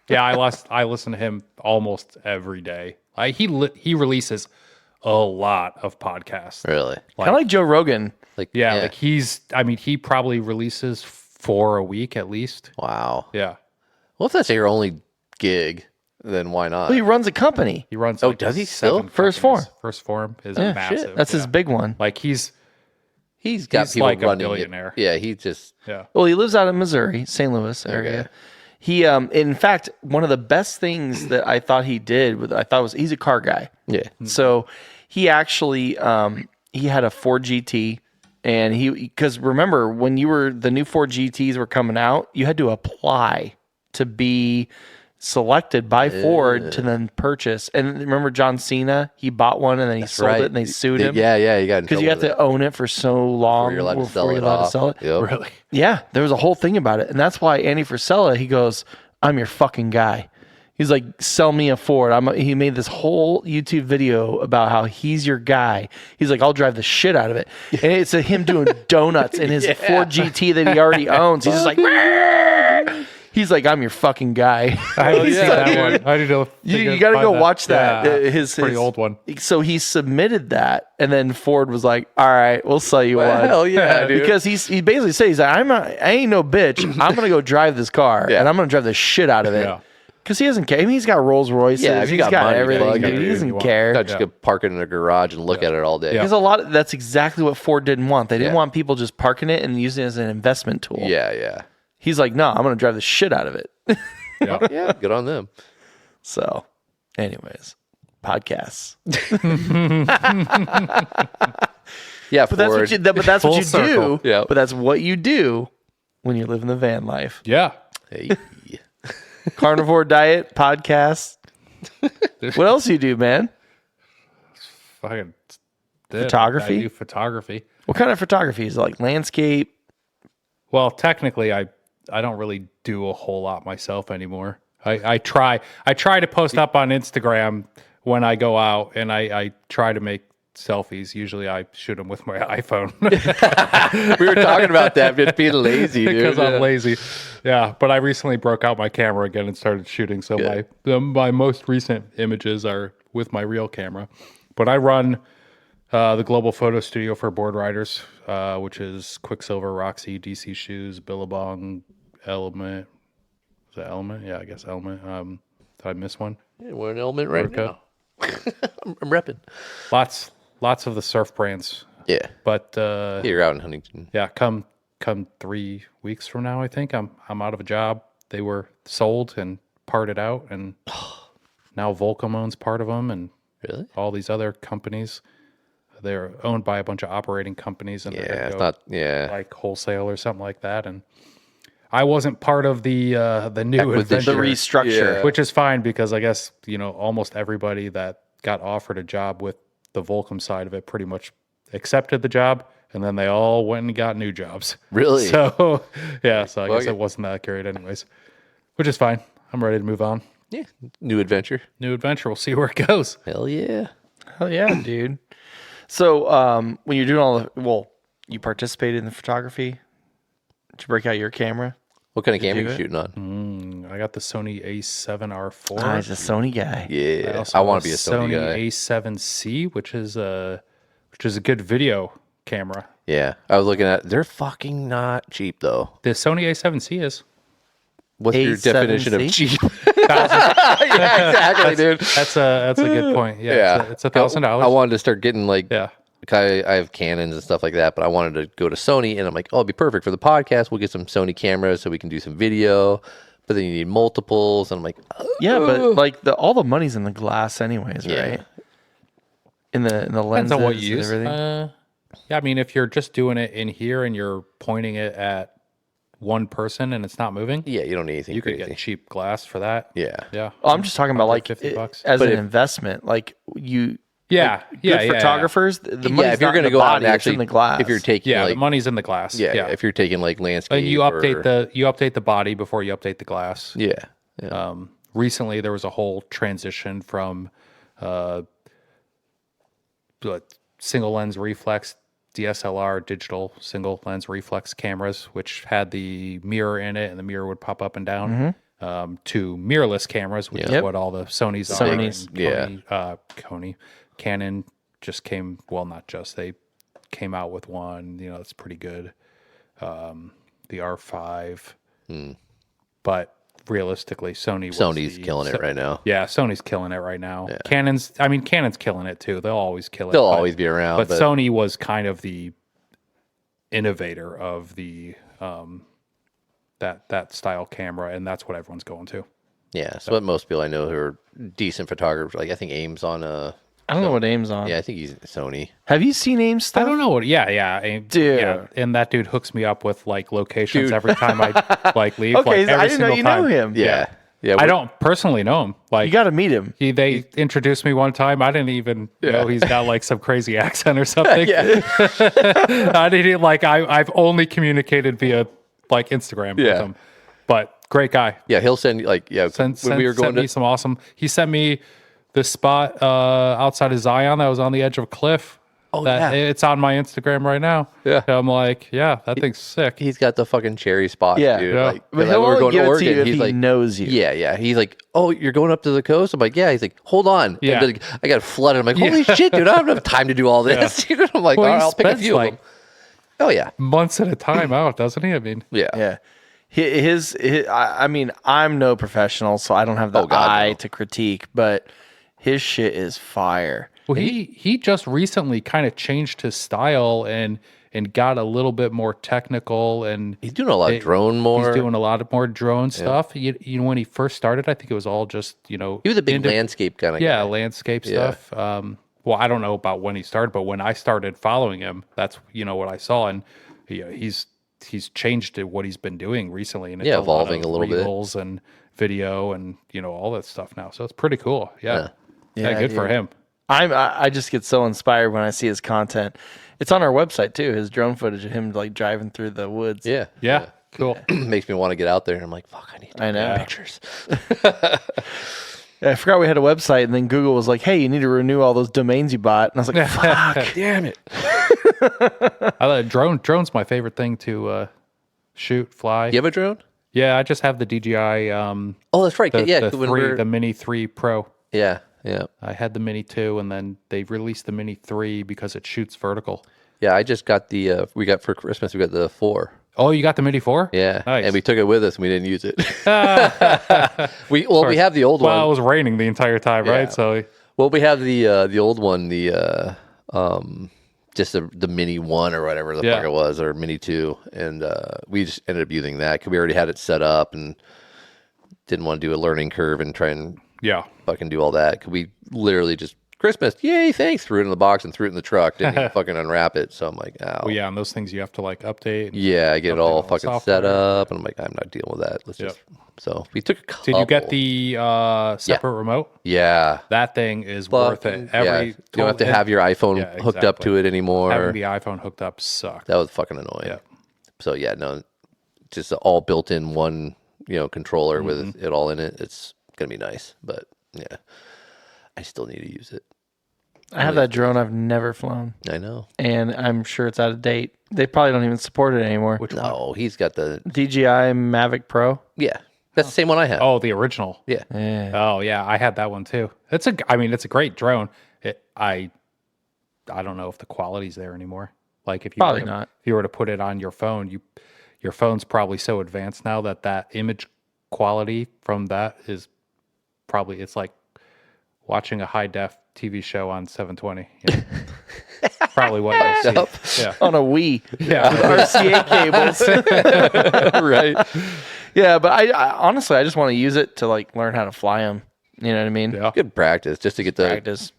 Yeah. I listen to him almost every day. He releases a lot of podcasts. Really? Kind of like Joe Rogan. Like Yeah, like he probably releases 4 a week at least. wow. Yeah. Well, if that's your only gig, then why not? Well, he runs a company. He runs does he still? 7 First companies. Form. First Form is Yeah, massive. That's his yeah. big one. Like he's got people like a running billionaire. it. Yeah, he just yeah. Well, he lives out in Missouri, St. Louis area. Okay. He, in fact, one of the best things that I thought he did, he's a car guy. yeah. So he actually, he had a Ford GT, and because remember when the new Ford GTs were coming out, you had to apply to be selected by Ford to then purchase. And remember John Cena, he bought one and then he sold it and they sued him. Yeah, you got Because you have to own it for so long You're allowed to before you're sell it allowed to off. sell it. Yep. Really? Yeah, there was a whole thing about it. And that's why Andy Frisella, he goes, I'm your fucking guy. He's like, sell me a Ford. He made this whole YouTube video about how he's your guy. He's like, I'll drive the shit out of it. And it's him doing donuts in his Ford GT that he already owns. He's just like, "Rrrr." He's like, I'm your fucking guy. I haven't seen that one. I need to You got to go watch that. Yeah, His pretty old one. So he submitted that, and then Ford was like, all right, we'll sell you one. Hell yeah, dude. Because he basically says, he's like, I ain't no bitch. I'm going to go drive this car, and I'm going to drive the shit out of it. Yeah. Because he doesn't care. I mean, he's got Rolls Royces. Yeah, if you he's got got money, everything. fuck Dude. it, He dude, doesn't you want- care. Not just go park it in a garage and look at it all day. Yeah. Because that's exactly what Ford didn't want. They didn't Yeah. want people just parking it and using it as an investment tool. Yeah. He's like, no, I'm going to drive the shit out of it. Yeah. Yeah, good on them. So, anyways, podcasts. Yeah, But that's what Full you circle. do. Yeah. But that's what you do when you're living the van life. Yeah. Hey. Carnivore diet, podcast. What else do you do, man? Fucking Photography? I do photography. What kind of photography is it? Like landscape? Well, technically, I don't really do a whole lot myself anymore. I try to post up on Instagram when I go out, and I try to make selfies. Usually, I shoot them with my iPhone We were talking about that, just being lazy, dude. because I'm lazy. Yeah, but I recently broke out my camera again and started shooting. So my most recent images are with my real camera. But I run the global photo studio for board riders, which is Quicksilver, Roxy, DC Shoes, Billabong, Element. Is that Element? Yeah, I guess Element. Did I miss one? Yeah, we're an element right Okay. now. I'm repping. Lots of the surf brands. Yeah. But You're out in Huntington. yeah, come 3 weeks from now, I think I'm out of a job. They were sold and parted out, and now Volcom owns part of them, and Really? all these other companies. They're owned by a bunch of operating companies, and they're Yeah, gonna it's go not. Yeah. like wholesale or something like that. And I wasn't part of the new Acquisition. adventure, The restructure. Yeah. which is fine because I guess almost everybody that got offered a job with the Volcom side of it pretty much accepted the job, and then they all went and got new jobs. Really? So yeah, so I guess yeah. it wasn't that great, anyways. Which is fine. I'm ready to move on. Yeah. New adventure. New adventure. We'll see where it goes. Hell yeah. Hell yeah, dude. So when you're doing you participated in the photography? Did you break out your camera? What kind of camera do you it? shooting on? I got the Sony A7R4. Ah, he's a Sony guy. Yeah. also I want have to be a Sony guy. A7C, which is a good video camera. Yeah. I was looking at. They're fucking not cheap though. The Sony A7C is. What's your A7C? definition of cheap? Yeah, exactly, dude. That's a good point. Yeah, Yeah. it's $1,000. I wanted to start getting like. Yeah. I have Canons and stuff like that, but I wanted to go to Sony, and I'm like, oh, it'd be perfect for the podcast. We'll get some Sony cameras so we can do some video, but then you need multiples, and I'm like, oh. Yeah, but like all the money's in the glass anyways, Yeah. right? In the lenses Depends on what you and use. everything. Yeah, I mean, if you're just doing it in here and you're pointing it at one person and it's not moving, yeah, you don't need anything you could crazy. get cheap glass for that. Yeah. Yeah. Oh, I'm just talking about like $50. as But an if- investment. Like Yeah. good Yeah. photographers, the Yeah, money's if you're not in gonna the go out body, and it's actually, in the glass. if you're taking Yeah. like, The money's in the glass. yeah, if you're taking like landscape, and you update or- you update the body before you update the glass. yeah. Recently, there was a whole transition from single lens reflex DSLR digital single lens reflex cameras, which had the mirror in it, and the mirror would pop up and down, to mirrorless cameras, which is Yep. what all the Sonys Sonys. are. And Canon just came. Well, not just they came out with one. You know, it's pretty good. The R5, but realistically, Sony's killing it right now. Yeah, Sony's killing it right now. Yeah. Canon's killing it too. They'll always kill it. They'll always be around. But Sony was kind of the innovator of the that style camera, and that's what everyone's going to. Yeah, so what most people I know who are decent photographers, like I think Aim's on I don't know what Aim's on. yeah, I think he's Sony. Have you seen Aim's stuff? I don't know what. Yeah, Dude. Yeah, and that dude hooks me up with like locations every time I like leave. Okay, like, every I didn't know single you time. know him. Yeah. I don't personally know him. Like You got to meet him. they introduced me one time. I didn't even know he's got like some crazy accent or something. I didn't like. I've only communicated via like Instagram with him, but great guy. Yeah, he'll send like When we were going to me some awesome. He sent me this spot outside of Zion that was on the edge of a cliff. Oh, It's on my Instagram right now. Yeah. And I'm like, yeah, that thing's sick. he's got the fucking cherry spot, Yeah. dude. Yeah. Like, But like, he'll we were only going give to it to Oregon. you if He's he like, knows you. Yeah. He's like, oh, you're going up to the coast? I'm like, yeah. He's like, hold on. Yeah. And, like, I got flooded. I'm like, holy shit, dude! I don't have enough time to do all this. I'm like, Well, all he right, I'll pick a spends, few like, of them. Oh yeah, months at a time out, doesn't he? I mean, yeah. Yeah. I mean, I'm no professional, so I don't have the eye to critique, but his shit is fire. well, he just recently kind of changed his style and got a little bit more technical, and He's doing a lot of drone more. he's doing a lot of more drone stuff. You know, when he first started, I think it was all just He was a big landscape kind of guy. landscape Yeah. stuff. Well, I don't know about when he started, but when I started following him, that's what I saw, and he's changed what he's been doing recently, and it's evolving a little bit. reels and video and all that stuff now. So it's pretty cool. Yeah, Yeah, good for dude. him. I just get so inspired when I see his content. It's on our website too. His drone footage of him like driving through the woods. Yeah, cool. Makes me want to get out there. I'm like, fuck, I need to know. take pictures. I forgot we had a website, and then Google was like, "Hey, you need to renew all those domains you bought." And I was like, "Fuck, Damn it. Drone's my favorite thing to shoot, fly. You have a drone? Yeah, I just have the DJI. Oh, that's right. The Mini 3 Pro. Yeah. I had the Mini 2, and then they released the Mini 3 because it shoots vertical. Yeah, I just got we got for Christmas, we got the 4. Oh, you got the Mini 4? Yeah. Nice. And we took it with us and we didn't use it. we have the old Well, one. it was raining the entire time, right? So Well, we have the old one, just the Mini 1 or whatever the fuck it was, or Mini 2, and we just ended up using that because we already had it set up and didn't want to do a learning curve and try and fucking do all that. Cause we literally just Christmas, yay, thanks, threw it in the box and threw it in the truck. Didn't even fucking unwrap it. So I'm like, oh. Well, yeah, and those things you have to like update. Yeah, I get it all the fucking software. set up, and I'm like, I'm not dealing with that. Let's just. So we took a couple. Did you get the separate remote? Yeah. That thing is worth it. You don't have to have your iPhone hooked up to it anymore. Having the iPhone hooked up sucked. That was fucking annoying. Yeah. So yeah, no, just all built in one, controller with it all in it. It's gonna be nice, but yeah, I still need to use it. I have that drone I've never flown, I know. and I'm sure it's out of date. They probably don't even support it anymore. No, he's got the DJI Mavic Pro. yeah. That's the same one I have. Oh, the original. Yeah. Oh yeah, I had that one too. It's a great drone. I don't know if the quality's there anymore. Like if you Probably not. If you were to put it on your phone, your phone's probably so advanced now that image quality from that is probably, it's like watching a high def TV show on 720. Probably what you'll see. Yeah. On a Wii. Yeah. With RCA cables. Right. Yeah, but I honestly, I just want to use it to like learn how to fly them. You know what I mean? Yeah. Good practice just to get the Practice.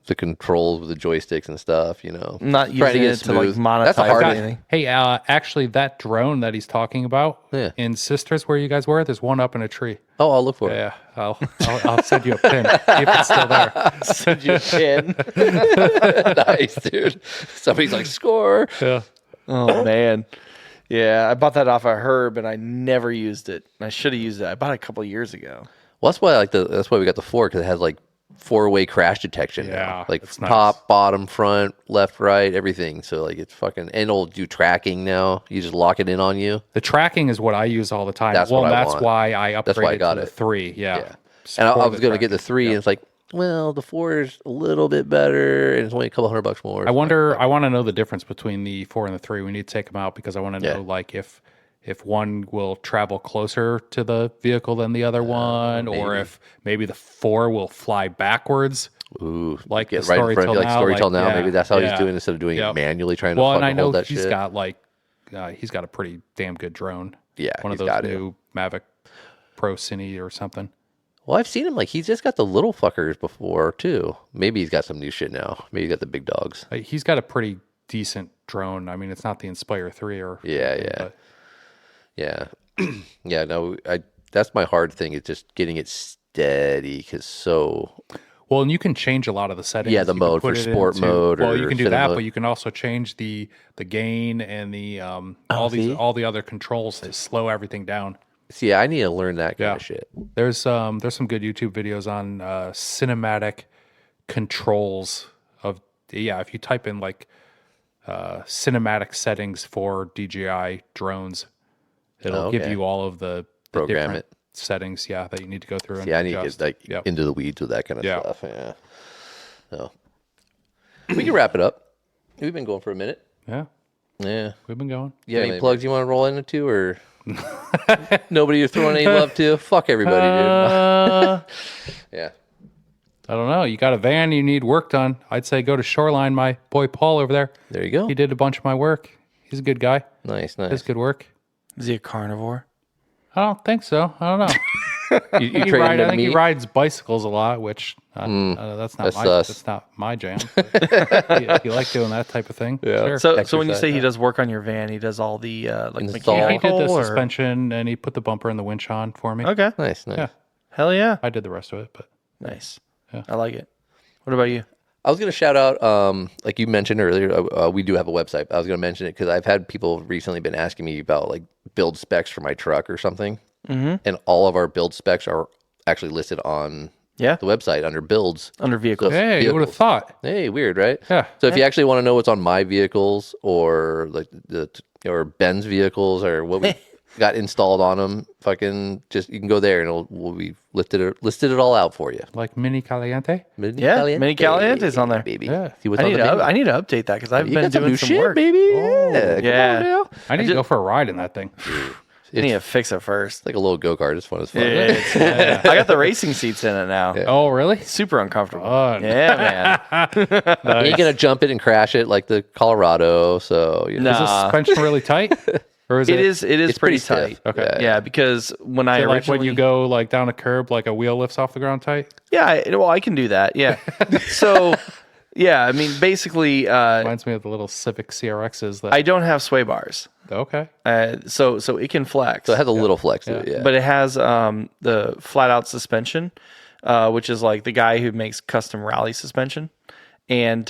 The controls with the joysticks and stuff. I'm not Trying to using get it to like smooth. monetize That's a hard- or anything. Hey, actually, that drone that he's talking about in Sisters, where you guys were, there's one up in a tree. Oh, I'll look for it. Yeah, I'll send you a pin. See if it's still there. Send you a pin. Nice, dude. Somebody's like, score. Yeah. Oh man. Yeah, I bought that off of Herb and I never used it. I should have used it. I bought it a couple years ago. Well, that's why that's why we got the 4, because it has like 4-way crash detection. Yeah, now. Like that's nice. top, bottom, front, left, right, everything. So like it's fucking, and it'll do tracking now. You just lock it in on you. The tracking is what I use all the time. That's what I that's want. why I upgraded That's why I got to the it. 3. Yeah. And I For was the going to get the tracking. 3, and it's like, well, the 4 is a little bit better, and it's only a couple $100 more. I wonder. I want to know the difference between the 4 and the 3. We need to take them out because I want to know like if one will travel closer to the vehicle than the other one, or if maybe the 4 will fly backwards. Ooh, Like get the right in front of you, like Storytel now. yeah, Maybe that's how he's yeah. doing it instead of doing it manually, trying to Well, and fucking I know hold that he's shit. got like he's got a pretty damn good drone. Yeah, one of he's those got new Mavic Pro Cine or something. Well, I've seen him like he's just got the little fuckers before too. Maybe he's got some new shit now. Maybe he's got the big dogs. He's got a pretty decent drone. I mean, it's not the Inspire 3 or Yeah. Yeah. No, that's my hard thing is just getting it steady because well, and you can change a lot of the settings. Yeah, the You can mode put for it sport mode Well, or you can do cinema that, mode. but you can also change the gain and the all the other controls to slow everything down. See, I need to learn that kind of shit. There's some good YouTube videos on cinematic controls of if you type in like cinematic settings for DJI drones, it'll give you all of the Program different it. settings that you need to go through. Yeah, I and need to adjust. get like into the weeds with that kind of Yeah. stuff. Yeah. So we can wrap it up. We've been going for a minute. Yeah, Yeah. we've been going. You have any plugs you want to roll into, or nobody you're throwing any love to? Fuck everybody, dude. Yeah. I don't know. You got a van, you need work done. I'd say go to Shoreline. My boy Paul over there. There you go. He did a bunch of my work. He's a good guy. Nice. Does good work. Is he a carnivore? I don't think so. I don't know. You I trade him think he meat? rides bicycles a lot, which that's That's sus. that's not my jam. But you like doing that type of thing? Yeah. Sure. So when you say he does work on your van, he does all the like Install. he mechanical did the or- suspension and he put the bumper and the winch on for me. Okay. Nice. Yeah, Hell yeah. I did the rest of it, but Nice. Yeah. I like it. What about you? I was going to shout out, like you mentioned earlier, we do have a website. I was going to mention it because I've had people recently been asking me about like build specs for my truck or something. Mm-hmm. And all of our build specs are actually listed on Yeah. the website under builds. Under vehicles. hey, you would have thought. Hey, weird, right? Yeah. So if you actually want to know what's on my vehicles or like or Ben's vehicles or what we got installed on them, fucking just you can go there and we'll be listed it all out for you. Like Mini Caliente. Yeah, Mini Caliente's on there. baby. Yeah. See what's I on need, the menu. I need to update that because I've You been got some doing new some shit, work. baby. Yeah, come yeah. on now. I need to go for a ride in that thing. I need to fix it first. It's like a little go kart. It's fun as fun. I got the racing seats in it now. Oh, really? Super uncomfortable. Fun. Yeah, man. You ain't gonna jump it and crash it like the Colorado. So you know. Is the suspension really tight? Or is It is It's pretty pretty stiff. tight. Okay. Yeah, because when I Is it like originally when you go like down a curb, like a wheel lifts off the ground tight? Yeah, well, I can do that. Yeah. So, yeah, I mean, basically, Reminds me of the little Civic CRXs. That I don't have sway bars, okay. so it can flex. So it has a little flex to it. Yeah. But it has the flat out suspension, which is like the guy who makes custom rally suspension. And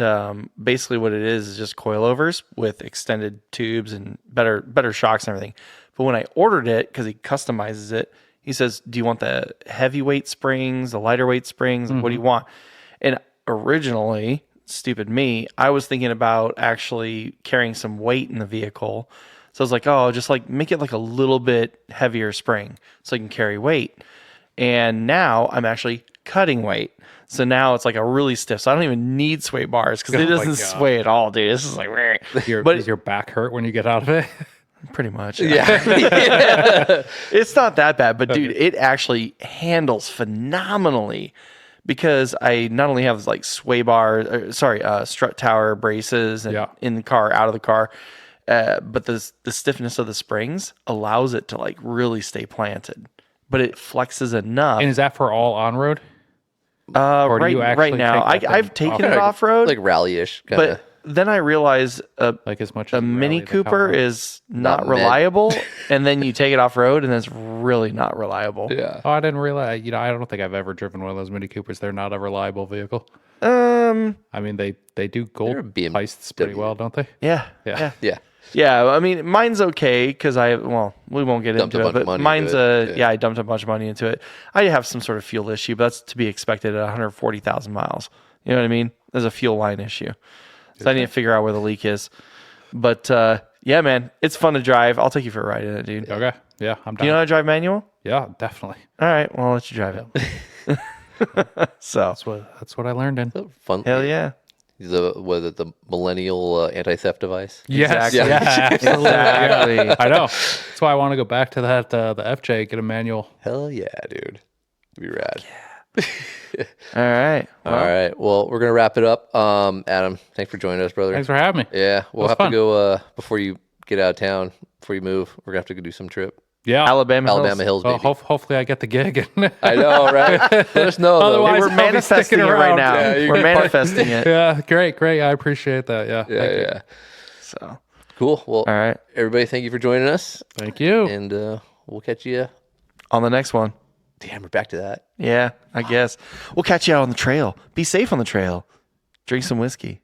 basically what it is just coilovers with extended tubes and better shocks and everything. But when I ordered it, because he customizes it, he says, do you want the heavyweight springs, the lighter weight springs? What do you want? And originally, stupid me, I was thinking about actually carrying some weight in the vehicle. So I was like, oh, just like make it like a little bit heavier spring so I can carry weight. And now I'm actually cutting weight. So now it's like a really stiff. So I don't even need sway bars because it Oh my doesn't God. sway at all, dude. This is like, Does your back hurt when you get out of it? pretty much. yeah. It's not that bad, but dude, it actually handles phenomenally because I not only have like sway bar, strut tower braces and in the car, out of the car, but the stiffness of the springs allows it to like really stay planted. But it flexes enough. And is that for all on road? do Right, you actually right now, take that thing I've taken it off-road? off road, like rally-ish kind of. but then I realized Like as much a as Mini rally the Cooper Colorado? is not Not meant. reliable, and then you take it off road, and it's really not reliable. Yeah. Oh, I didn't realize. I don't think I've ever driven one of those Mini Coopers. They're not a reliable vehicle. Um. I mean, they do gold They're a BMW. heists pretty well, don't they? Yeah. Yeah. Yeah. Yeah. Yeah. I mean, mine's okay because we won't get Dumped a into it, bunch of but money mine's into it. I dumped a bunch of money into it. I have some sort of fuel issue, but that's to be expected at 140,000 miles. You know what I mean? There's a fuel line issue. So I need to figure out where the leak is. But yeah, man, it's fun to drive. I'll take you for a ride in it, dude. Okay. Yeah, I'm Do down. you know how to drive manual? Yeah, definitely. All right, well, I'll let you drive it. So That's what I learned in. Fun. hell yeah. The millennial anti-theft device? Yes, Exactly. yeah, absolutely. Exactly. Yeah. I know. That's why I want to go back to that the FJ, get a manual. Hell yeah, dude. Be rad. All right. All right. Well, we're gonna wrap it up. Adam, thanks for joining us, brother. Thanks for having me. Yeah, we'll was have fun. to go before you get out of town. Before you move, we're gonna have to go do some trip. Yeah. Alabama Hills, Well, baby. hopefully I get the gig. I know, right? Let us know. Though. Otherwise- We're I'll be manifesting sticking it right around. now. Yeah, you We're can- manifesting it. Yeah, great. I appreciate that. Yeah. Thank you. yeah. So, Cool. Well, all right. everybody, thank you for joining us, Thank you. and we'll catch you. On the next one. Damn, we're back to that. Yeah, I guess. We'll catch you out on the trail. Be safe on the trail. Drink some whiskey.